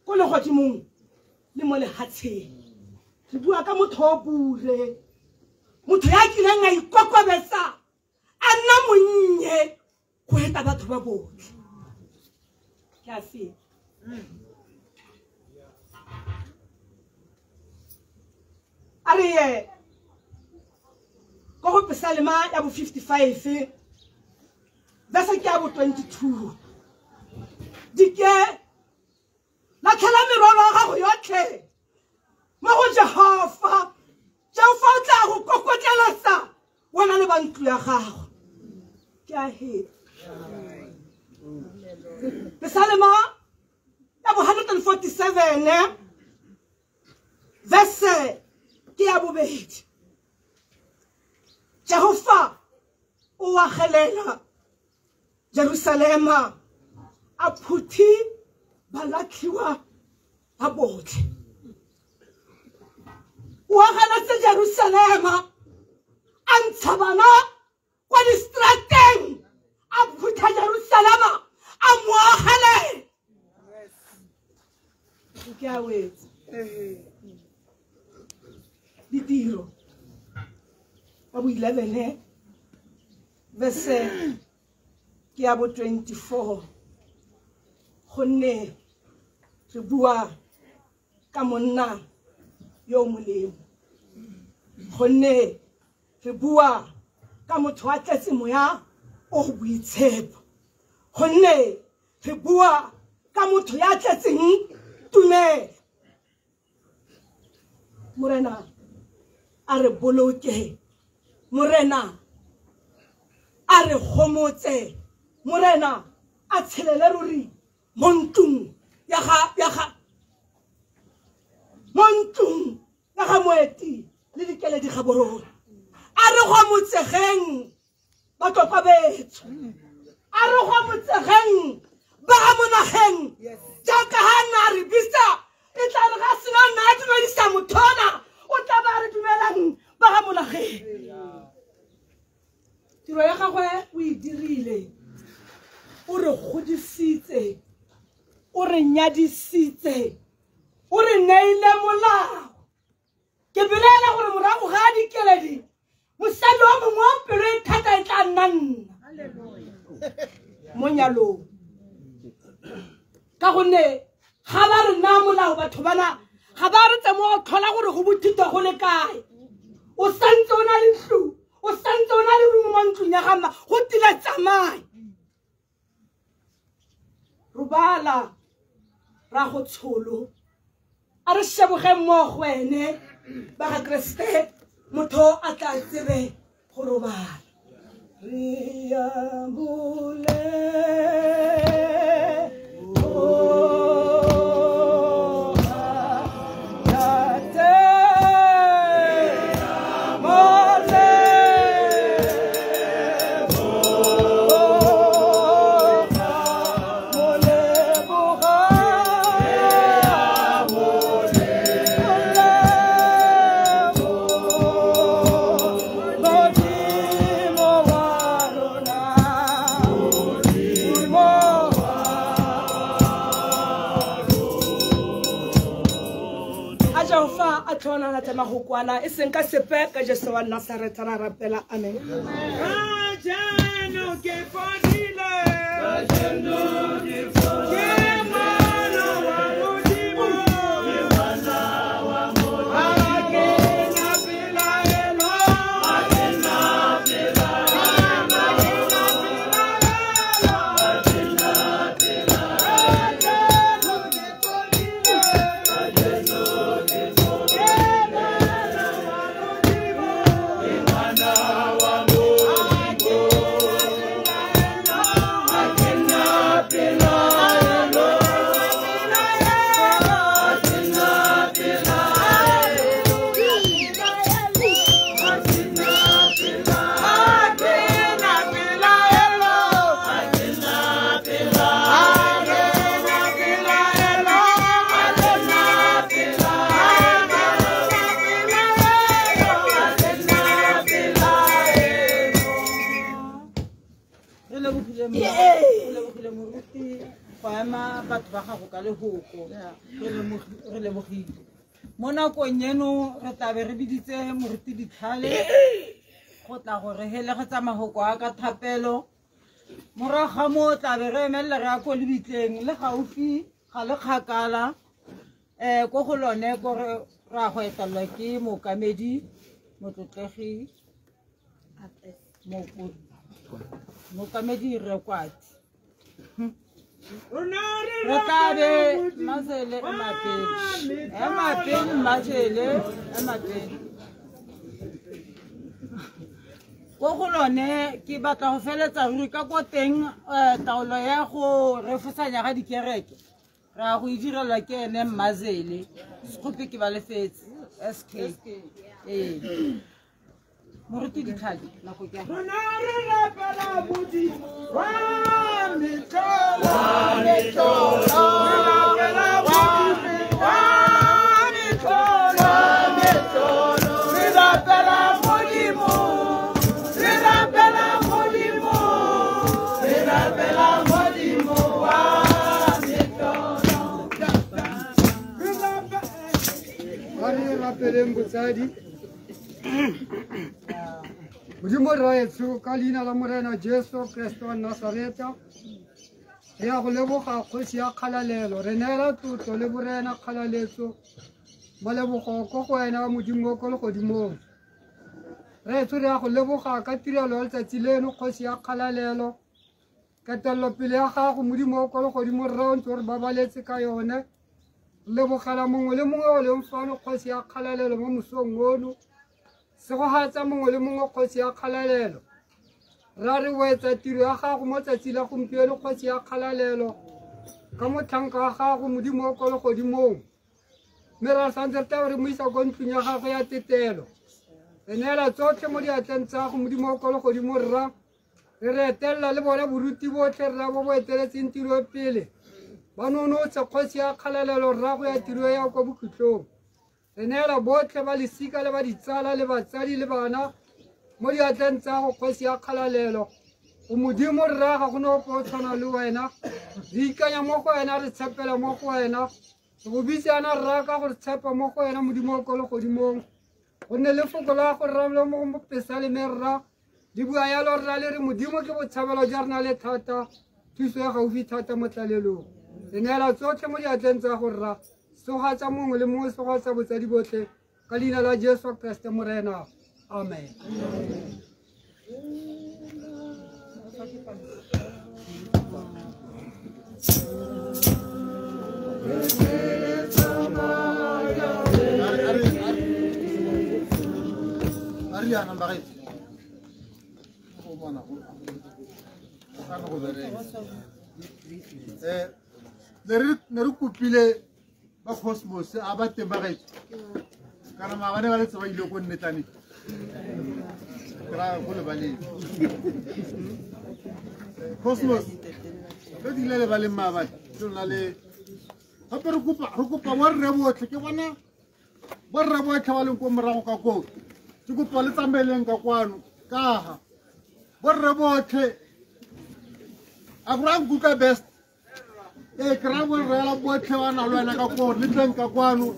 S12: go le godimong le mo lehatsheng re bua ka motho o bure motho ya kileng a ikokobetsa a nna monnye go heta batho ba botlhe ke a se a re ye go go Psalma ya bo 55 verse ke ya bo 22 dike la tlhela merwalo ya gago yotlhe mo go Jehova o tla go kokotleletsa wena le bantlo ya gago ke a he Psalma ya bo 147 verse ke ya bobedi Jehova o wagelela Jerusalema a phuthi balatliwa ba botlhe wa gana Jerusalema a ntsha bana kwa distrateng a phutha Jerusalema a moagele ke a wetsa ditiro ba bo 11 verse ke ya bo 24 gonne re bua ka monna yo molemo gonne re bua ka motho wa tletse moya o boitshepo gonne re bua ka motho ya tletseng tumelo morena a re boloke morena a re gomotse morena a tshelele ruri mo ntlong ya ga moeti le dikeledi Gaborone a re gomotsegeng batlopa betso a re gomotsegeng ba ga monageng jaaka ha na re bisa e tla re ga sena nna a dumedisa mothona o tla ba re dumelang ba ga monageng tiro ya gagwe o e dirile o re godisitse o re nyadisitse o re neile molao ke bilela gore morago ga dikeledi mosadi wa mongwe o pelo e thata e tla nna mo nyalong ka gonne ga ba re nna molao batho bana ga ba re tsemo go tlhola gore go bothitwa go le kae o santse o na le ntlu o santse o na le rumo mo ntlong ya gama go tila tsamaye robala ra go tsholo a re sheboge mmogo wene ba ga Kriste motho a tla tsebe go robala re ya bole na tema go kwana e seng ka sepe ka Jesu wa Nazareth ra rapela amen ajeno ke fodile ajeno ke fodile mwana wa modimo ke mwana wa modimo akena pila elo akena pila batho ba gago ka lehoko re lebogile mo nakong eno re tlabe re biditse moruti ditlhale go tla go re helegetsa mahoko a ka thapelo morago ga mo tlabe re emelela re ya ko lebitleng le gaufi ga le kgakala ko go lone ko ra go etelelwa ke mookamedi motlotlegi mookamedi Rekwati re tlabe masele emapedi masele emapedi ko go lone ke batla go feletsa ruri ka ko teng taolo ya go refosanya ga dikereke ra go idirelwa ke ene Mmazele sekgopi ke ba lefetse SK moruti ditlhadi nako ke rona re rapela modimo wa mitolo re rapela modimo wa mitolo re rapela modimo re rapela modimo re rapela modimo wa mitolo
S18: re rapeleng botsadi Modimo raetso ka leina la Morena Jesu Kriste wa Nazareta re ya go leboga kgosi ya kgalalelo re neela tlotlo le borena kgalaletso malebogo ko go wena Modimo ko le godimong raetso re ya go leboga ka tirelo ya letsatsi leno kgosi ya kgalalelo ketelelo pele ya gago Modimo ko le godimo re ntse re babaletse ka yone lebogela mongwe le mongwe o leng fano kgosi ya kgalalelo mo mosong ono se go hatsa mongwe le mongwe kgosi ya kgalalelo ra re wetsa tiro ya gago mo tsatsi la gompieno kgosi ya kgalalelo ka motlhanka wa gago Modimo ko le godimong mme ra santse re tabe re mo isa ko ntlong ya gago ya tetelo re neela tsotlhe mo diatleng tsa gago Modimo ko le godimo rra re re etelela le bona boruti botlhe rra bo bo eteletseng tiro pele ba nonotse kgosi ya kgalalelo rra go ya tiro ya kwa bokhutlong re neela botlhe ba lesika le ba ditsala le batsadi le bana mo diatleng tsa go kgosi ya kgalalelo o Modimo rra ga go ne ope o tshwana le wena re ikanya mo go wena re tshepela mo go wena re go bitsana rra ka gore tshepa mo go wena Modimo ko le godimong go nne lefoko la go rra le mo pesa le merra di bua yalo re na le re modimo ke botshabelo ja rena le thata thuso ya gaufi thata mo tlalelong re neela tsotlhe mo diatleng tsa go rra segogatsa mongwe le mongwe segogatsa botsadi botlhe ka leina la Jesu Kriste morena amen.
S9: Ariana Mbarit. Ne re kopile ba Cosmos a ba teng ba gaetsho kana maabane ba letse ba ile go nnetlane kra go le baleng Cosmos re dile le ba le maabane re na le gape re kopa wa rre botlhe ke bona ba rre botlhe ba leng ko morago ka koo ke kopa le tsamaeleng ka kwano ka ga ba rre botlhe a go rang kuka best kra bo re la botlhe wa na lwana ka koo le teng ka kwano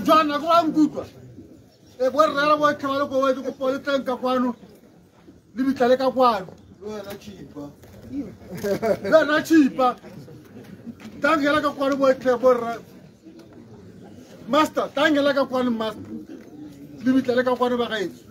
S9: Jona go rang kuka bo re la botlhe ba le ko wa ke kopa le teng ka kwano le bitlale ka kwano na chipa tangela ka kwano botlhe borra master tangela ka kwano master le bitlale ka kwano ba gaetsho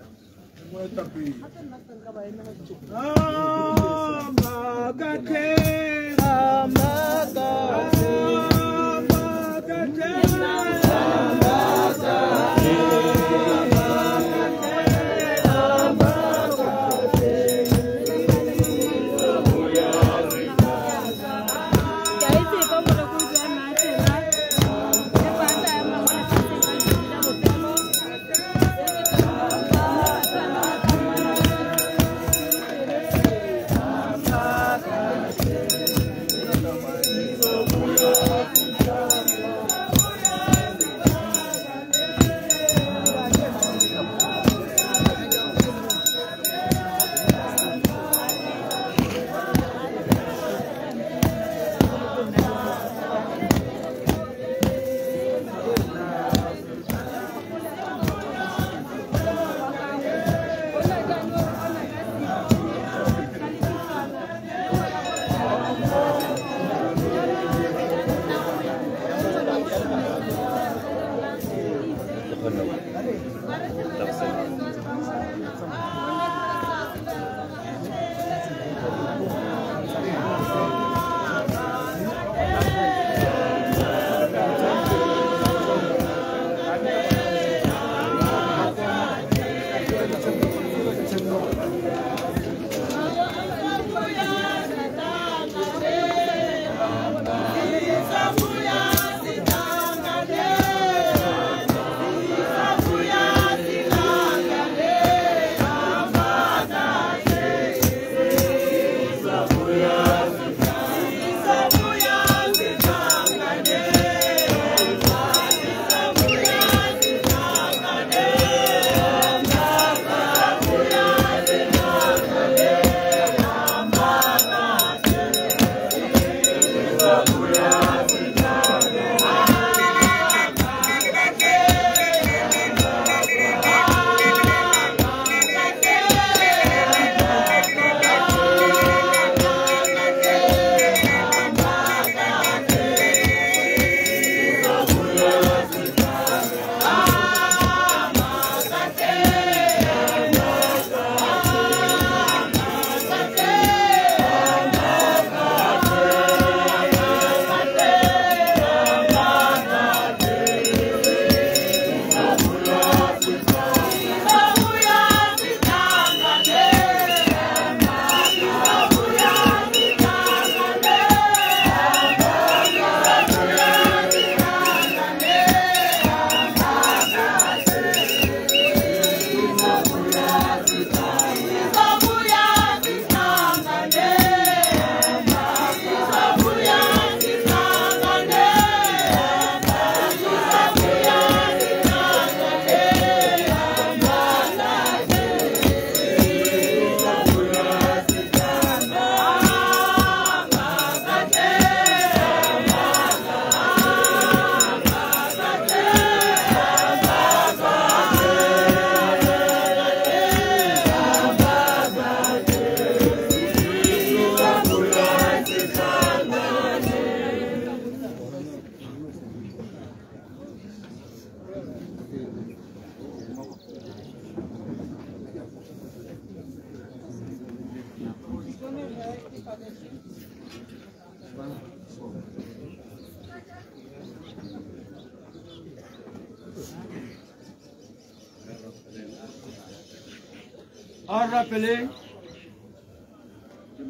S11: Arra pele.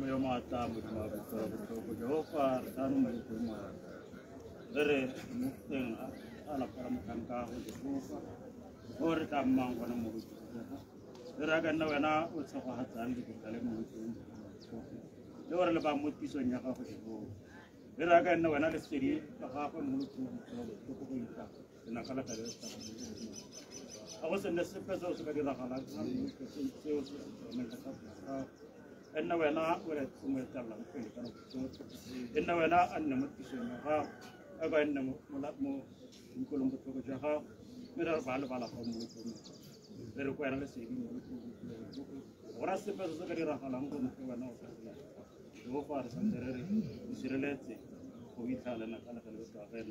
S19: Yo mata mu ma ko Jehova tanu mai kuma. Dere mukten ala param kanka ho Jehova. Ore tamang kono mu. Dere ga na wana utsa ko hatan di kale mu. Dere le ba mu piso nya ka ho Jehova. Dere ga na wana le siri ka ha ko mu ko ko ita. Na kala kale sta. Ako sa nasipeso sa kadira kala sa mu ko seo sa men ka إنه ونا ولا تسمع تلا كل كانوا إنه ونا أن متشينها أبا إنه ملاتمو يقولون بتوجهها مرة بالا قوم يقولون لركوا أنا لسيدي ورا سبب زكريا رحلهم كم ونا وسلا هو فارس سندري يسيرلتي هو يتعلم كلا كلا بس كافر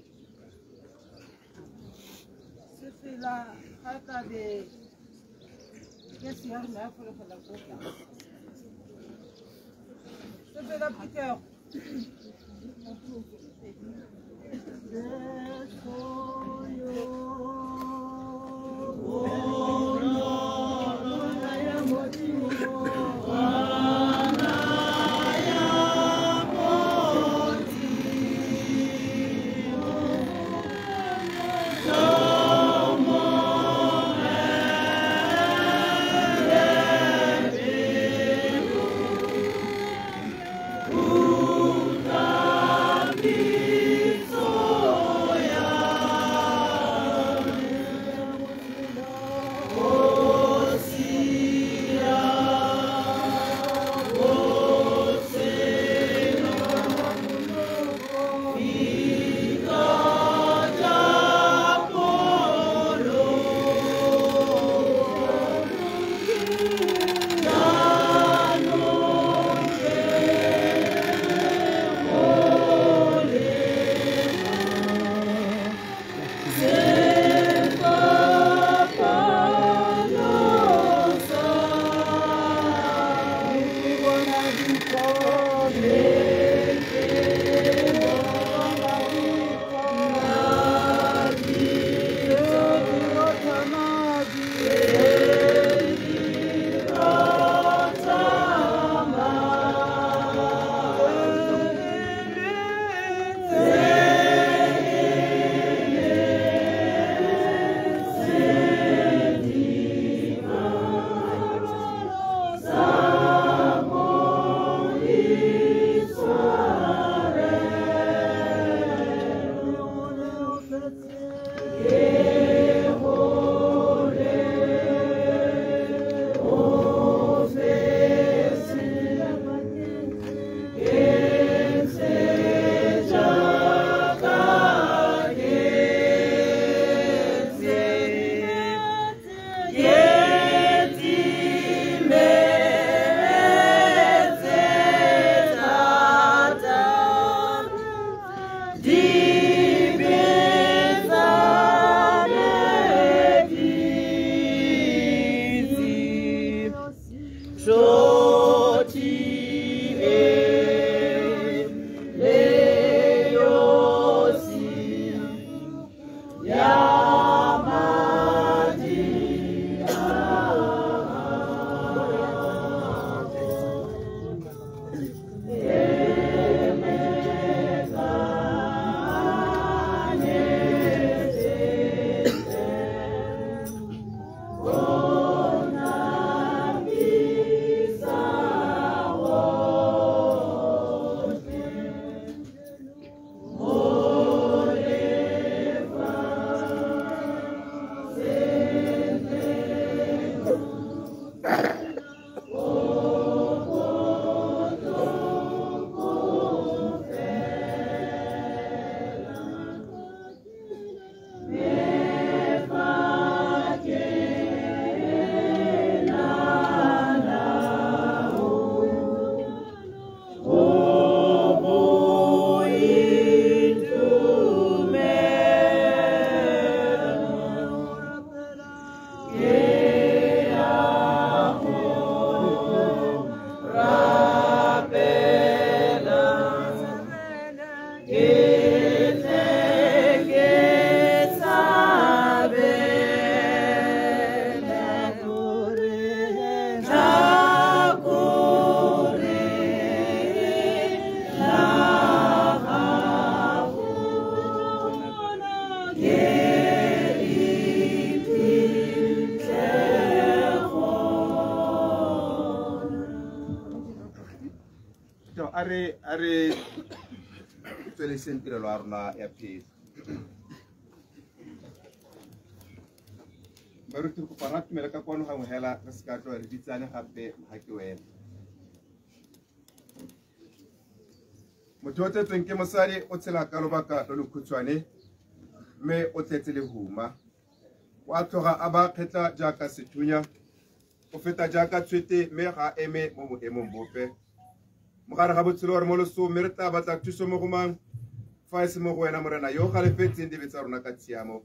S20: سفلا هذا ده كسيار ما يفعل فلا كوكا C'est la piqueur.
S21: are tsweleseng tirelo ya rona ya phedi. Baruti go pana tumela ka kwano gangwe hela re se ka tlo re bitsane gape ga ke wena. Motho o tletsweng ke mosadi o tshela ka lobaka lo lekhutshwane mme o tletse lehuma. Wa tloga a ba kgetla jaaka sethunya o feta jaaka tshwete mme ga eme mo boemong bope. Mogare ga botshelo re mo loso mme re tla batla thuso mo go mang fa e se mo go wena morena yo galefetseng dibe tsa rona ka tshiamo.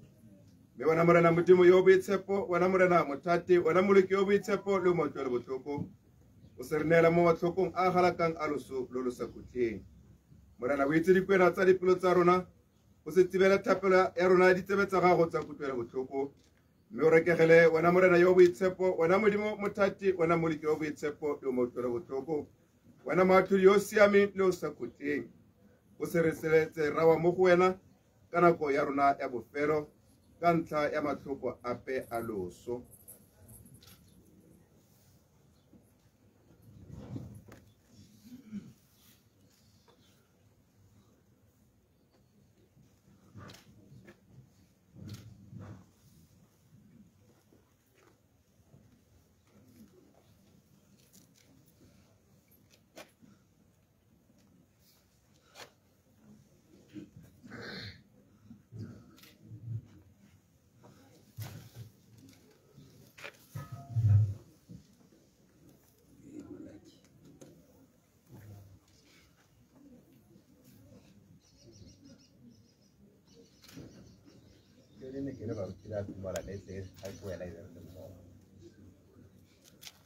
S21: Mme wena morena modimo yo boitshepo, wena morena mothati, wena moloki yo boitshepo le mo tswele botlhoko. O se re neela mo matlhokong a galakang a loso lo lo sa kutleng. Morena o itse dikwena tsa dipelo tsa rona, o se tsibela thapelo ya rona ditsebe tsa gago tsa kutlwela botlhoko. Mme o rekegele wena morena yo boitshepo, wena modimo mothati, wena moloki yo boitshepo le mo tswele botlhoko. Wena moatlhodi yo o siameng le o sa kutleng. O se re seletse rawa mo go wena ka nako ya rona ya bofelo ka ntlha ya matlhoko ape a loso.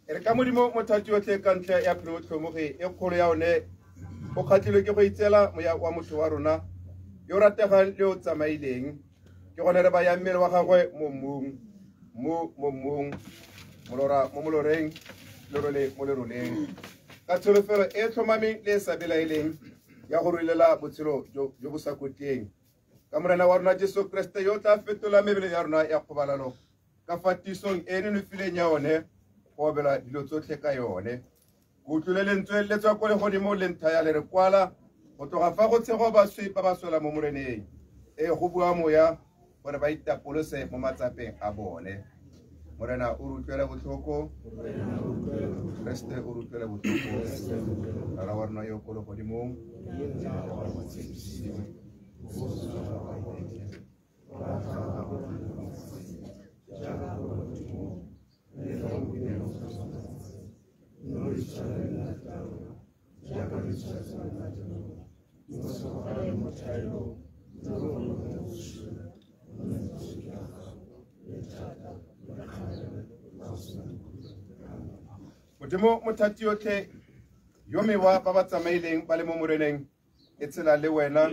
S21: Re ka modimo mothati otlhe ka ntlha ya phelotlhomogi e kgolo ya one o kgatlhilwe ke go itseela moya wa motho wa rona yo rategang le o tsamaileng ke gone re baya mmele wa gagwe mo mmung mo moloreng le mo leroleng ka tsholofelo e tlhomameng le e sa belaeleng ya go ruelela botshelo jo bo sa kotleng ka morena wa rona Jesu Kriste yo tla fetola mebele ya rona ya kgobalalo ka fa tisong e nonofileng ya one go obela dilo tsotlhe ka yone. Go utlwile lentswe le tswa ko legodimo le nthaya le re kwala go tloga fa go tshego baswi ba ba swela mo moreneng go bua moya gore ba itapolose mo matsapeng a bone. Morena o re utlwele botlhoko, Kriste o re utlwele botlhoko, Rra wa rona yo ko legodimong Modimo mothati yotlhe yo mewa ba ba tsamaileng ba le mo moreneng e tshela le wena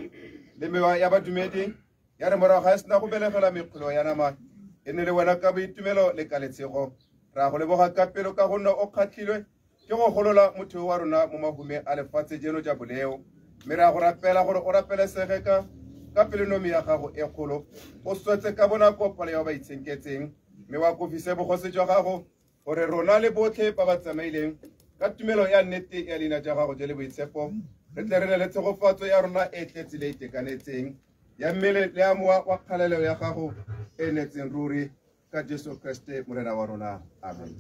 S21: le mewa ya badumedi ya re morago ga e sena go belegela mekgolo ya nama e ne le wena ka boitumelo le ka letshego. Ra go leboga ka pelo ka gonne o kgatlhilwe ke go golola motho wa rona mo mahumeng a lefatshe jeno ja boleo. Mme ra go rapela gore o rapelesege ka pelenomi ya gago e kgolo o swetse ka bonako palo ya ba itshenketseng mme wa kofise bogosi jwa gago gore rona le botlhe ba ba tsamaileng ka tumelo ya nnete ya leina ja gago je le boitshepo re tle re ne le tshegofatso ya rona e tletse le itekanetseng ya mmele le ya mowa wa kgalelo ya gago e netseng ruri ka Jesu Kriste morena wa rona. Amen.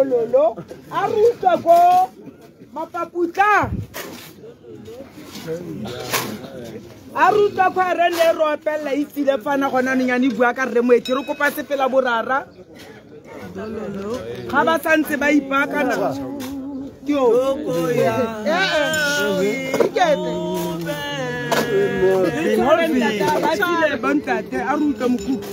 S20: Lolo, aruta ko mapaputa. a ruta khware le ro pella e tsile fana gona nyane bua ka re moetse re kopa sepela borara ga ba santse ba ipakana yo ya ikete ba tsile bantate a ruta mokupu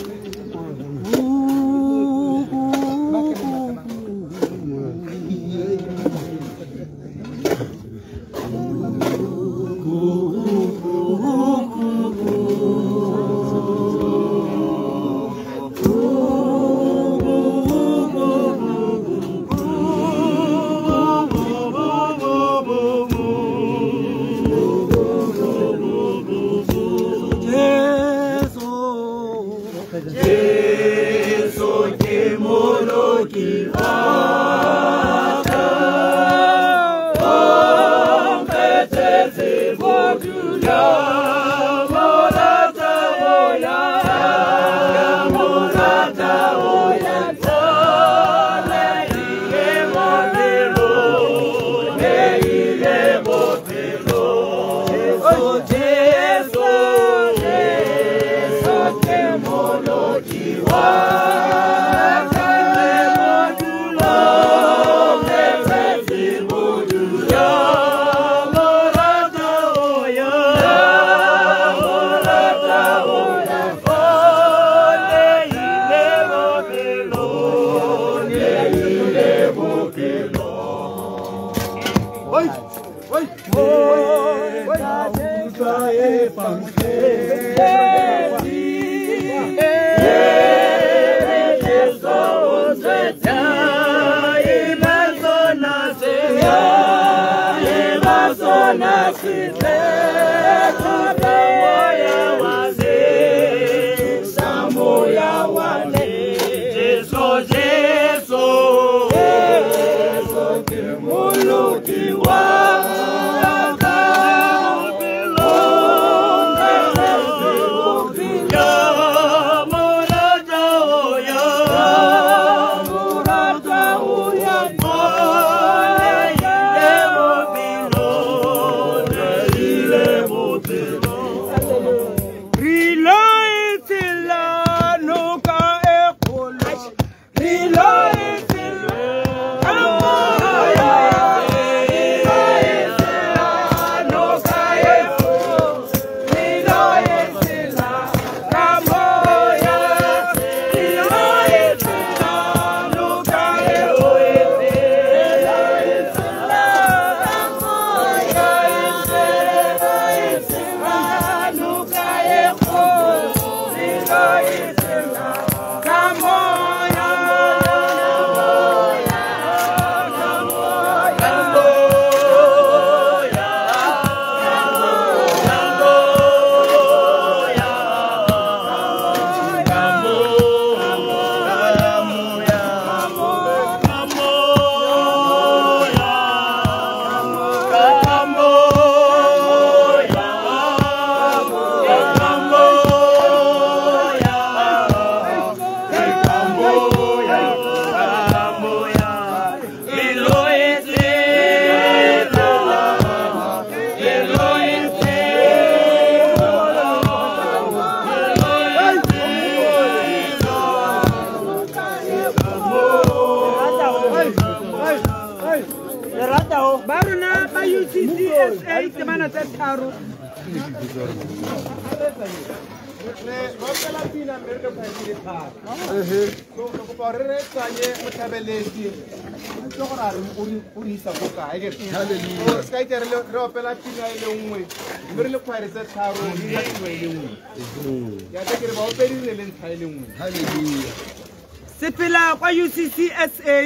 S20: sepela kwa UCCSA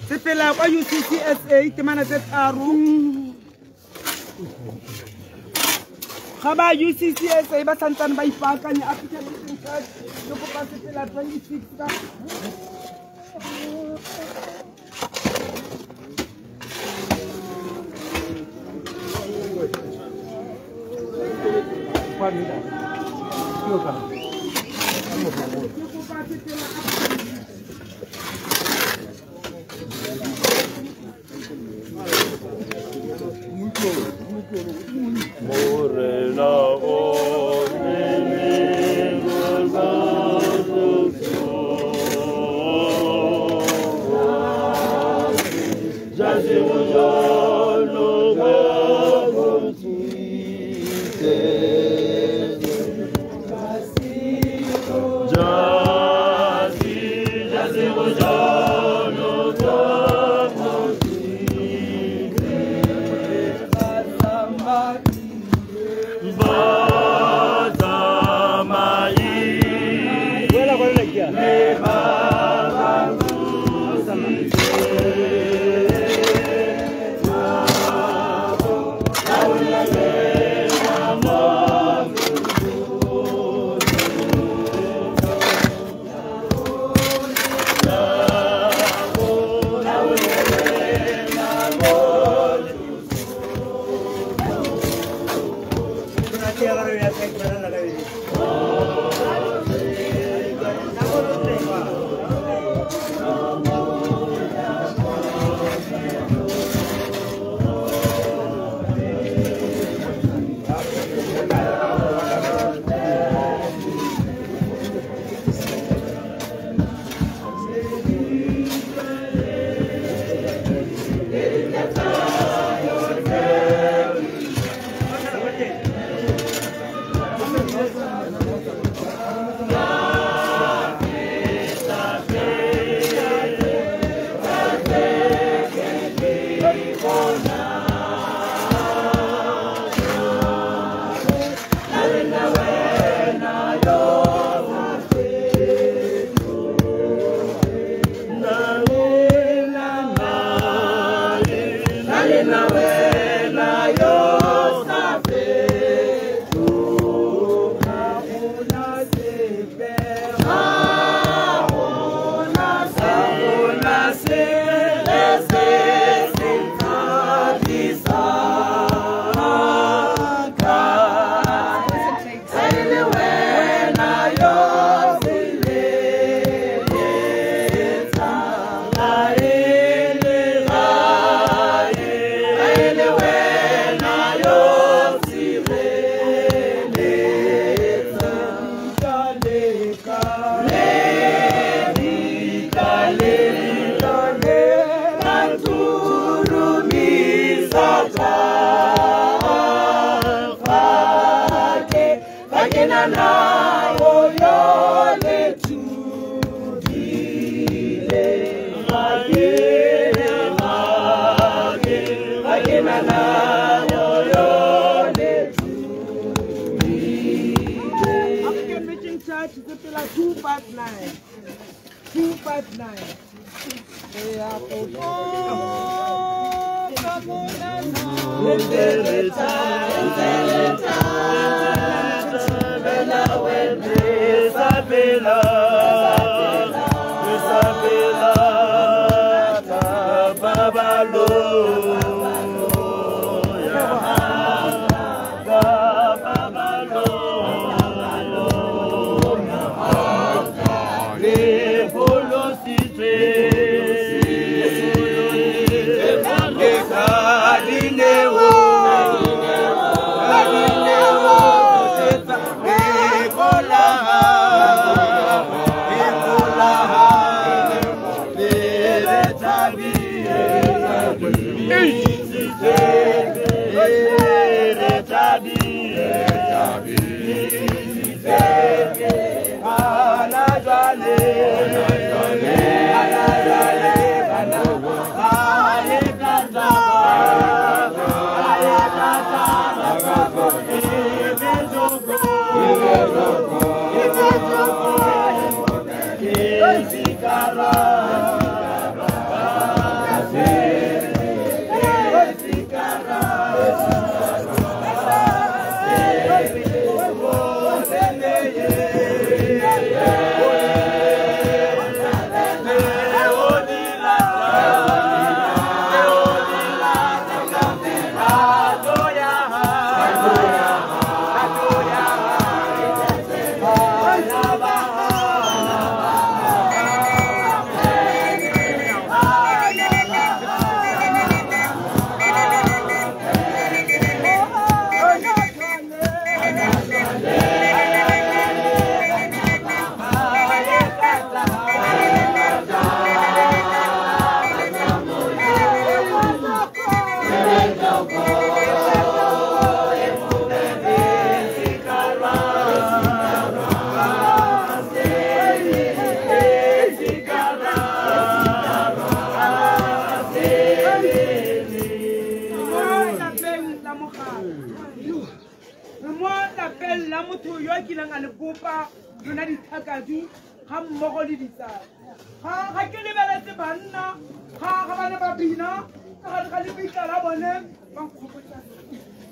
S20: sepela kwa UCCSA temana tse tharo ga ba UCCSA ba santsane ba ipakanya application charge le go pa sepela 26 ka
S10: Morena
S20: lona dithakadi ga mmogo le ditsala ga ke lebeletse banna ga bana ba bina ka gare ga le boitlala bone ba nkgopotsa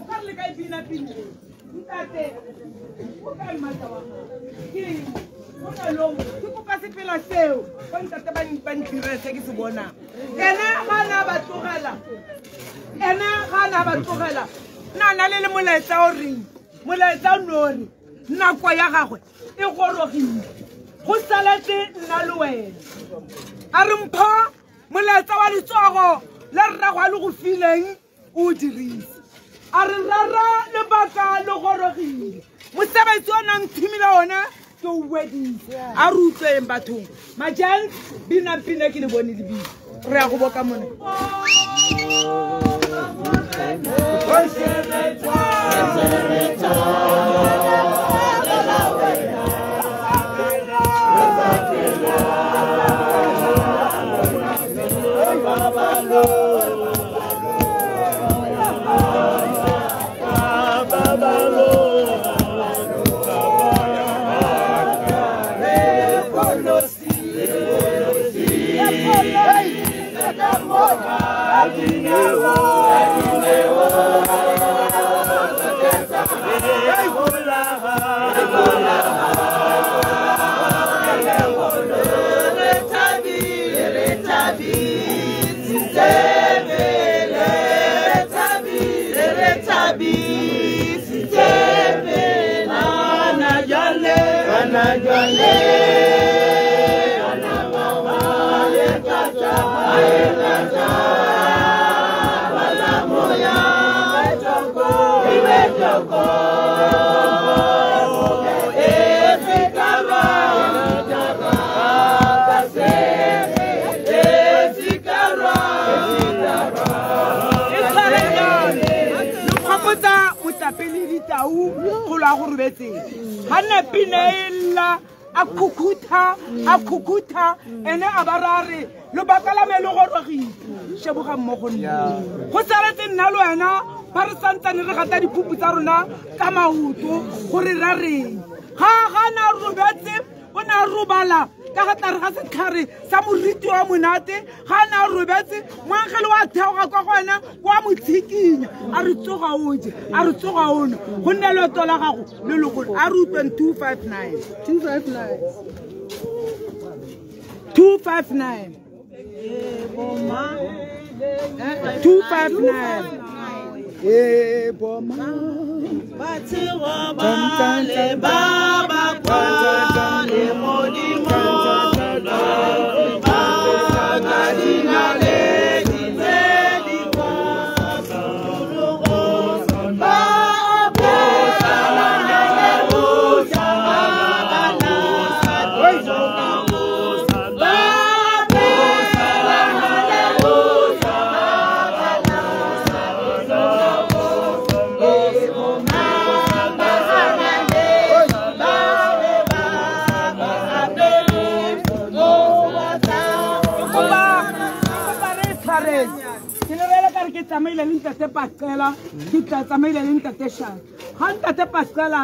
S20: o ka re le ka e bina-pine ntate o ka mmata wa ke monalong ke kopa sepela seo ba ntate ba ntirese ke se bonang ene ga na ba tlogela nana le molaetsa o reng molaetsa o nore nako ya gagwe e gorogile go saletse nna le wena a re mpho molaetsa wa letsogo le rrago a le go fileng o dirise a re rara lebaka le gorogile mosebetsi o nang thimile one ke o wedise a re utlweng bathong majens bina-pine ke le bone lebile re ya go boka mone Pinela a kukuta ene a barare lo bakala me lo gorogile sheboga mmogo nna go saletse nna le wena ba re santsane re gata diphupu tsa rona ka maoto gore ra reng ga na robetse o na robala ka ga tare ga setlhare sa moriti wa monate ga na robetse moangele wa theoga kwa gona wa motshikinya a re tsoga oje a re tsoga ono go nne leeto la gago le legolo a re utlweng 259 boma batiro ba le baba kwa le modimo ba gadina le dizeli kwa ba tsamaile le ntate Pascala ke tla tsamaile le ntate Shaka ga ntate Pascala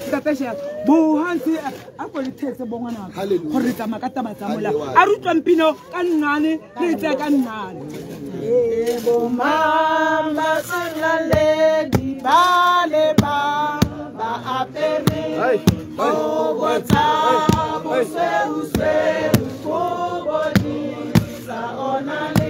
S20: ntate Shaka bo hansi a go lethetse bo ngwana gore tsama ka taba tsa mola a rutlwa mpino ka nnane le tse ka nnane bo mama selale di bale ba apere bo botsa bo se ko boni sa onale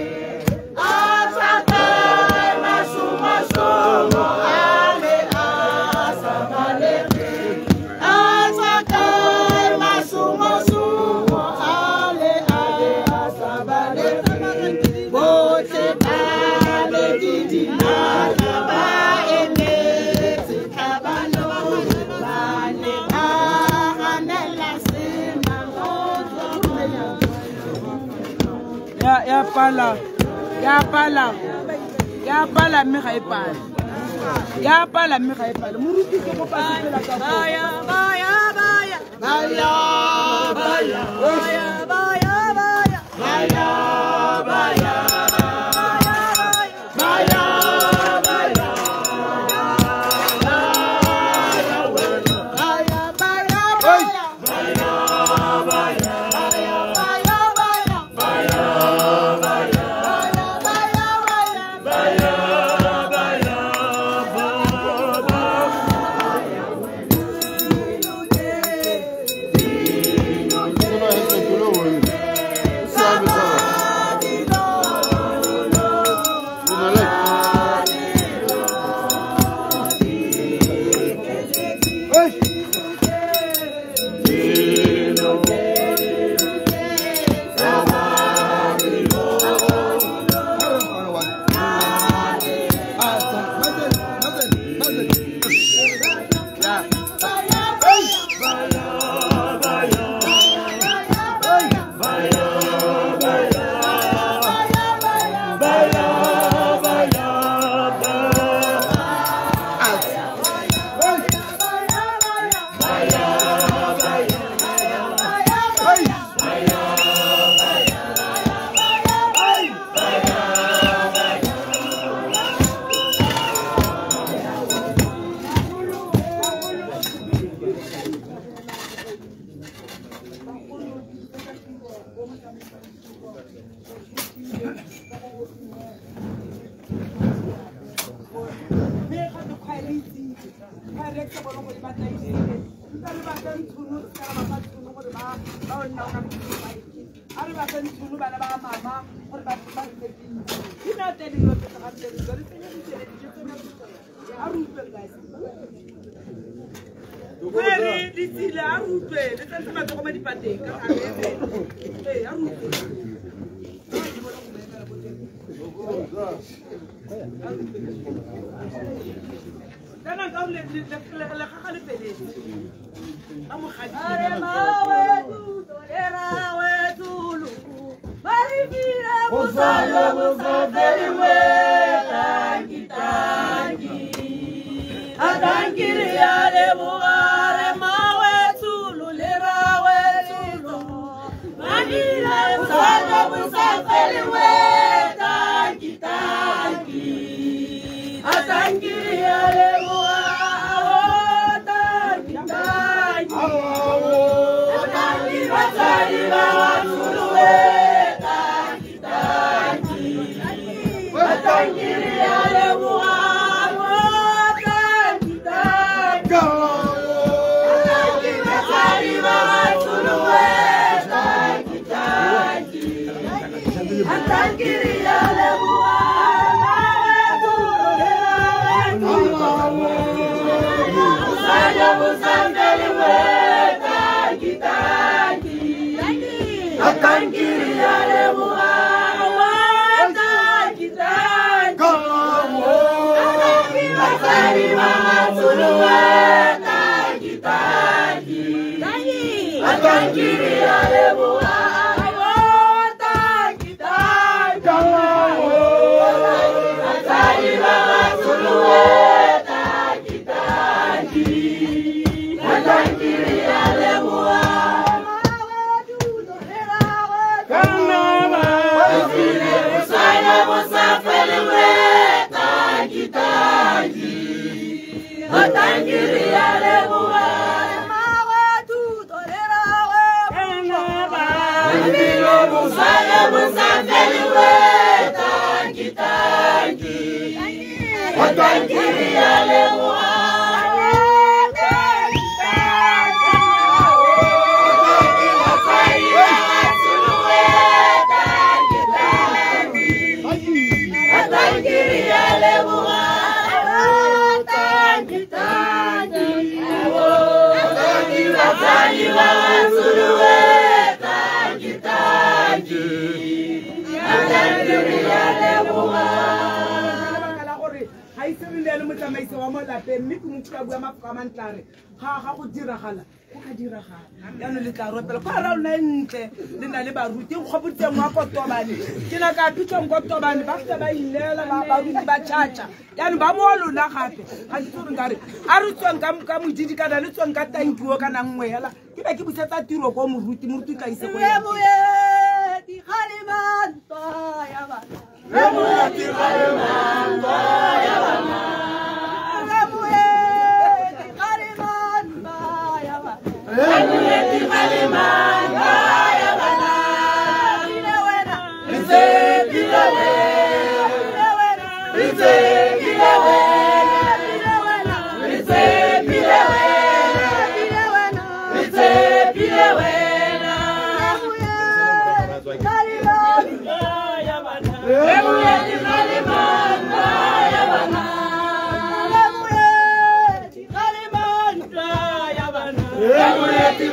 S20: ya pala mme ga e pala ya pala mme ga e pala moruti ke go pasela ka baya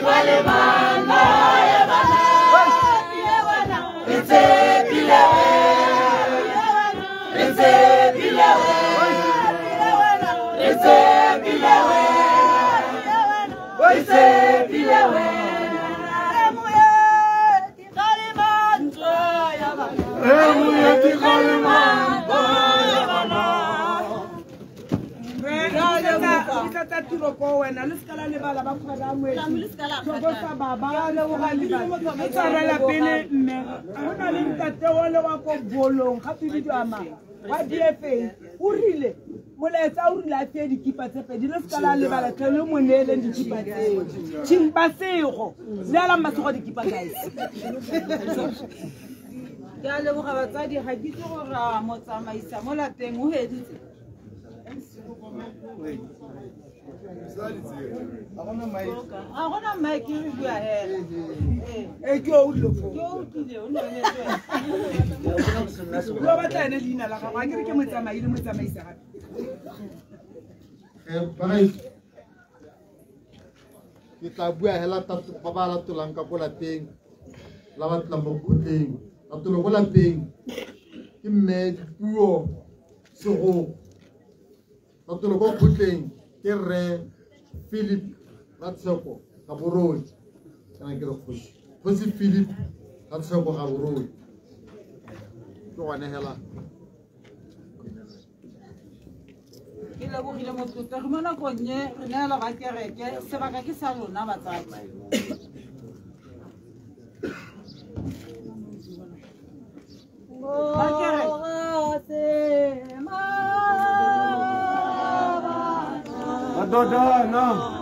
S1: Vale,
S20: molaetsa o rile a fie dikipa tse pedi le seka la lebala tle le mo neele dikipa tseo tšhimpasego le alang masego dikipa guys
S1: ke a leboga batsadi ga ke itse gore a motsamaisa mo lapeng o heditse a gona mike e bua hela
S20: ke o utlile o batla ene leina la gago a kere ke motsamai le motsamaisa gape
S9: ke tla bua hela ba ba latolang ka ko lapeng la ba tla mo kgotleng latolo ko lapeng ke mme dipuo sego latolo ko kgotleng ke rre Philip Ratseko ka boroi kana ke re kgosi Philip Ratseko ka boroi ke gone hela
S1: ke lebogile motlotlo re mo nakong e re neela ga kereke sebaka ke sa lona batsadi
S10: Madodana. Madodana.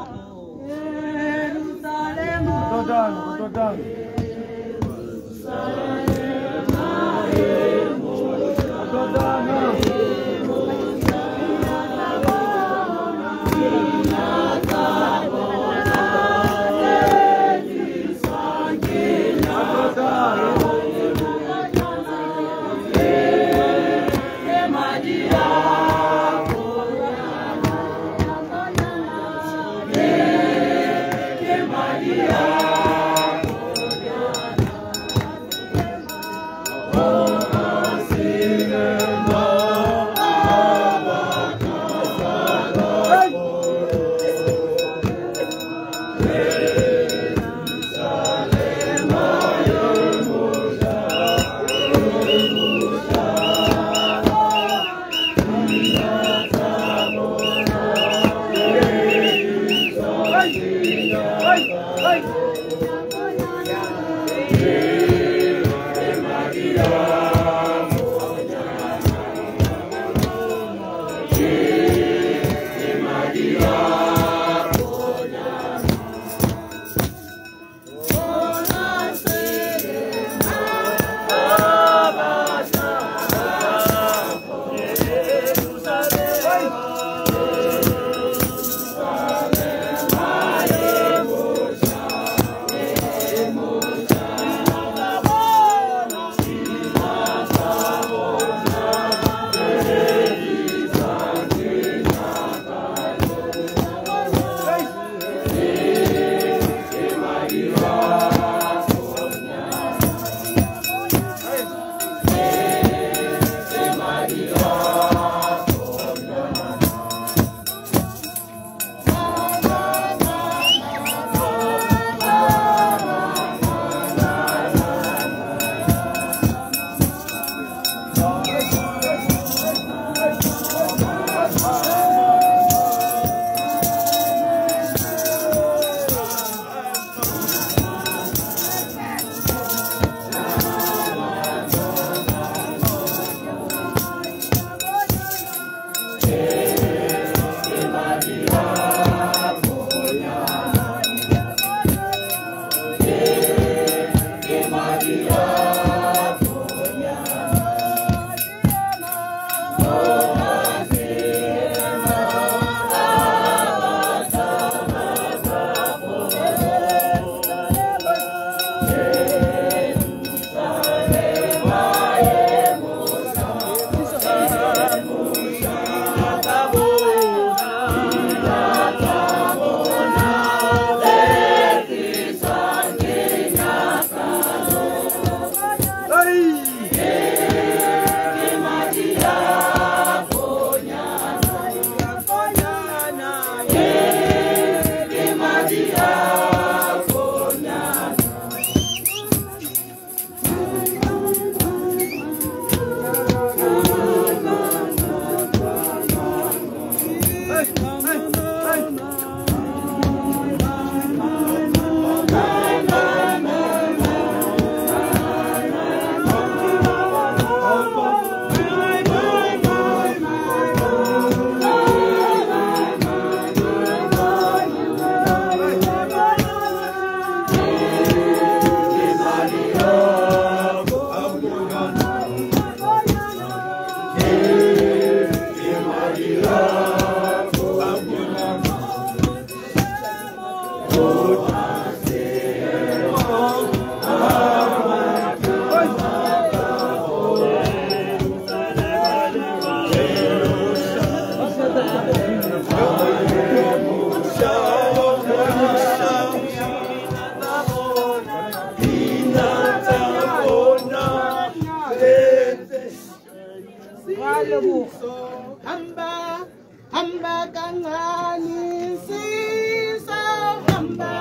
S20: hamba kancane siso hamba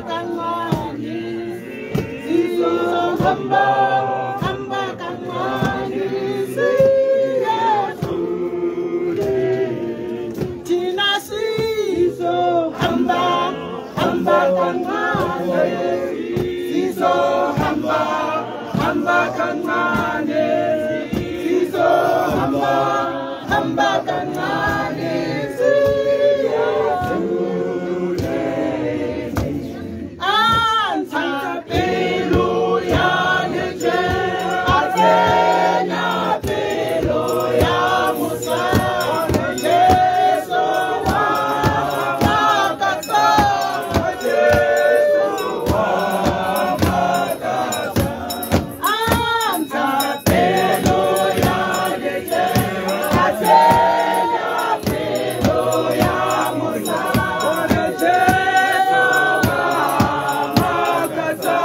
S20: kancane siso hamba kancane siyadlule thina siso hamba kancane siso hamba kancane siso hamba kancane siyadlule anta pelo yaneje atena pelo ya musa yeso wa makata yeso wa makata anta pelo yaneje atena pelo ya musa yeso wa makata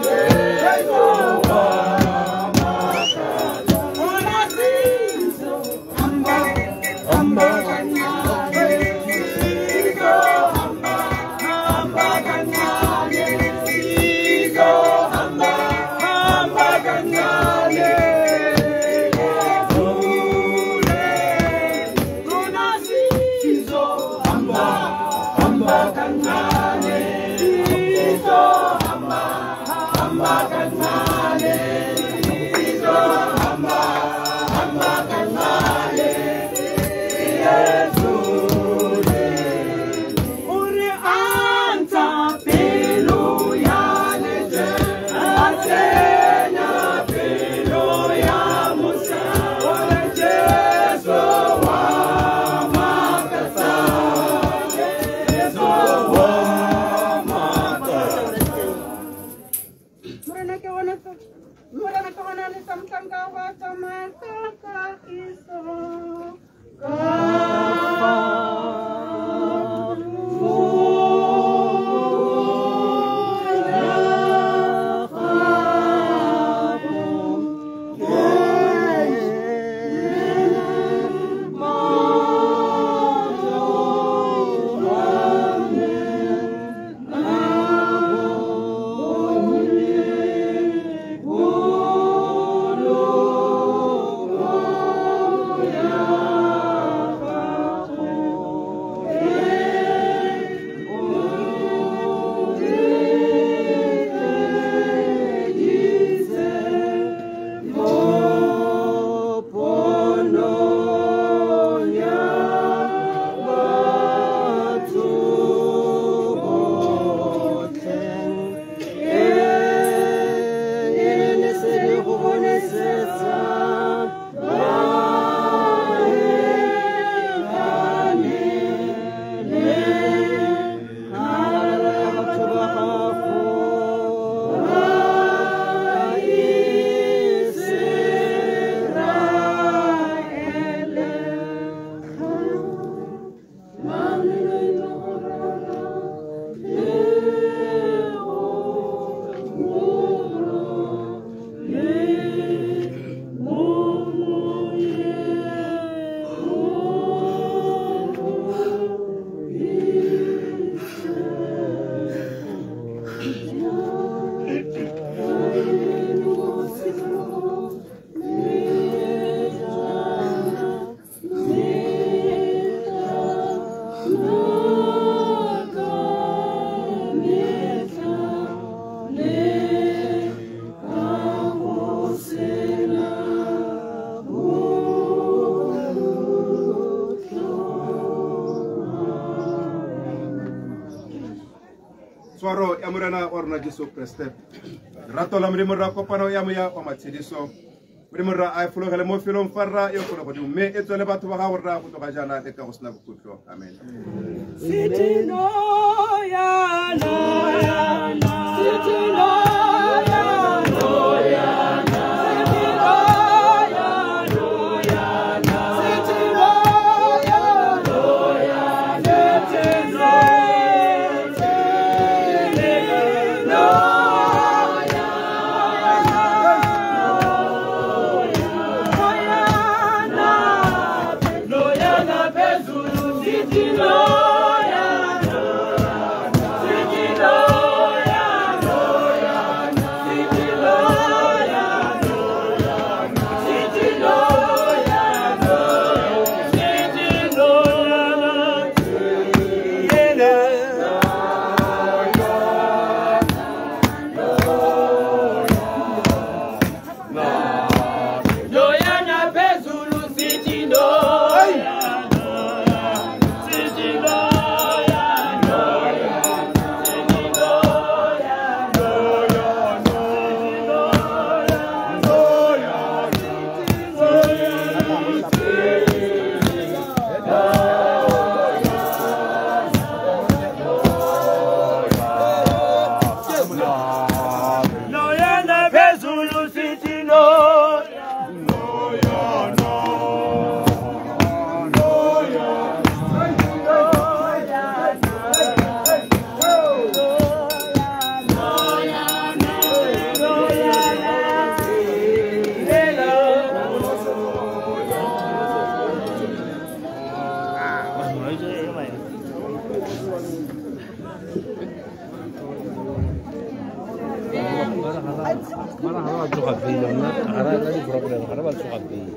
S20: yeso wa makata ona siso hamba kancane siso hamba kancane siso hamba kancane ona siso hamba kancane siso hamba kancane siso hamba kancane siyadlule uri anta pelo yaneje atena pelo ya musa yeso wa makata yeso wa makata murena ke wana le samtanga wa tamata ka iso
S21: Swaro ya murana orna Jesu Kriste. Rato la mrimura kopano ya muya o matsidiso. Mrimura ay fulo hele mo filon farra yo ko ko me eto le batu ba warra ko to jana de ka usna kutlo. Amen.
S20: Siti no ya no ya na Siti no ya no ya na Siti no ya no ya na Siti no ya no ya na Siti no ya
S4: Mana harus juga bilang, harus ada problem, harus juga bilang.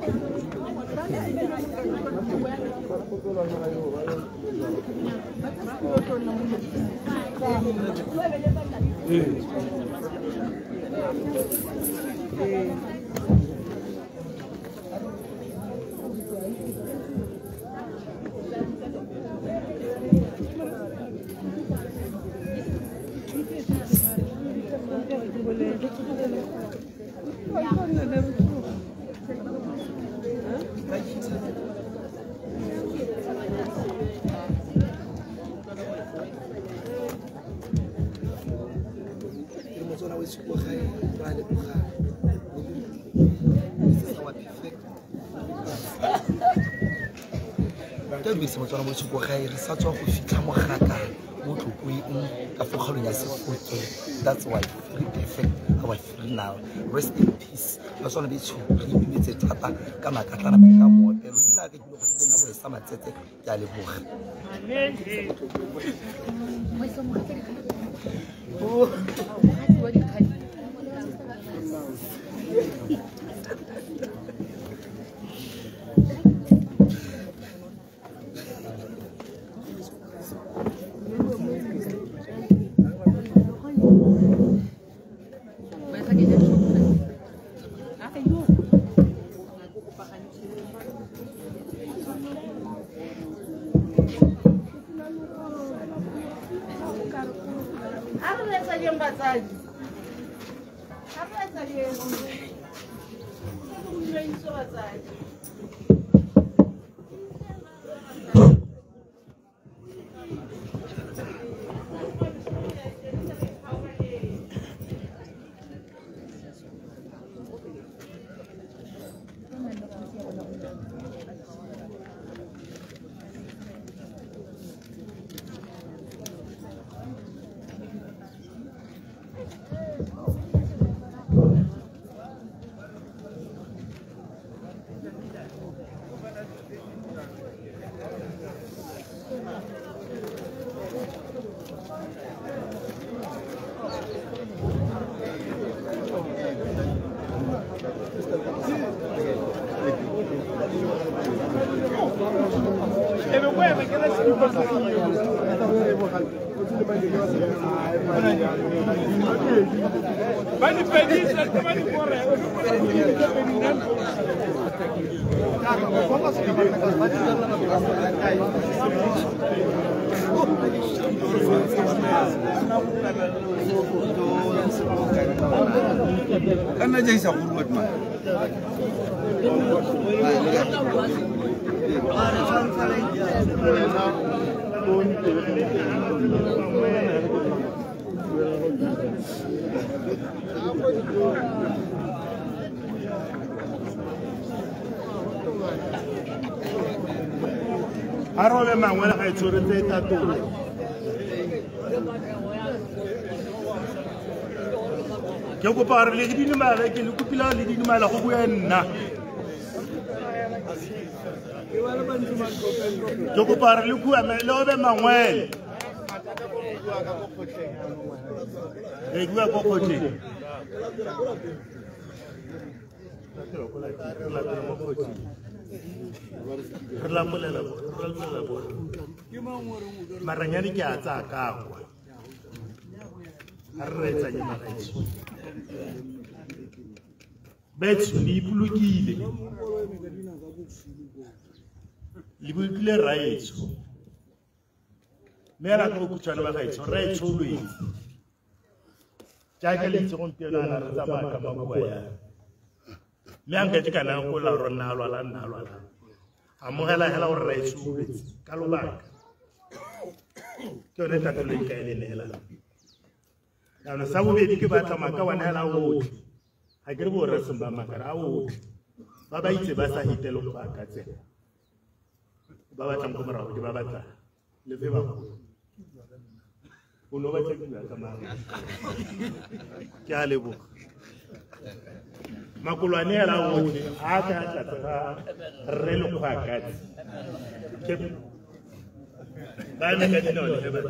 S22: Se motswana mo tsoko gae re sa tswa go fitlha mo gata mo tlhokweng ka fogalong ya sefotso. That's why free perfect our free now. Rest in peace. Ba tswana be tsho re itumetse thata ka makatlana ka moopelo ina ke dilo go tsena go sa matsetse ke a leboga.
S23: Karena jadi sahabat mah.
S24: Arole mangwela ga itshore tse tatolo. Ke go pa re le dinimala ke le kopila le dinimala go bua nna. Ke go pa re le bua le obe mangwele. E bua go khote. Maranyani ke a tsa kagwa a re tsa nyama gaetso betso le ipolokile le buile raetso mera go kutshwana ba gaetso raetso lwetse jaaka le itse gompieno a re tsamaya ka mabua ya mme a nketse kana go la rona lwala nna lwala amogela hela gore raetso lwetse ka lobaka ke yone tatolo e ka elelela yana sa bobedi ke batla maka wa nela otlhe ga ke re bo re semba makara a otlhe ba ba itse ba sa hitele go baka tsena ba batlang go morago ke ba batla le fe ba go o no ba tshekile ka mara ke a leboga makolwane hela otlhe a ka tlatsa re le go baka ke ba ne ka dino le ba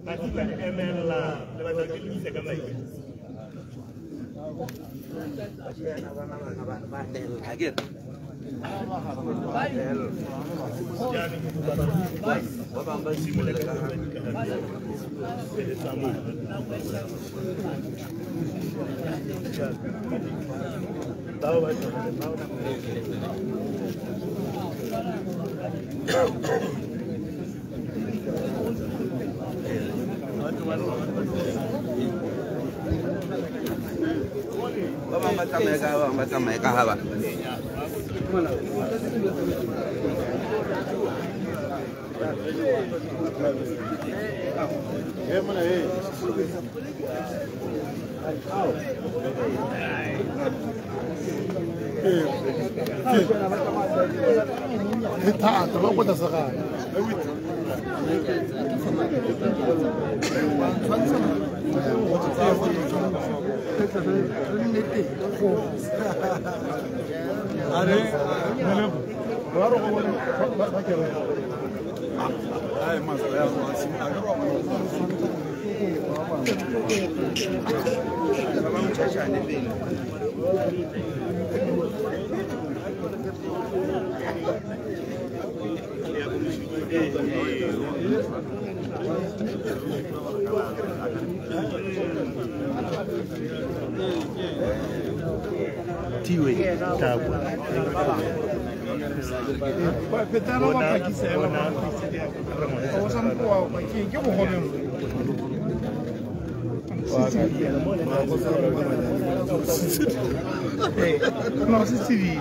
S24: Ba tla di emela le ba tla di ise ka mai.
S22: Again. Matsamay ka haba.
S24: Tiwe tabu.
S3: Petalo ba ka kisela ba. O sa mpoa ba ke go home. Hey, no, c'est civil.